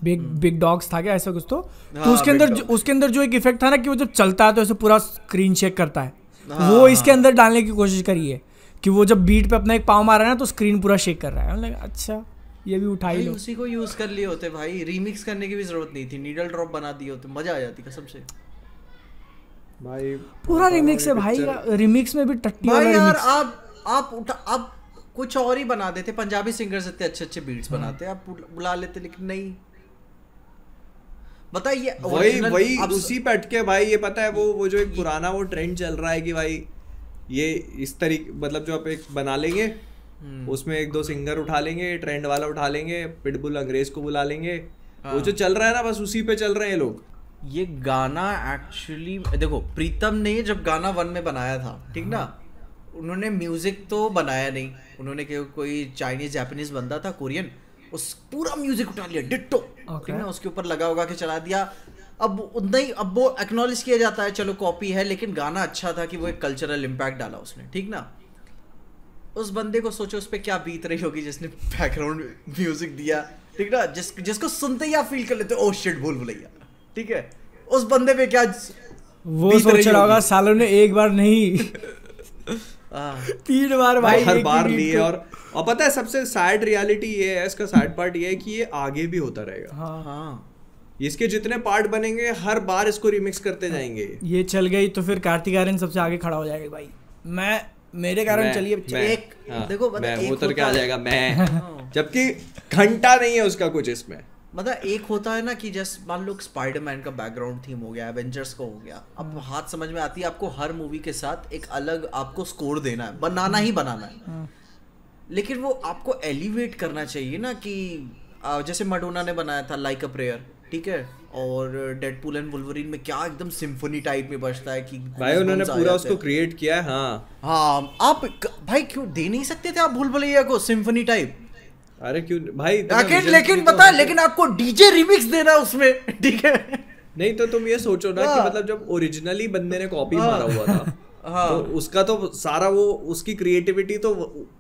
बिग डॉग्स था क्या ऐसा कुछ, तो उसके अंदर जो एक इफेक्ट था ना कि वो जब चलता है तो ऐसे पूरा स्क्रीन शेक करता है, वो इसके अंदर डालने की कोशिश करी है कि वो जब बीट पे अपना एक पाँव मारा है ना तो स्क्रीन पूरा शेक कर रहा है। अच्छा ये भी उठाई लो, उसी को यूज कर लिए होते भाई, रीमिक्स करने की भी जरूरत नहीं थी, नीडल ड्रॉप बना दिए होते, मजा आ जाती कसम से भाई। पूरा रिमिक्स है भाई, रिमिक्स में भी टट्टी वाला यार। आप कुछ और ही बना देते, पंजाबी सिंगर्स इतने अच्छे बीट्स बनाते, आप बुला लेते, लेकिन नहीं। बताइए वही उसी पे अटके भाई। ये पता है वो जो एक पुराना वो ट्रेंड चल रहा है कि भाई ये इस तरीके, मतलब जो आप एक बना लेंगे उसमें एक दो सिंगर उठा लेंगे, ट्रेंड वाला उठा लेंगे, पिटबुल अंग्रेज को बुला लेंगे, वो जो चल रहा है ना बस उसी पे चल रहे हैं लोग। ये गाना एक्चुअली देखो, प्रीतम ने जब गाना 1 में बनाया था, ठीक ना, उन्होंने म्यूजिक तो बनाया नहीं, उन्होंने कोई चाइनीज जापानीज बंदा था, कोरियन, उस पूरा म्यूजिक उठा लिया डिट्टो, ठीक ना, उसके ऊपर लगा उगा के चला दिया। अब उतना ही, अब वो एक्नॉलेज किया जाता है, चलो कॉपी है, लेकिन गाना अच्छा था कि वो एक कल्चरल इम्पैक्ट डाला उसने, ठीक ना। उस बंदे को सोचो उस पर क्या बीत रही होगी जिसने बैकग्राउंड म्यूजिक दिया, ठीक ना, जिसको सुनते ही आप फील कर लेते हो ओह शिट भूल भुलैया, ठीक है, उस बंदे पे क्या वो सोच रहा होगा सालों ने एक बार नहीं 3 बार भाई, हर बार लिए। और पता है सबसे सैड रियलिटी ये है, इसका सैड पार्ट ये है कि ये आगे भी होता रहेगा। हाँ, इसके जितने पार्ट बनेंगे हर बार इसको रिमिक्स करते जाएंगे। ये चल गई तो फिर कार्तिक आर्यन सबसे आगे खड़ा हो जाएगा भाई, मेरे कारण चलिए एक देखो, मैं उतर के आ जाएगा मैं जबकि घंटा नहीं है उसका कुछ इसमें। मतलब एक होता है ना कि जैसे मान लो स्पाइडरमैन का बैकग्राउंड थीम हो गया, एवेंजर्स का हो गया, अब हाथ समझ में आती है, आपको हर मूवी के साथ एक अलग आपको स्कोर देना है, बनाना ही बनाना है, लेकिन वो आपको एलिवेट करना चाहिए ना, कि जैसे मैडोना ने बनाया था लाइक अ प्रेयर, ठीक है, और डेडपूल एंड वुल्वरीन में क्या एकदम सिम्फनी टाइप में बजता है कि भाई उन्होंने पूरा उसको क्रिएट किया है। हाँ आप भाई क्यों दे नहीं सकते थे आप भूल भुलैया को सिम्फनी टाइप? अरे क्यों भाई, लेकिन पता है, लेकिन आपको डीजे रिमिक्स देना उसमें, ठीक है, नहीं तो तुम ये सोचो ना कि मतलब जब ओरिजिनली बंदे ने कॉपी मारा हुआ था तो उसका तो सारा वो उसकी क्रिएटिविटी तो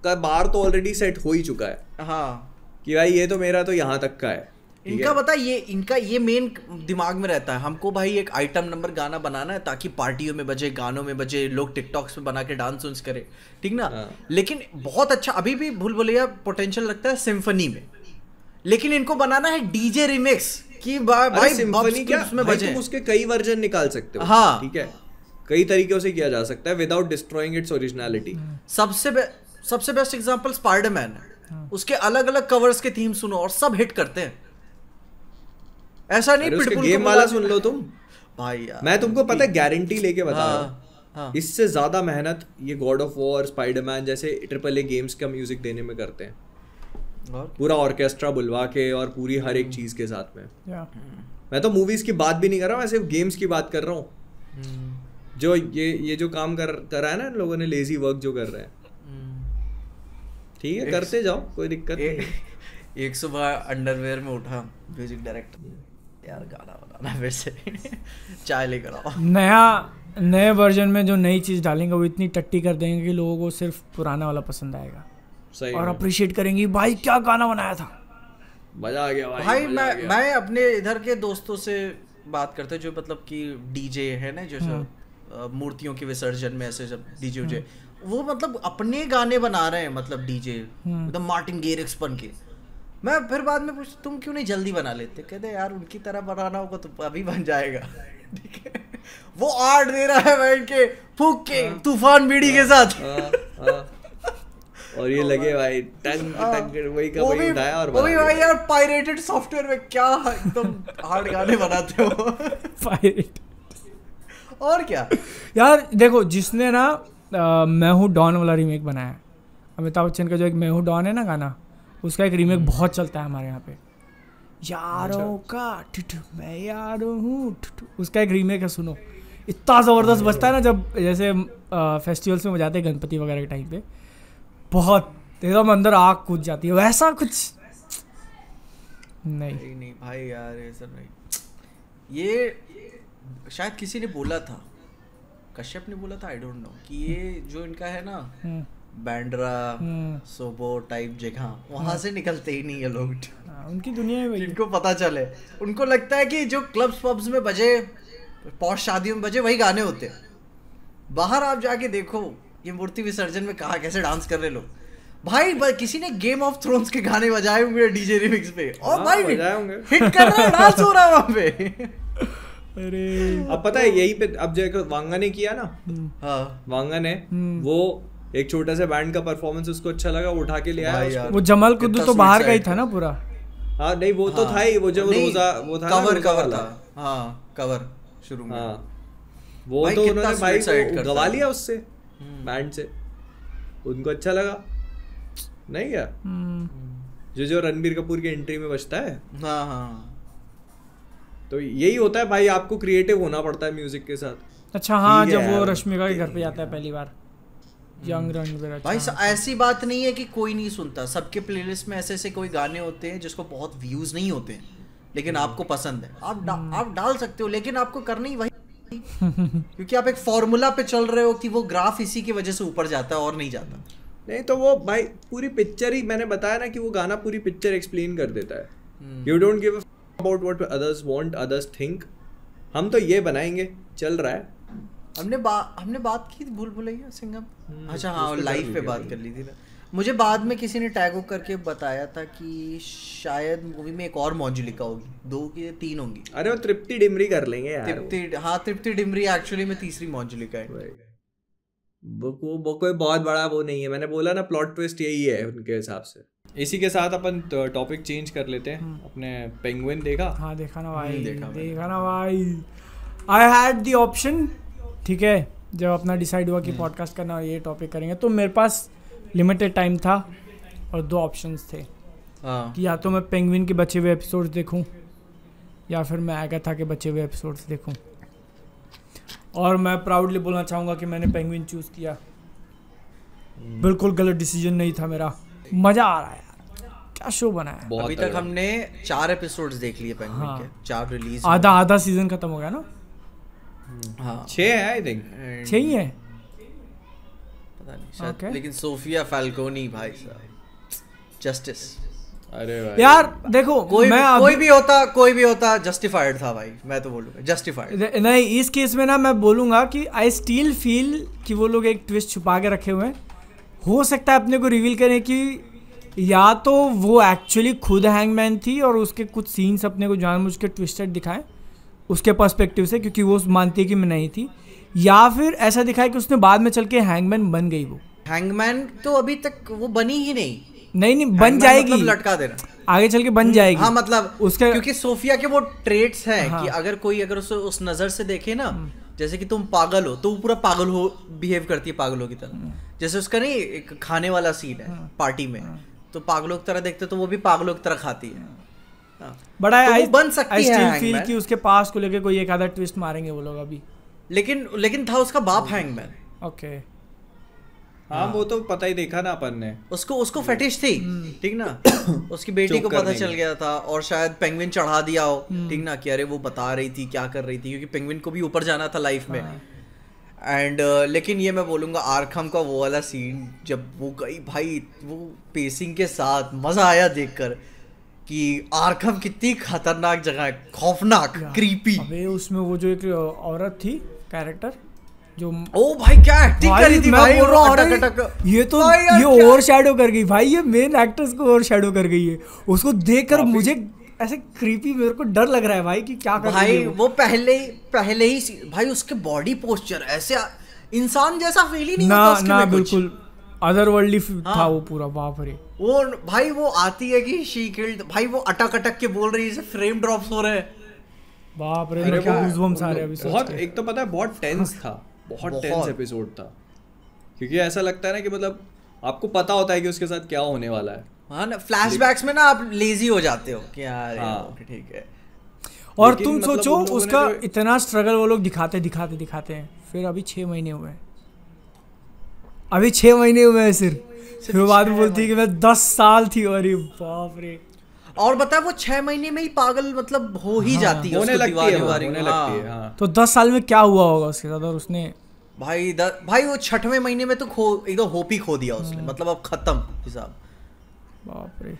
बार तो ऑलरेडी सेट हो ही चुका है। हाँ कि भाई ये तो मेरा तो यहाँ तक का है, इनका पता है, इनका ये मेन दिमाग में रहता है, हमको भाई एक आइटम नंबर गाना बनाना है ताकि पार्टियों में बजे, गानों में बजे, लोग टिकटॉक्स में बना के डांस उन्स करे, ठीक ना। लेकिन बहुत अच्छा अभी भी भूल भुलैया पोटेंशियल लगता है सिम्फनी में, लेकिन इनको बनाना है डीजे रिमिक्स कि भाई सिम्फनी क्या उसमें बजे, तुम उसके कई वर्जन निकाल सकते हो। हाँ ठीक है, कई तरीकों से किया जा सकता है विदाउट डिस्ट्रॉइंग इट्स ओरिजिनलिटी। सबसे बेस्ट एग्जांपल स्पाइडरमैन है, उसके अलग अलग कवर्स के थीम सुनो और सब हिट करते हैं। ऐसा नहीं पिटबुल गेम वाला सुन लो तुम भाई यार, मैं तुमको पता है गारंटी लेके बता रहा हूँ, इससे ज्यादा मेहनत ये गॉड ऑफ वॉर, स्पाइडरमैन जैसे AAA गेम्स का म्यूजिक देने में करते हैं, पूरा ऑर्केस्ट्रा बुलवा के और पूरी हर एक चीज के साथ में। मैं तो मूवीज की बात भी नहीं कर रहा हूँ, मैं सिर्फ गेम्स की बात कर रहा हूँ। जो ये जो काम कर रहा है ना लोगों ने, लेजी वर्क जो कर रहे हैं, ठीक है करते जाओ, कोई दिक्कत नहीं। एक सुबह अंडरवेयर में उठा म्यूजिक डायरेक्टर, यार गाना बनाना फिर से चाय लेकर आओ, नए वर्जन में जो नई चीज डालेंगे वो इतनी टट्टी कर देंगे कि लोगों को सिर्फ पुराना वाला पसंद आएगा। सही और अप्रिशिएट करेंगे भाई क्या गाना बनाया था, मजा आ गया भाई। मैं अपने इधर के दोस्तों से बात करते जो मतलब कि डीजे है ना, जो मूर्तियों के विसर्जन में ऐसे जब डीजे उजे, वो मतलब अपने गाने बना रहे हैं, मतलब डीजे एकदम मार्टिन गैरिक्स बन के। मैं फिर बाद में पूछता तुम क्यों नहीं जल्दी बना लेते, कहते यार उनकी तरह बनाना होगा तो अभी बन जाएगा, ठीक है। वो आर्ट दे रहा है बैठ के फूक के तूफान बीड़ी के साथ, और ये लगे भाई टंग वही का वही उठाया और वही भाई यार पायरेटेड सॉफ्टवेयर में क्या एकदम हार्ड गाने बनाते हो पायरेट। और क्या यार देखो, जिसने ना मैं हूँ डॉन वाला रीमेक बनाया, अमिताभ बच्चन का जो एक मैं हूँ डॉन है ना गाना, उसका एक रीमेक बहुत चलता है हमारे यहाँ पे, यारों का ठुठु मैं यारों हूँ ठुठु, उसका एक रीमेक है, सुनो इतना ज़बरदस्त बजता है ना, जब जैसे फेस्टिवल्स में बजाते हैं गणपति वगैरह के टाइम पे, बहुत एकदम अंदर आग कूद जाती है, वैसा कुछ नहीं भाई यार ऐसा नहीं। ये शायद किसी ने बोला था, कश्यप ने बोला था, आई डोंट नो, कि ये जो इनका है ना बैंड्रा सोबो टाइप जगह, वहां से निकलते ही नहीं है लोग, उनकी दुनिया है, इनको पता चले, उनको लगता है कि जो क्लब्स पब्स में बजे, पॉश शादियों में बजे वही गाने होते हैं। बाहर आप जाके देखो ये मूर्ति विसर्जन में कहाँ कैसे डांस कर रहे लोग, भाई किसी ने गेम ऑफ थ्रोन्स के गाने बजाए होंगे डीजे रिमिक्स पे, और भाई हिट कर रहा है, डांस हो रहा है वहां पे। अरे अब पता है यही पे अब जो वांगा ने किया ना, वांगा ने वो एक छोटा सा बैंड का परफॉर्मेंस उसको अच्छा लगा, उठा के ले आया। वो जमाल कुद्दू तो बाहर का ही था ना पूरा। हाँ नहीं वो तो था ही, वो जो रोजा वो था कवर था, हाँ कवर शुरू में, वो तो उन्होंने भाई को गवा लिया उससे बैंड से, उनको अच्छा लगा नहीं क्या, जो रणबीर कपूर की एंट्री में बजता है। हाँ हाँ तो यही होता है भाई, आपको क्रिएटिव होना पड़ता है म्यूजिक के साथ। अच्छा हाँ, ठीक है जब वो यार। रश्मिका के घर पे जाता है पहली बार, यंग रणवीर। अच्छा, भाई ऐसी बात नहीं है कि कोई नहीं सुनता, सबके प्लेलिस्ट में ऐसे ऐसे कोई गाने होते हैं जिसको बहुत व्यूज नहीं होते हैं लेकिन आपको पसंद है, आप डाल सकते हो, लेकिन आपको करना ही वही क्योंकि आप एक फॉर्मूला पे चल रहे हो कि वो ग्राफ इसी की वजह से ऊपर जाता है और नहीं जाता। नहीं तो वो भाई पूरी पिक्चर ही, मैंने बताया ना कि वो गाना पूरी पिक्चर एक्सप्लेन कर देता है। You don't give about what others want, others think, हम तो ये बनाएंगे, चल रहा है। हमने बात की थी भूल भुलैया सिंघम। अच्छा हाँ, लाइव पे बात कर ली थी ना। मुझे बाद में किसी ने टैग करके बताया था कि शायद मूवी में एक और मौजुलिका होगी, 2 की 3 होंगी। अरे वो तृप्ति डिमरी कर लेंगे यार। तृप्ति डिमरी एक्चुअली में तीसरी मौजुलिका है। वो कोई बहुत बड़ा वो नहीं है, मैंने बोला ना प्लॉट ट्विस्ट यही है उनके हिसाब से। इसी के साथ अपन टॉपिक चेंज कर लेते हैं। अपने पेंगुइन देखा? हाँ देखा ना भाई, देखा ना भाई। आई हैड द ऑप्शन, ठीक है, जब अपना डिसाइड हुआ कि पॉडकास्ट करना और ये टॉपिक करेंगे, तो मेरे पास लिमिटेड टाइम था और 2 ऑप्शंस थे कि या तो मैं पेंगुइन के बचे हुए एपिसोड्स देखूं या फिर मैं आगाथा के बचे हुए एपिसोड्स देखूं। और मैं प्राउडली बोलना चाहूँगा कि मैंने पेंगुइन चूज़ किया। बिल्कुल गलत डिसीजन नहीं था मेरा। मज़ा आ रहा है यार, क्या शो बना है। अभी तक हमने 4 एपिसोड्स देख लिए पेंगुइन हाँ। के, 4 रिलीज, आधा सीजन खत्म हो गया ना। हाँ 6 है आई थिंक, 6 ही है, पता नहीं शायद। Okay. लेकिन सोफिया फाल्कोनी भाई साहब, जस्टिस। अरे भाई यार देखो कोई भी होता जस्टिफाइड था भाई, मैं तो बोलूँगा जस्टिफाइड। नहीं, इस केस में ना मैं बोलूँगा कि आई स्टिल फील कि वो लोग एक ट्विस्ट छुपा के रखे हुए हैं। हो सकता है अपने को रिवील करें कि या तो वो एक्चुअली खुद हैंगमैन थी और उसके कुछ सीन्स अपने को जानबूझ के ट्विस्टेड दिखाएं उसके पर्सपेक्टिव से, क्योंकि वो मानती है कि मैं नहीं थी, या फिर ऐसा दिखाया कि उसने बाद में चल के हैंगमैन बन गई। वो हैंगमैन तो अभी तक वो बनी ही नहीं बन जाएगी, मतलब लटका देना, आगे चल के बन जाएगी। हाँ मतलब उसका, क्योंकि सोफिया के वो ट्रेट्स हैं हाँ, कि अगर कोई उसे उस नजर से देखे ना, जैसे कि तुम पागल हो तो वो पूरा पागल हो बिहेव करती है, पागलों की तरह। जैसे उसका नहीं एक खाने वाला सीन है पार्टी में, तो पागलों की तरह देखते तो वो भी पागलों की तरह खाती है। बट आई बन सकती है फील कि उसके पास को लेके कोई एक आधा ट्विस्ट मारेंगे वो लोग अभी। लेकिन था उसका बाप हैंगमैन। ओके हाँ वो तो पता ही देखा ना अपन ने, उसको फेटिश थी, ठीक ना। उसकी बेटी को पता चल गया था और शायद पेंगुइन चढ़ा दिया हो, ठीक ना, कि अरे वो बता रही थी क्या कर रही थी, क्योंकि पेंगुइन को भी ऊपर जाना था लाइफ में। एंड लेकिन ये मैं बोलूँगा आर्कहम का वो वाला सीन जब वो गई भाई, वो पेसिंग के साथ मज़ा आया देखकर कि आर्कहम कितनी खतरनाक जगह है, खौफनाक, क्रीपी। अबे उसमें वो जो एक औरत थी कैरेक्टर जो, ओ भाई क्या एक्टिंग करी थी भाई, ये तो ये ओवर शैडो कर गई भाई, ये मेन एक्ट्रेस को ओवर शैडो कर गई है। उसको देखकर मुझे ऐसे क्रीपी, मेरे को डर लग रहा है भाई कि क्या कर भाई रही है वो पहले ही भाई उसके बॉडी पोस्चर ऐसे इंसान जैसा फील ही नहीं ना होता उसके ना, में बिल्कुल अदरवर्ल्डली था वो पूरा। बाप रे, वो भाई वो आती है कि शी किल्ड, भाई वो अटक के बोल रही है, जैसे फ्रेम ड्रॉप्स हो रहे हैं। बाप रे, मेरे को गूज़बम्स आ रहे हैं अभी सोच बहुत। के। एक तो पता है बहुत टेंस था, बहुत टेंस एपिसोड था, क्योंकि ऐसा लगता है ना कि मतलब आपको पता होता है कि उसके साथ क्या होने वाला है। हाँ ना, फ्लैशबैक्स में ना आप लेजी हो जाते हो कि यार ओके ठीक है। और लेकिन तुम मतलब सोचो उन लोगों ने उसका जो- इतना स्ट्रगल वो लोग दिखाते हैं, फिर अभी 6 महीने हुए हैं, अभी 6 महीने हुए हैं सिर्फ। फिर बाद में बोलती है कि मैं 10 साल थी। अरे बाप रे। और बता वो 6 महीने में ही पागल मतलब हो ही जाती है, होने उसको लगती है, दीवारी होने हाँ। लगती है। हाँ तो 10 साल में क्या हुआ होगा उसके साथ, और उसने भाई वो 6वें महीने में तो एकदम होप ही खो दिया उसने, मतलब अब खत्म हिसाब। बाप रे,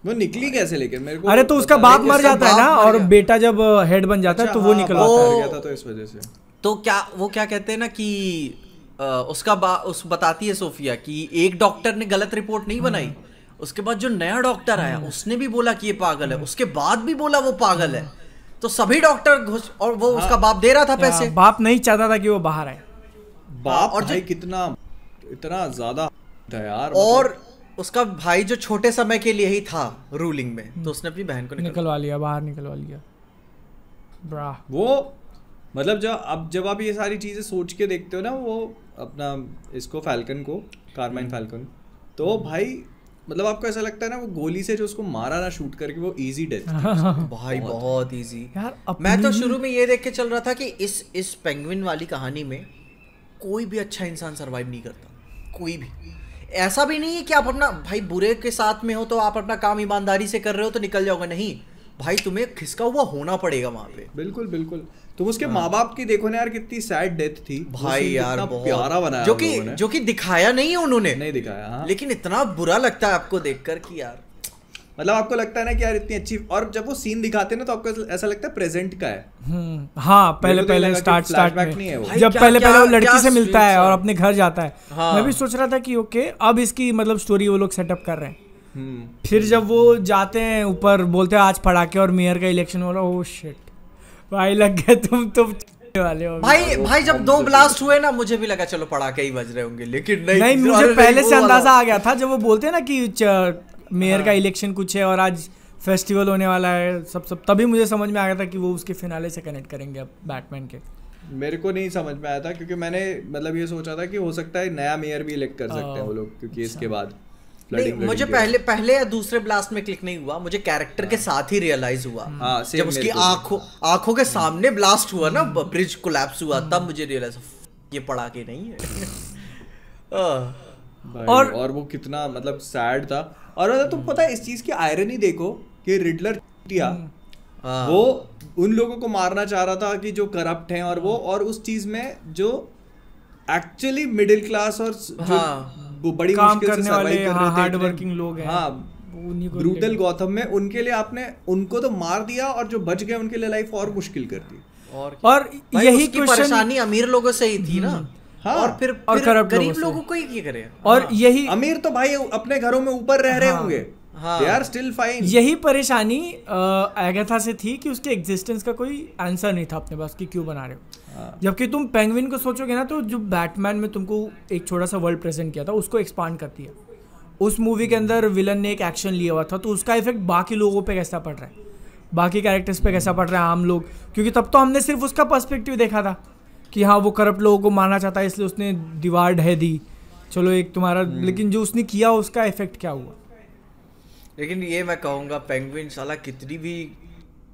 वो निकली कैसे लेकिन मेरे को, अरे तो उसका बाप मर जाता है ना, बाप मर और गया। बेटा जब हेड बन जाता है तो वो निकल आता है। मर गया था तो इस वजह से। तो क्या कहते हैं ना कि उस बताती है सोफिया कि एक डॉक्टर ने गलत रिपोर्ट नहीं बनाई, उसके बाद जो नया डॉक्टर आया उसने भी बोला कि ये पागल है, उसके बाद भी बोला वो पागल है, तो सभी डॉक्टर घुस, और वो उसका बाप दे रहा था पैसे। बाप नहीं चाहता था कि वो बाहर आए। बाप और भाई कितना इतना ज्यादा था यार। और उसका भाई जो छोटे समय के लिए ही था रूलिंग में, तो उसने अपनी बहन को निकलवा लिया, बाहर निकलवा लिया। ब्रा वो मतलब जब आप ये सारी चीजें सोच के देखते हो ना, वो अपना इसको फैल्कन को, कारमाइन फैल्कन, तो भाई मतलब आपको ऐसा लगता है ना वो गोली से जो उसको मारा ना शूट करके वो इजी डेथ भाई बहुत इजी यार मैं तो शुरू में ये देख के चल रहा था कि इस पेंगुइन वाली कहानी में कोई भी अच्छा इंसान सरवाइव नहीं करता, कोई भी। ऐसा भी नहीं है कि आप अपना भाई बुरे के साथ में हो तो आप अपना काम ईमानदारी से कर रहे हो तो निकल जाओगे, नहीं भाई तुम्हें खिसका हुआ होना पड़ेगा वहां पे। बिल्कुल बिल्कुल। तुम उसके माँ बाप की देखो ना यार, कितनी सैड डेथ थी भाई यार, बहुत प्यारा बनाया जो कि दिखाया नहीं है उन्होंने, नहीं दिखाया हाँ। लेकिन इतना बुरा लगता है आपको देखकर कि यार मतलब आपको लगता है ना कि यार इतनी अच्छी, और जब वो सीन दिखाते हैं ना तो आपको ऐसा लगता है प्रेजेंट का है। हाँ पहले स्टार्ट में जब पहले वो लड़की से मिलता है और अपने घर जाता है, मैं भी सोच रहा था कि ओके अब इसकी मतलब स्टोरी वो लोग सेटअप कर रहे हैं। फिर जब वो जाते हैं ऊपर बोलते हैं आज पढ़ाके और मेयर का इलेक्शन हो रहा, ओह शिट भाई लग गए तुम वाले हो भाई जब 2 ब्लास्ट हुए ना मुझे भी लगा चलो पढ़ाके ही बज रहे होंगे, लेकिन नहीं मुझे पहले से अंदाजा आ गया था जब वो बोलते हैं ना कि मेयर का इलेक्शन कुछ है और आज फेस्टिवल होने वाला है सब तभी मुझे समझ में आ गया था कि वो उसके फिनाले से कनेक्ट करेंगे अब बैटमैन के। मेरे को नहीं समझ में आया था क्योंकि मैंने मतलब ये सोचा था कि हो सकता है नया मेयर भी इलेक्ट कर सकते हैं वो लोग, क्योंकि इसके बाद मुझे पहले या दूसरे ब्लास्ट में क्लिक नहीं हुआ, मुझे कैरेक्टर के साथ ही रियलाइज हुआ जब उसकी आंखों के सामने ब्लास्ट हुआ ना, ब्रिज कोलैप्स हुआ, तब मुझे रियलाइज ये पढ़ाके नहीं है। और वो कितना मतलब सैड था। और मतलब तुम पता है इस चीज की आयरनी देखो कि रिडलर वो उन लोगों को मारना चाह रहा था कि जो करप्ट हैं और वो, और उस चीज में जो एक्चुअली मिडिल क्लास और जो बड़ी मुश्किल से सर्वाइव कर रहे थे, हार्ड वर्किंग लोग हैं, हाँ ब्रूटल गौतम में, उनके लिए आपने उनको तो मार दिया और जो बच गए उनके लिए लाइफ और मुश्किल कर दी। और यही परेशानी अमीर लोगों से ही थी ना। हाँ, और फिर गरीब लोगों को ही क्या करे। और यही अमीर तो भाई अपने घरों में ऊपर रह रहे होंगे, they are still fine। यही परेशानी एगाथा से थी कि उसके एग्जिस्टेंस का कोई आंसर नहीं था अपने पास कि क्यों बना रहे हो। जबकि तुम पेंगुइन को सोचोगे ना तो जो बैटमैन में तुमको एक छोटा सा वर्ल्ड प्रेजेंट किया था उसको एक्सपांड कर दिया। उस मूवी के अंदर विलन ने एक एक्शन लिया हुआ था तो उसका इफेक्ट बाकी लोगों पे कैसा पड़ रहा है, बाकी कैरेक्टर्स पे कैसा पड़ रहा है, आम लोग, क्योंकि तब तो हमने सिर्फ उसका पर्सपेक्टिव देखा था कि हाँ वो करप्ट लोगों को मारना चाहता है इसलिए उसने दीवार ढह दी, चलो एक तुम्हारा, लेकिन जो उसने किया उसका इफेक्ट क्या हुआ। लेकिन ये मैं कहूँगा पेंगुइन साला कितनी भी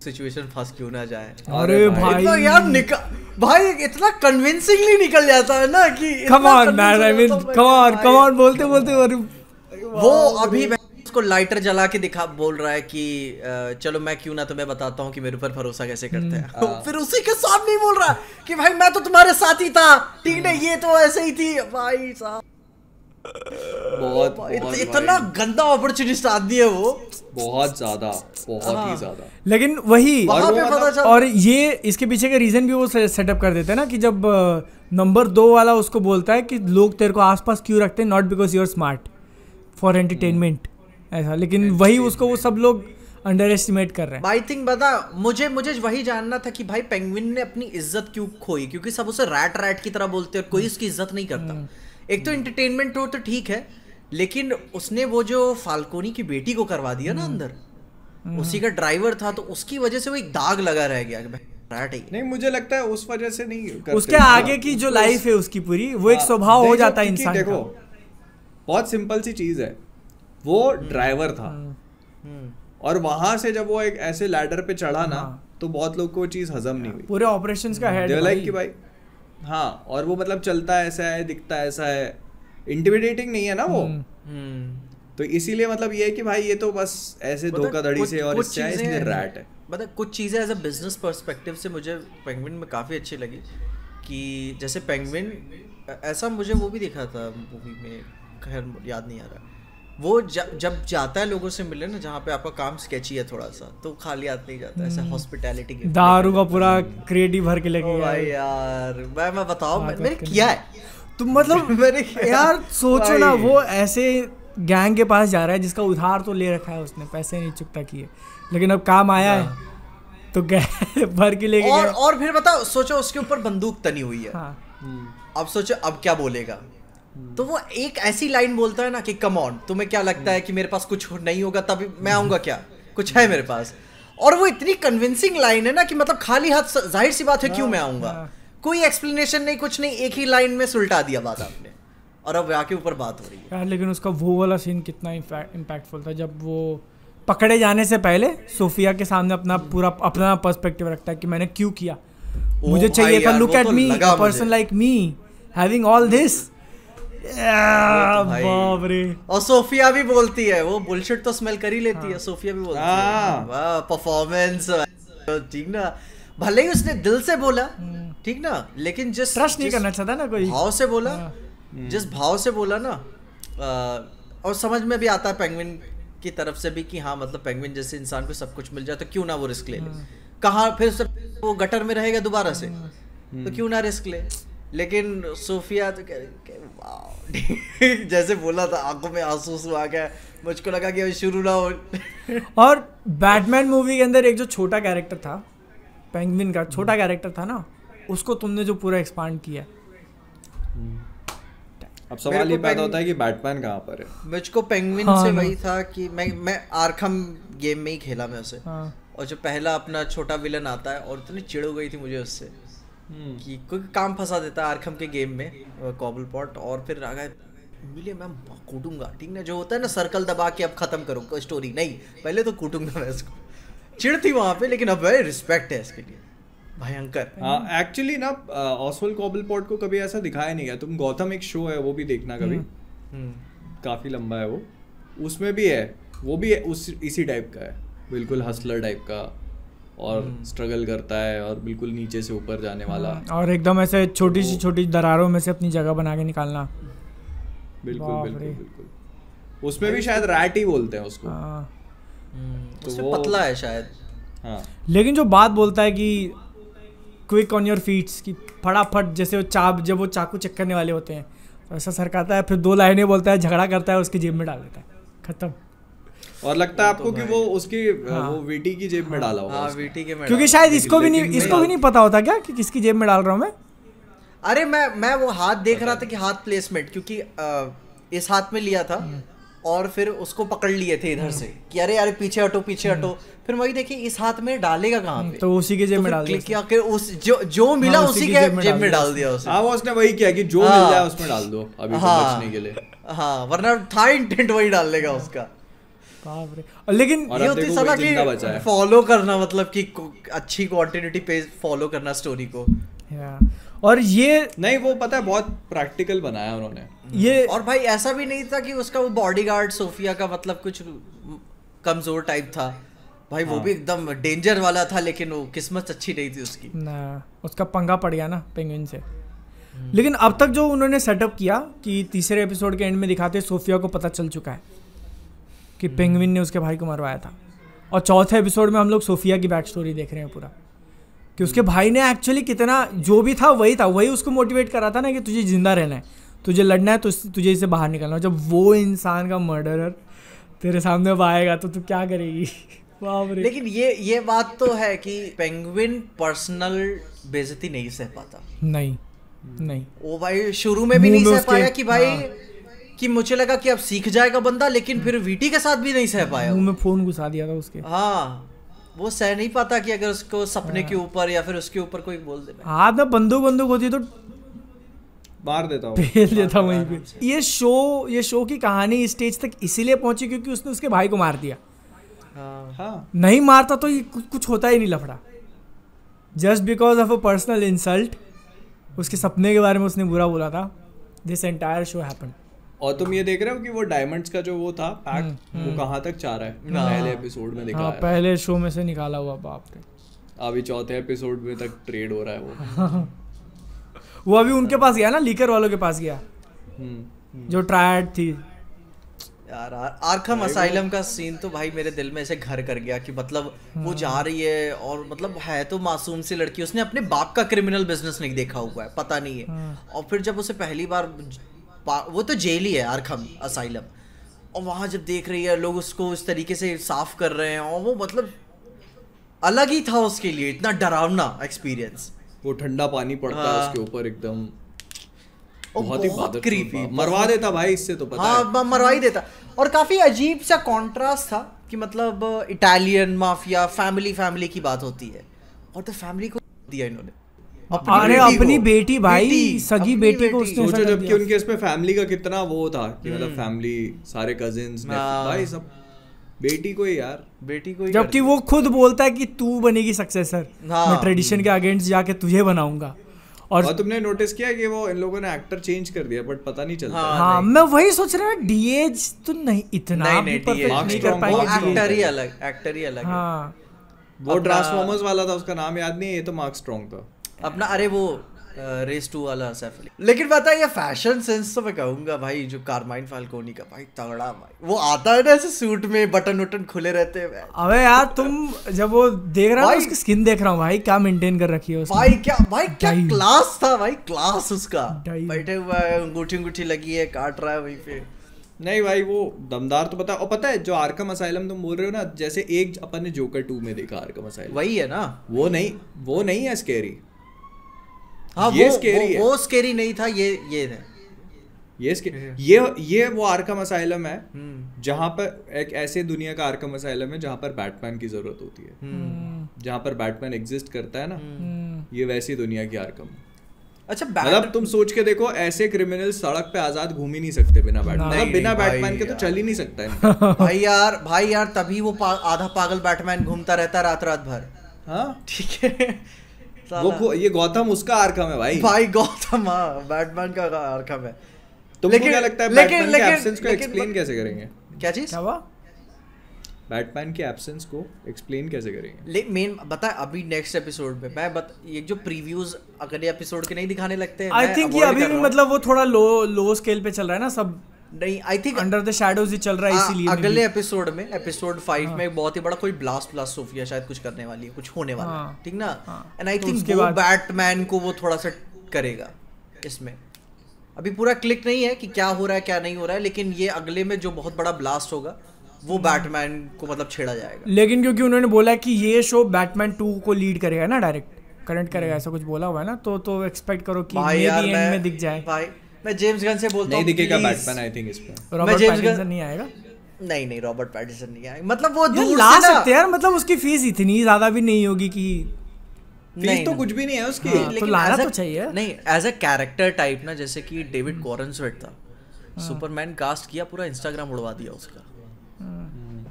सिचुएशन फंस क्यों ना जाए, अरे भाई इतना यार भाई इतना कन्विंसिंगली निकल जाता है ना कि come on man, I mean come on बोलते वो अभी उसको लाइटर जला के बोल रहा है कि चलो मैं क्यों ना तुम्हें बताता हूँ कि मेरे ऊपर भरोसा कैसे करते हैं। फिर उसी के सामने ही बोल रहा कि भाई मैं तो तुम्हारे साथ ही था, ठीक है ये तो ऐसे ही थी भाई साहब। बहुत इतना गंदा अपॉर्चुनिस्ट आदमी है वो, बहुत ही ज्यादा। लेकिन वही और ये इसके पीछे का रीजन भी वो सेटअप कर देते हैं ना कि जब नंबर 2 वाला उसको बोलता है कि लोग तेरे को आसपास क्यों रखते हैं, not because you are smart, for entertainment ऐसा, लेकिन वही उसको वो सब लोग अंडर एस्टिमेट कर रहे हैं। आई थिंक बता मुझे वही जानना था कि भाई पेंगुइन ने अपनी इज्जत क्यों खोई, क्योंकि सब उसे रैट की तरह बोलते हैं, कोई उसकी इज्जत नहीं करता। एक तो एंटरटेनमेंट हो तो ठीक है, लेकिन उसने वो जो फाल्कोनी की बेटी को करवा दिया ना अंदर, उसी का ड्राइवर था, तो उसकी वजह से वो एक दाग लगा रह गया रैट ही। नहीं मुझे लगता है उस वजह से नहीं करते, उसके आगे की जो लाइफ है उसकी पूरी वो एक स्वभाव हो जाता है इंसान का। देखो बहुत सिंपल सी चीज है, वो ड्राइवर था और वहां से जब वो एक ऐसे लैडर पे चढ़ा ना तो बहुत लोग को वो चीज हजम नहीं हुई, पूरे ऑपरेशंस का हेड लाइक कि भाई हाँ, और वो मतलब चलता ऐसा है, दिखता ऐसा है, इंटिमिडेटिंग नहीं है ना वो। तो इसीलिए मतलब ये है कि भाई ये तो बस ऐसे धोखाधड़ी से और इससे है, इसलिए रैट है। मतलब कुछ चीज़ें एज अ बिजनेस पर्सपेक्टिव से मुझे पेंगुइन में काफ़ी अच्छी लगी कि जैसे पेंगुइन ऐसा मुझे वो भी दिखा था मूवी में, खैर याद नहीं आ रहा, वो जब जाता है लोगों से मिले ना जहाँ पे आपका काम स्केची है थोड़ा सा, तो खाली हाथ नहीं जाता, ऐसा हॉस्पिटैलिटी के दारू का पूरा क्रेडिट भर के लेके भाई यार मैं बताओ मैंने किया है तुम मतलब मैंने यार सोचो ना, वो ऐसे गैंग के पास जा रहा है जिसका उधार तो ले रखा है उसने, पैसे नहीं चुकता किए, लेकिन अब काम आया है तो भर के लेके गया। और फिर बताओ सोचो उसके ऊपर बंदूक तनी हुई है, अब सोचो अब क्या बोलेगा, तो वो एक ऐसी लाइन बोलता है ना कि कम ऑन, तुम्हें क्या लगता है कि मेरे पास कुछ नहीं होगा तभी मैं आऊंगा क्या, कुछ है मेरे पास। और वो इतनी कन्विंसिंग लाइन है ना कि मतलब खाली हाथ, जाहिर सी बात है क्यों मैं आऊंगा, कोई एक्सप्लेनेशन नहीं, कुछ नहीं, एक ही लाइन में सुलटा दिया बात आपने। और अब यहाँ के ऊपर बात हो रही है यार। लेकिन उसका वो वाला सीन कितना इम्पैक्टफुल था जब वो पकड़े जाने से पहले सोफिया के सामने अपना पूरा अपना पर्सपेक्टिव रखता है कि मैंने क्यों किया, मुझे भाई चाहिए था यार, लुक वो एट तो मी, लगा a person like me having all this. भाई। बाप रे। और सोफिया भी बोलती है, वो बुलशिट तो स्मेल कर ही लेती है, सोफिया भी बोलती है वाह परफॉर्मेंस ठीक ना, भले ही उसने दिल से बोला ठीक ना, लेकिन जिस ट्रस्ट नहीं करना चाहता ना कोई, भाव से बोला, जिस भाव से बोला ना, और समझ में भी आता है पेंगुइन की तरफ से भी कि हाँ मतलब पेंगुइन जैसे इंसान को सब कुछ मिल जाए तो क्यों ना वो रिस्क ले ले, कहाँ फिर से वो गटर में रहेगा दोबारा से, तो क्यों ना रिस्क ले। लेकिन सोफिया तो वाह जैसे बोला था आंखों में आंसू आ गया, मुझको लगा कि अभी शुरू ना हो। और बैटमैन मूवी के अंदर एक जो छोटा कैरेक्टर था, पेंगुइन का छोटा कैरेक्टर था ना, उसको तुमने जो पूरा एक्सपांड किया। अब सवाल ये पैदा होता है कि बैटमैन कहाँ पर है। मुझको पेंगुइन से वही था कि मैं आर्खम गेम में ही खेला मैं उसे, और जो पहला अपना छोटा विलन आता है और इतनी चिढ़ हो गई थी मुझे उससे कि कोई काम फंसा देता है आर्खम के गेम में कॉबलपॉट, और फिर आ गए मिले मैं कूटूंगा ठीक ना, जो होता है ना सर्कल दबा के अब खत्म करो कोई स्टोरी नहीं, पहले तो कूटूंगा मैं इसको, चिढ़ थी वहाँ पे, लेकिन अब भाई रिस्पेक्ट है इसके लिए भयंकर। एक्चुअली ना ऑसवेल्ड कॉबलपॉट को कभी ऐसा दिखाया नहीं गया, तुम गौतम एक शो है वो भी देखना कभी, काफी लंबा है वो, उसमें भी है, वो भी है, इसी टाइप का है, बिल्कुल हसलर टाइप का, और स्ट्रगल करता है और बिल्कुल नीचे से ऊपर जाने वाला, और एकदम ऐसे छोटी सी छोटी दरारों में से अपनी जगह बना के निकालना। बिल्कुल बिल्कुल बिल्कुल। उसमें भी शायद रैट ही बोलते हैं उसको, तो वो पतला है शायद। हाँ लेकिन जो बात बोलता है कि क्विक ऑन योर फीट्स की फटाफट, जैसे वो जब वो चाकू चेक करने वाले होते हैं तो ऐसा सरकाता है, फिर 2 लाइनें बोलता है, झगड़ा करता है, उसकी जेब में डाल देता है, खत्म। और लगता है आपको कि वो उसकी वो वीटी की जेब में डाला होगा, हाँ वीटी के में, क्योंकि शायद इसको भी नहीं पता होता क्या कि किसकी जेब में डाल रहा हूँ मैं। अरे मैं वो हाथ देख रहा था कि हाथ प्लेसमेंट, क्योंकि इस हाथ में लिया था और फिर उसको पकड़ लिए थे इधर से कि अरे यार पीछे हटो पीछे हटो, फिर वही देखिए इस हाथ में डालेगा कहाँ पे, तो उसी के जेब में डाल दिया, क्लिक किया कि उस जो मिला उसी के जेब में डाल दिया उसे। हाँ वो उसने वही किया कि जो मिल जाए उसमें डाल दो अभी तो बचने के लिए, हाँ वरना था इंटेंट वही डालने का उसका। बाप रे। लेकिन ये होती सलाह कि फॉलो करना, मतलब कि अच्छी क्वांटिटी पे फॉलो करना स्टोरी को। और ये नहीं वो पता है बहुत प्रैक्टिकल बनाया उन्होंने ये, और भाई ऐसा भी नहीं था कि उसका वो बॉडीगार्ड सोफिया का मतलब कुछ कमजोर टाइप था भाई, वो भी एकदम डेंजर वाला था, लेकिन वो किस्मत अच्छी नहीं थी उसकी ना, उसका पंगा पड़ गया ना पेंगुइन से। लेकिन अब तक जो उन्होंने सेटअप किया कि तीसरे एपिसोड के एंड में दिखाते सोफिया को पता चल चुका है कि पेंगुइन ने उसके भाई को मरवाया था, और चौथे एपिसोड में हम लोग सोफिया की बैक स्टोरी देख रहे हैं पूरा, कि उसके भाई ने एक्चुअली कितना जो भी था वही उसको मोटिवेट कर रहा था ना कि तुझे जिंदा रहना है, तुझे लड़ना है, तो तुझे इसे बाहर निकलना है। जब वो इंसान का मर्डरर तेरे सामने अब आएगा तो तू क्या करेगी। बाप रे। लेकिन ये बात तो है कि पेंगुइन पर्सनल बेइज्जती नहीं सह पाता, नहीं वो भाई शुरू में भी नहीं सह पाया कि भाई कि मुझे लगा कि अब सीख जाएगा बंदा, लेकिन फिर वीटी के साथ भी नहीं सह पाया, मुंह में फोन घुसा दिया था उसके। हाँ वो सह नहीं पाता कि अगर उसको सपने के ऊपर या फिर उसके ऊपर कोई बोल दे, हाथ में बंदूक होती तो मार देता हूँ, फेल देता वहीं पे। ये शो की कहानी इस स्टेज तक इसीलिए पहुंची क्योंकि उसने उसके भाई को मार दिया। हाँ नहीं मारता तो ये कुछ होता ही नहीं लफड़ा, just because of a personal insult, उसके सपने के बारे में उसने बुरा बोला था, दिस एंटायर शो हैपेंड। और तुम ये देख रहे हो कि वो डायमंड्स का जो वो था पैक वो कहाँ तक जा रहा है, पहले एपिसोड में दिखाया है, पहले शो में से निकाला हुआ, बाप रे। अभी चौथे एपिसोड में तक ट्रेड हो रहा है वो अभी उनके पास गया ना, लीकर वालों के पास गया, जो ट्रायड थी यार। आर्खम असाइलम का सीन तो भाई मेरे दिल में ऐसे घर कर गया कि मतलब वो जा रही है और मतलब है तो मासूम सी लड़की, उसने अपने बाप का क्रिमिनल बिजनेस नहीं देखा हुआ है, पता नहीं है, और फिर जब उसे पहली बार वो तो जेल ही है आर्खम असाइलम, और वहां जब देख रही है लोग उसको इस तरीके से साफ कर रहे हैं, और वो मतलब अलग ही था उसके लिए, इतना डरावना एक्सपीरियंस। वो ठंडा पानी पड़ता है उसके ऊपर एकदम, बहुत ही क्रीपी, मरवा देता भाई इससे तो पता है, मरवा ही देता। और काफी अजीब सा कॉन्ट्रास्ट था कि मतलब इटालियन माफिया फैमिली की बात होती है और तो फैमिली को दिया इन्होंने, अरे अपनी बेटी भाई, सगी बेटी को उसने सोचो, जबकि उनके इसमें फैमिली का कितना वो था कि मतलब फैमिली सारे कजिन्स भाई सब बेटी को ही यार, बेटी को ही, जबकि वो खुद बोलता है कि तू बनेगी सक्सेसर, मैं ट्रेडिशन के अगेंस्ट जाके तुझे बनाऊंगा। और तुमने नोटिस किया कि वो इन लोगों ने एक्टर चेंज कर दिया बट पता नहीं चलता। हाँ मैं वही सोच रहा हूँ, डीएज तो नहीं इतना भी परफेक्ट नहीं कर पाएंगे, एक्टर ही अलग। हाँ वो ट्रांसफॉर्मर्स वाला था, उसका नाम याद नहीं है, ये तो मार्क स्ट्रॉन्ग था अपना। अरे वो रेस 2 वाला सैफ अली। लेकिन पता है ये फैशन सेंस तो मैं कहूंगा भाई, जो कारमाइन फाल्कोनी का भाई तगड़ा भाई, वो आता है ना ऐसे सूट में, बटन वटन खुले रहते हैं। अबे यार तुम जब वो देख रहा हो उसकी स्किन देख रहा हूँ भाई, क्या मेंटेन कर रखी है उसने भाई क्या क्लास था भाई, क्लास उसका। बैठे हुआ है, अंगूठी लगी है, काट रहा है वहीं पे। नहीं भाई वो दमदार तो पता। और पता है जो आर्कम असाइलम तुम बोल रहे हो ना, जैसे एक अपन ने जोकर 2 में देखा आर्कम असाइलम, वही है ना। वो नहीं है स्कैरी। हाँ ये स्कैरी है, वो स्कैरी नहीं था, ये ये वो आर्कम असाइलम है जहाँ पर एक ऐसे दुनिया का आर्कम असाइलम है जहाँ पर बैटमैन की जरूरत होती है, जहाँ पर बैटमैन एग्जिस्ट करता है ना, ये वैसी दुनिया की आर्कम। अच्छा मतलब तुम सोच के देखो, ऐसे क्रिमिनल सड़क पे आजाद घूम ही नहीं सकते बिना बैटमैन, मतलब बिना बैटमैन के तो चल ही नहीं सकता है। भाई यार तभी वो आधा पागल बैटमैन घूमता रहता रात भर। हाँ ठीक है, वो ये गौथम उसका आर्कम है भाई गौथम, हाँ बैटमैन का आर्कम है। तुमको क्या लगता है बैटमैन के एब्सेंस को एक्सप्लेन कैसे करेंगे? क्या चीज? बैटमैन के एब्सेंस को एक्सप्लेन कैसे करेंगे? मेन बता, अभी नेक्स्ट एपिसोड में मैं ये जो प्रीव्यूज अगले एपिसोड के नहीं दिखाने लगते हैं, आई थिंक ये अभी भी मतलब वो थोड़ा लो स्केल पे चल रहा है ना सब। नहीं, I think under the shadows ही चल रहा है, इसीलिए अगले एपिसोड में एपिसोड 5 में बहुत ही बड़ा कोई ब्लास्ट सोफिया शायद कुछ करने वाली है, कुछ होने वाला है, ठीक ना। एंड आई थिंक वो बैटमैन को वो थोड़ा सा करेगा इसमें। अभी पूरा क्लिक नहीं है कि क्या हो रहा है क्या नहीं हो रहा है, लेकिन ये अगले में जो बहुत बड़ा ब्लास्ट होगा वो बैटमैन को मतलब छेड़ा जाएगा। लेकिन क्योंकि उन्होंने बोला कि ये शो बैटमैन 2 को लीड करेगा ना, डायरेक्ट कनेक्ट करेगा, ऐसा कुछ बोला हुआ है ना, तो एक्सपेक्ट करो कि मे बी एंड में दिख जाए। भाई मैं जेम्स गन से बोलता हूं, नहीं दिखेगा बैटमैन आई थिंक इस पे। रॉबर्ट पैटिंसन नहीं आएगा? नहीं रॉबर्ट पैटिंसन नहीं आएगा, मतलब वो दूर ला सकते यार, मतलब उसकी फीस इतनी ज्यादा भी नहीं होगी कि फीस तो कुछ भी नहीं है उसकी, तो लाना तो चाहिए। नहीं एज अ कैरेक्टर टाइप ना, जैसे कि डेविड कॉरनस्वेट था, सुपरमैन कास्ट किया, पूरा इंस्टाग्राम उड़वा दिया उसका।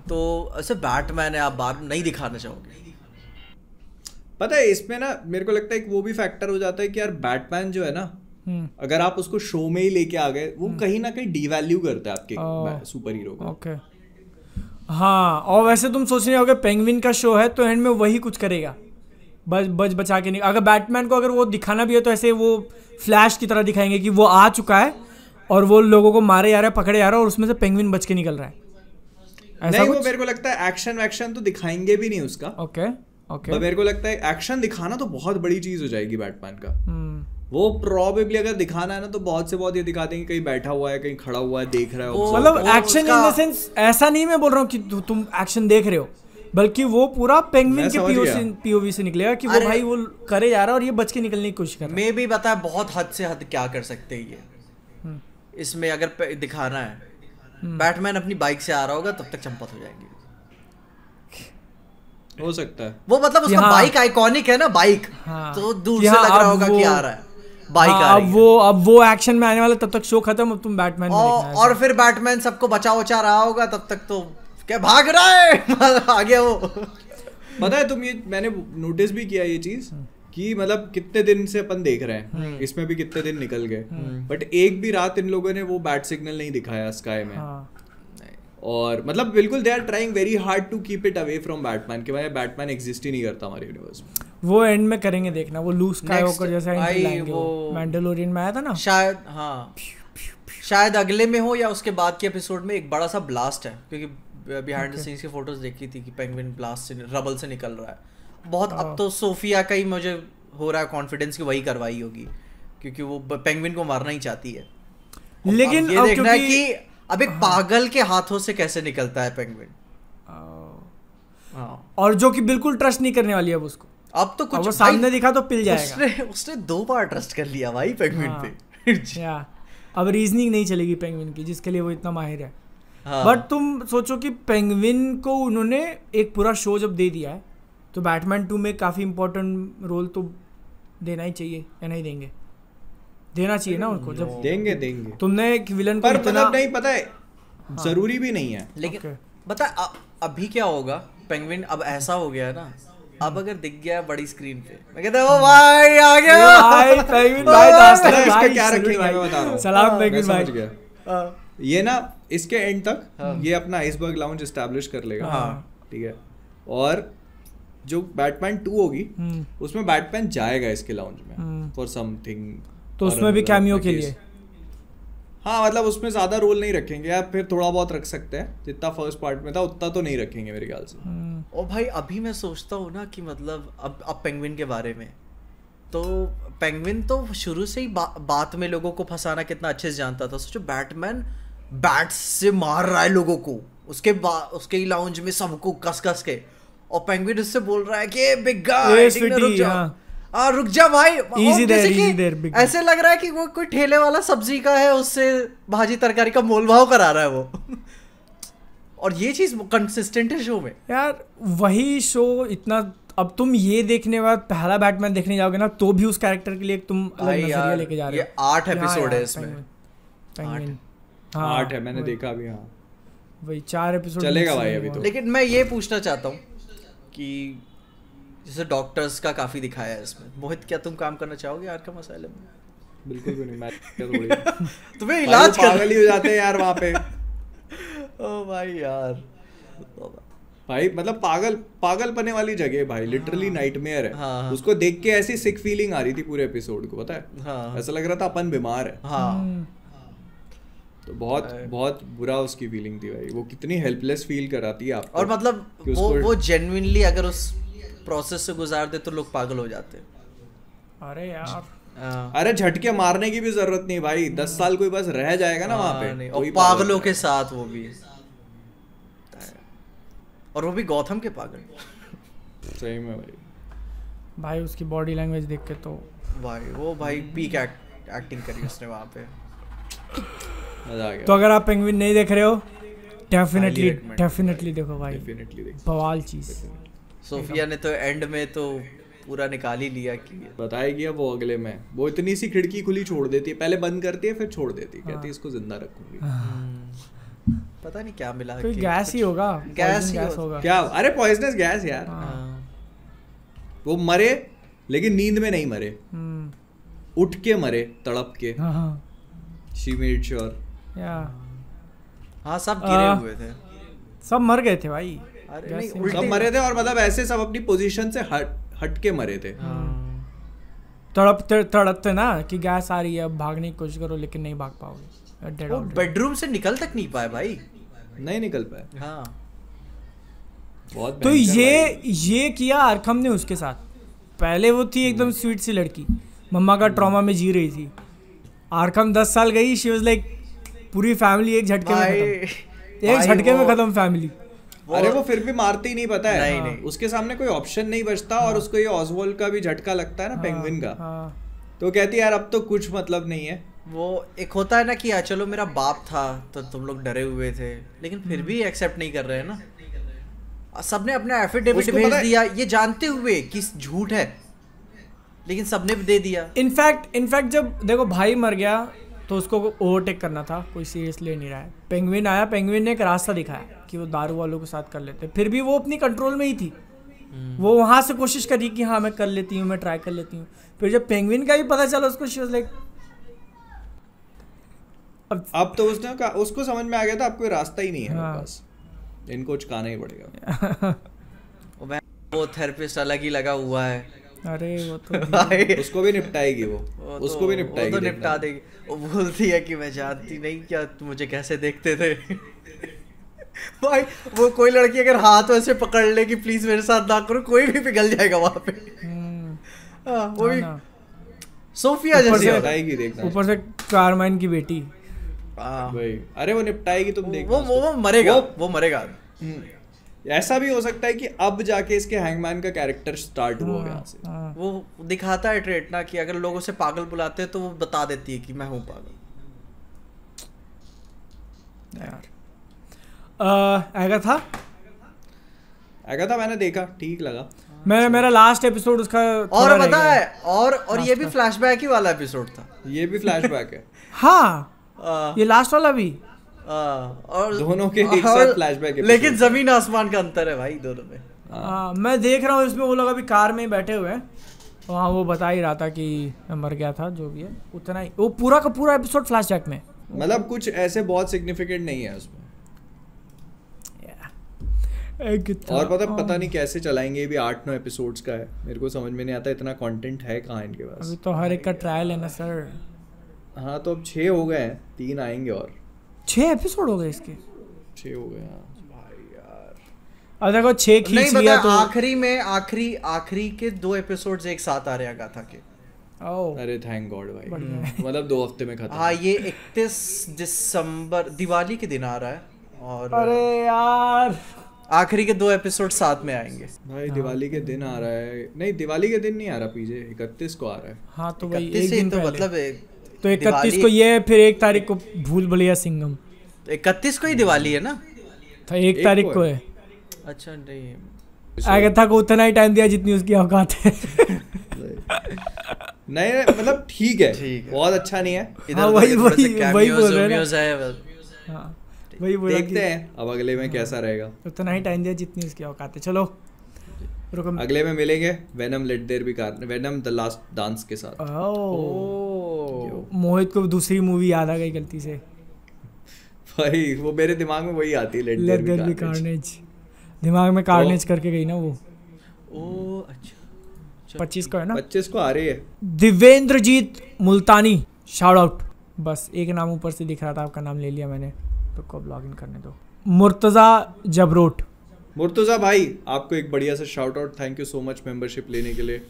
तो ऐसे बैटमैन है, आप बार नहीं दिखाना चाहोगे। पता है इसमें ना मेरे को लगता है कि वो भी फैक्टर हो जाता है कि यार बैटमैन जो है ना, अगर आप उसको शो में ही लेके आ गए, वो कहीं ना कहीं डीवैल्यू करता है आपके सुपर हीरो को। ओके हाँ, और वैसे तुम सोच रहे होगे पेंगुइन का शो है तो एंड में वही कुछ करेगा, बच बचा के नहीं। अगर बैटमैन को अगर वो दिखाना भी है तो ऐसे वो फ्लैश की तरह दिखाएंगे कि वो आ चुका है और वो लोगों को मारे जा रहा है, पकड़े जा रहा है, और उसमें से पेंगुइन बच के निकल रहा है। नहीं वो मेरे को लगता है एक्शन तो दिखाएंगे भी नहीं उसका। ओके तो मेरे को लगता है एक्शन दिखाना तो बहुत बड़ी चीज हो जाएगी बैटमैन का। वो प्रोबेबली अगर दिखाना है ना तो बहुत से बहुत ये दिखा देंगे, कहीं बैठा हुआ है, कहीं खड़ा हुआ है, देख रहा है। मतलब एक्शन इन द सेंस ऐसा नहीं मैं बोल रहा हूँ कि तुम एक्शन देख रहे हो, बल्कि वो पूरा पेंगुइन के पीओवी से निकलेगा कि वो भाई वो करे जा रहा है और ये बच के निकलने की कोशिश कर रहा है। मैं भी बता बहुत हद से हद क्या कर सकते हैं ये इसमें, अगर दिखाना है बैटमैन अपनी बाइक से आ रहा होगा तब तक चंपत हो जाएंगे, हो सकता है वो, मतलब उसका बाइक आइकॉनिक है ना, बाइक तो दूर से लग रहा होगा कि आ रहा है बाइक आ रही है। अब वो एक्शन में आने वाला, तब तक शो खत्म, अब तुम बैटमैन और फिर बैटमैन सबको बचा रहा होगा, तब तक तो क्या भाग रहा है आ गया वो। पता है तुम, ये मैंने नोटिस भी किया ये चीज कि मतलब कितने दिन से अपन देख रहे हैं, इसमें भी कितने दिन निकल गए, बट एक भी रात इन लोगों ने वो बैट सिग्नल नहीं दिखाया स्काई में। और मतलब बिल्कुल they are trying very hard to keep it away from Batman, कि भाई बैटमैन एग्जिस्ट ही नहीं करता हमारे यूनिवर्स में। वो एंड में करेंगे देखना, वो लूक स्काईवॉकर जैसा एंट्री लाएंगे, वो मैंडलोरियन में आया था ना शायद। हाँ शायद अगले में हो या उसके बाद के एपिसोड में एक बड़ा सा ब्लास्ट है, क्योंकि बिहाइंड द सीन्स की फोटोज देखी थी कि पेंगुइन ब्लास्ट से रबल से निकल रहा है बहुत। अब तो सोफिया का ही मुझे हो रहा है कॉन्फिडेंस कि वही करवाई होगी, क्योंकि वो पेंगुइन को मारना ही चाहती है। लेकिन ये देखना है कि अब एक पागल के हाथों से कैसे निकलता है पेंगुइन, और जो कि बिल्कुल ट्रस्ट नहीं करने वाली है उसको। अब तो कुछ वो सामने दिखा तो पिल जाएगा। उसने 2 बार ट्रस्ट कर लिया भाई पेंगुइन पे। अब रीजनिंग नहीं चलेगी पेंगुइन की, जिसके लिए वो इतना माहिर है। बट तुम सोचो कि पेंगुइन को उन्होंने एक पूरा शो जब दे दिया है, तो बैटमैन 2 में काफी इंपॉर्टेंट रोल तो देना ही चाहिए या नहीं देंगे? देना चाहिए ना उनको, जब देंगे तुमने एक विलन को पर इतना मतलब नहीं पता है, जरूरी भी नहीं है। लेकिन बता अभी क्या होगा, पेंगुइन अब ऐसा हो गया है ना, अब अगर दिख गया बड़ी स्क्रीन पे मैं कहता हूँ ओ भाई आ गया भाई पेंगुइन भाई दास्तान इसका भाई, क्या सलूट रखेंगे भाई। मैं बता रहा हूँ। सलाम मैं पेंगुइन भाई। समझ गया। ये ना इसके एंड तक ये अपना आइसबर्ग लाउंज एस्टैब्लिश कर लेगा, ठीक है, और जो बैटमैन 2 होगी उसमें बैटमैन जाएगा इसके लाउंज में फॉर समथिंग, तो उसमें भी कैमियो के लिए हाँ मतलब उसमें ज्यादा रोल नहीं रखेंगे, या फिर थोड़ा बहुत रख सकते हैं, जितना फर्स्ट पार्ट में था उतना तो नहीं रखेंगे मेरे ख्याल से। और भाई अभी मैं सोचता हूँ ना कि मतलब अब पेंगुइन के बारे में, तो पेंगुइन तो शुरू से ही बात में लोगों को फंसाना कितना अच्छे से जानता था। सोचो बैटमैन बैट्स से मार रहा है लोगों को, उसके ही लाउंज में सबको कस कस के, और पेंगुइन उससे बोल रहा है कि बिग गाय रुक जा भाई, Easy there, big guy। ऐसे लग रहा है कि वो कोई ठेले वाला सब्जी का है, उससे भाजी तरकारी का मोल भाव करा रहा है वो और ये चीज कंसिस्टेंट है शो में यार। वही शो इतना, अब तुम ये देखने बाद पहला बैटमैन देखने जाओगे ना, तो भी उस कैरेक्टर के लिए तुम अलग नजरिया लेके जा रहे हो। ये 8 एपिसोड है इसमें, पेंगुइन 8 है, मैंने देखा भी। हाँ वही 4 एपिसोड चलेगा भाई अभी तो। लेकिन मैं ये पूछना चाहता हूँ कि जैसे डॉक्टर्स का काफी दिखाया है इसमें, मोहित क्या तुम काम करना चाहोगे आर्कम असाइलम में? बिल्कुल भी नहीं, मैं क्या थोड़ी तुम्हें इलाज कर पागल ही हो जाते हैं यार वहाँ पे। ओ भाई यार भाई मतलब पागल पने वाली जगह है भाई, लिटरली नाइटमेयर है। हाँ। उसको देख के ऐसी सिक फीलिंग आ रही थी पूरे एपिसोड को, पता है। हाँ। ऐसा लग रहा था अपन बीमार है। हाँ तो बहुत बुरा उसकी फीलिंग थी भाई, वो कितनी हेल्पलेस फील कराती है आपको। और मतलब वो जेन्युइनली अगर उस प्रोसेस से गुजार दे तो लोग पागल हो जाते। अरे यार अरे झटके मारने की भी जरूरत नहीं भाई, 10 साल कोई बस रह जाएगा ना वहाँ पे, और पागलों के साथ वो भी, और वो भी गौथम के पागल। सही में भाई उसकी बॉडी लैंग्वेज देख के तो भाई पीक एक्टिंग करी उसने वहाँ पे, मजा आ गया। तो अगर आप पेंगुइन नहीं देख रहे हो, डेफिनेटली देखो भाई, डेफिनेटली देखो, बवाल चीज। सोफिया ने तो एंड में तो पूरा निकाल ही लिया कि बताएगी अब वो अगले में। वो इतनी सी खिड़की खुली छोड़ देती है, पहले बंद करती है फिर छोड़ देती है, कहती है इसको जिंदा रखूंगी। पता नहीं क्या मिला, कोई गैस ही होगा, गैस होगा क्या। अरे पॉइजनस गैस यार। वो मरे लेकिन नींद में नहीं मरे, उठ के मरे तड़प के। She made sure. हाँ सब गिरे हुए थे, सब मर गए थे भाई। अरे नहीं सब मरे थे, और मतलब ऐसे सब अपनी पोजीशन से हट के मरे थे। तड़पते ना कि गैस आ रही है, अब भागने की कोशिश करो लेकिन नहीं भाग पाओगे। वो बेडरूम से निकल तक नहीं पाए भाई, नहीं निकल पाए। हाँ बहुत। तो ये किया आर्कम ने उसके साथ। पहले वो थी एकदम स्वीट सी लड़की, मम्मा का ट्रॉमा में जी रही थी। आर्कम 10 साल गई, शी वाज लाइक पूरी फैमिली एक झटके में खत्म, एक झटके में खत्म फैमिली। अरे वो फिर भी मारती नहीं, पता है। नहीं। उसके सामने कोई ऑप्शन नहीं बचता, और उसको ये ऑसवॉल्ड का भी झटका लगता है ना, पेंगुइन का। तो कहती है यार अब तो कुछ मतलब नहीं है। वो एक होता है ना कि चलो मेरा बाप था तो तुम लोग डरे हुए थे, लेकिन फिर भी एक्सेप्ट नहीं कर रहे हैं ना। सबने अपना एफिडेविट भेज दिया ये जानते हुए कि झूठ है, लेकिन सबने दे दिया। इनफैक्ट जब देखो भाई मर गया तो उसको ओवरटेक करना था, कोई सीरियस ले नहीं रहा है। पेंगुइन आया, पेंगुइन ने एक रास्ता दिखाया कि वो दारू वालों के साथ कर लेते, फिर भी वो अपनी कंट्रोल में ही थी। वो वहां से कोशिश करी कि हाँ मैं कर लेती हूँ, मैं ट्राई कर लेती हूँ। फिर जब पेंगुइन का भी पता चला उसको, शी वाज लाइक अब तो उसको समझ में आ गया था अब कोई रास्ता ही नहीं है मेरे पास, इनको चुकाना ही पड़ेगा। वो थेरेपिस्ट अलग ही लगा हुआ है। अरे वो तो उसको भी निपटाएगी वो उसको भी निपटाएगी, वो तो निपटा देगी। वो बोलती है कि मैं जानती नहीं क्या तुम मुझे कैसे देखते थे। भाई वो कोई लड़की अगर हाथ वैसे पकड़ ले कि प्लीज मेरे साथ ना करो, कोई भी पिघल जाएगा वहां पे। वो भी सोफिया जैसी बताएगी, देखना। ऊपर से कारमाइन की बेटी। भाई अरे वो निपटाएगी, तुम देखो। वो मरेगा, वो मरेगा। ऐसा भी हो सकता है कि अब जाके इसके हैंगमैन का कैरेक्टर स्टार्ट हुआ यहाँ से। वो दिखाता है ट्रेट ना कि अगर लोग उसे पागल बुलाते हैं तो वो बता देती है कि मैं हूँ पागल। यार एगाथा मैंने देखा, ठीक लगा। मेरा लास्ट एपिसोड उसका थोड़ा और रह पता गया। है और ये भी फ्लैशबैक ही वाला एपिसोड था। ये भी फ्लैशबैक है। हाँ ये लास्ट वाला भी। और दोनों के एक साथ फ्लैशबैक। लेकिन जमीन आसमान का अंतर है भाई दोनों में। मैं देख रहा हूँ इसमें वो लोग अभी कार में ही बैठे हुए हैं, वहाँ वो बता ही रहा था कि मर गया था, जो भी है उतना ही। वो पूरा का पूरा एपिसोड फ्लैशबैक में, मतलब कुछ ऐसे बहुत सिग्निफिकेंट नहीं है उसमें। और पता नहीं कैसे चलाएंगे, ये भी 8-9 एपिसोड्स का है। मेरे को समझ में नहीं आता इतना कंटेंट है कहाँ इनके पास। अभी तो हर एक का ट्रायल है ना सर। हाँ तो अब 6 हो गए हैं, 3 आएंगे और 6 एपिसोड हो गए इसके। 6 हो गए हाँ भाई यार। अब देखो 6 खींच नहीं लिया पता तो आखिरी में आखिरी के 2 एपिसोड्स एक साथ आ रहे हैं गाथा के। अरे थैंक गॉड भाई, मतलब 2 हफ्ते में खत्म। हाँ ये 31 दिसंबर दिवाली के दिन आ रहा है, और अरे यार आखिरी के 2 एपिसोड साथ में आएंगे भाई। दिवाली के दिन आ रहा है, नहीं दिवाली के दिन नहीं आ रहा पीजे, 31 को आ रहा है। हाँ तो भाई 31 एक दिन तो पहले। मतलब तो 31 को ये है, फिर 1 तारीख को भूल भुलैया सिंघम। 31 को ही दिवाली है ना? था 1 तारीख को है। अच्छा नहीं, आगथा को उतना ही टाइम दिया जितनी उसकी औकात है। नहीं मतलब ठीक है, बहुत अच्छा नहीं है। इधर हाँ, वही बोल रहे हैं ना। हाँ वही बोला देखते हैं अब अगले में कैसा रहेगा। उतना ही टाइम दिया जितनी उसकी औकात है। चलो रुको, अगले में मिलेंगे Venom let there be car, Venom the last dance के साथ। मोहित को दूसरी मूवी याद आ गई गलती से। भाई वो मेरे दिमाग में वही आती है, let let there be carnage. दिमाग में कार्नेज करके गई ना वो। ओ अच्छा 25 को है ना? 25 को आ रही है। दिव्येंद्रजीत मुल्तानी, शाउट आउट। बस एक नाम ऊपर से दिख रहा था, आपका नाम ले लिया मैंने, तो कब लॉगिन करने दो। मुर्तज़ा जबरोट। मुर्तज़ा भाई आपको एक बढ़िया सा shout out, thank you so much membership लेने के लिए।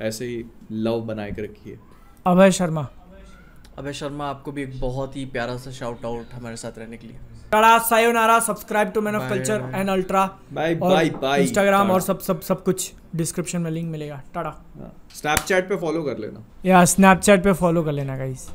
ऐसे ही लव बनाए के रखिए। अभय शर्मा आपको भी एक बहुत ही प्यारा सा शाउट आउट हमारे साथ रहने के लिए। Tata sayonara, subscribe to Man of Culture and Ultra. Bye bye bye. Instagram और सब कुछ डिस्क्रिप्शन में लिंक मिलेगा। टाटा। स्नैपचैट पे फॉलो कर लेना। या स्नैपचैट पे फॉलो कर लेना गाइस।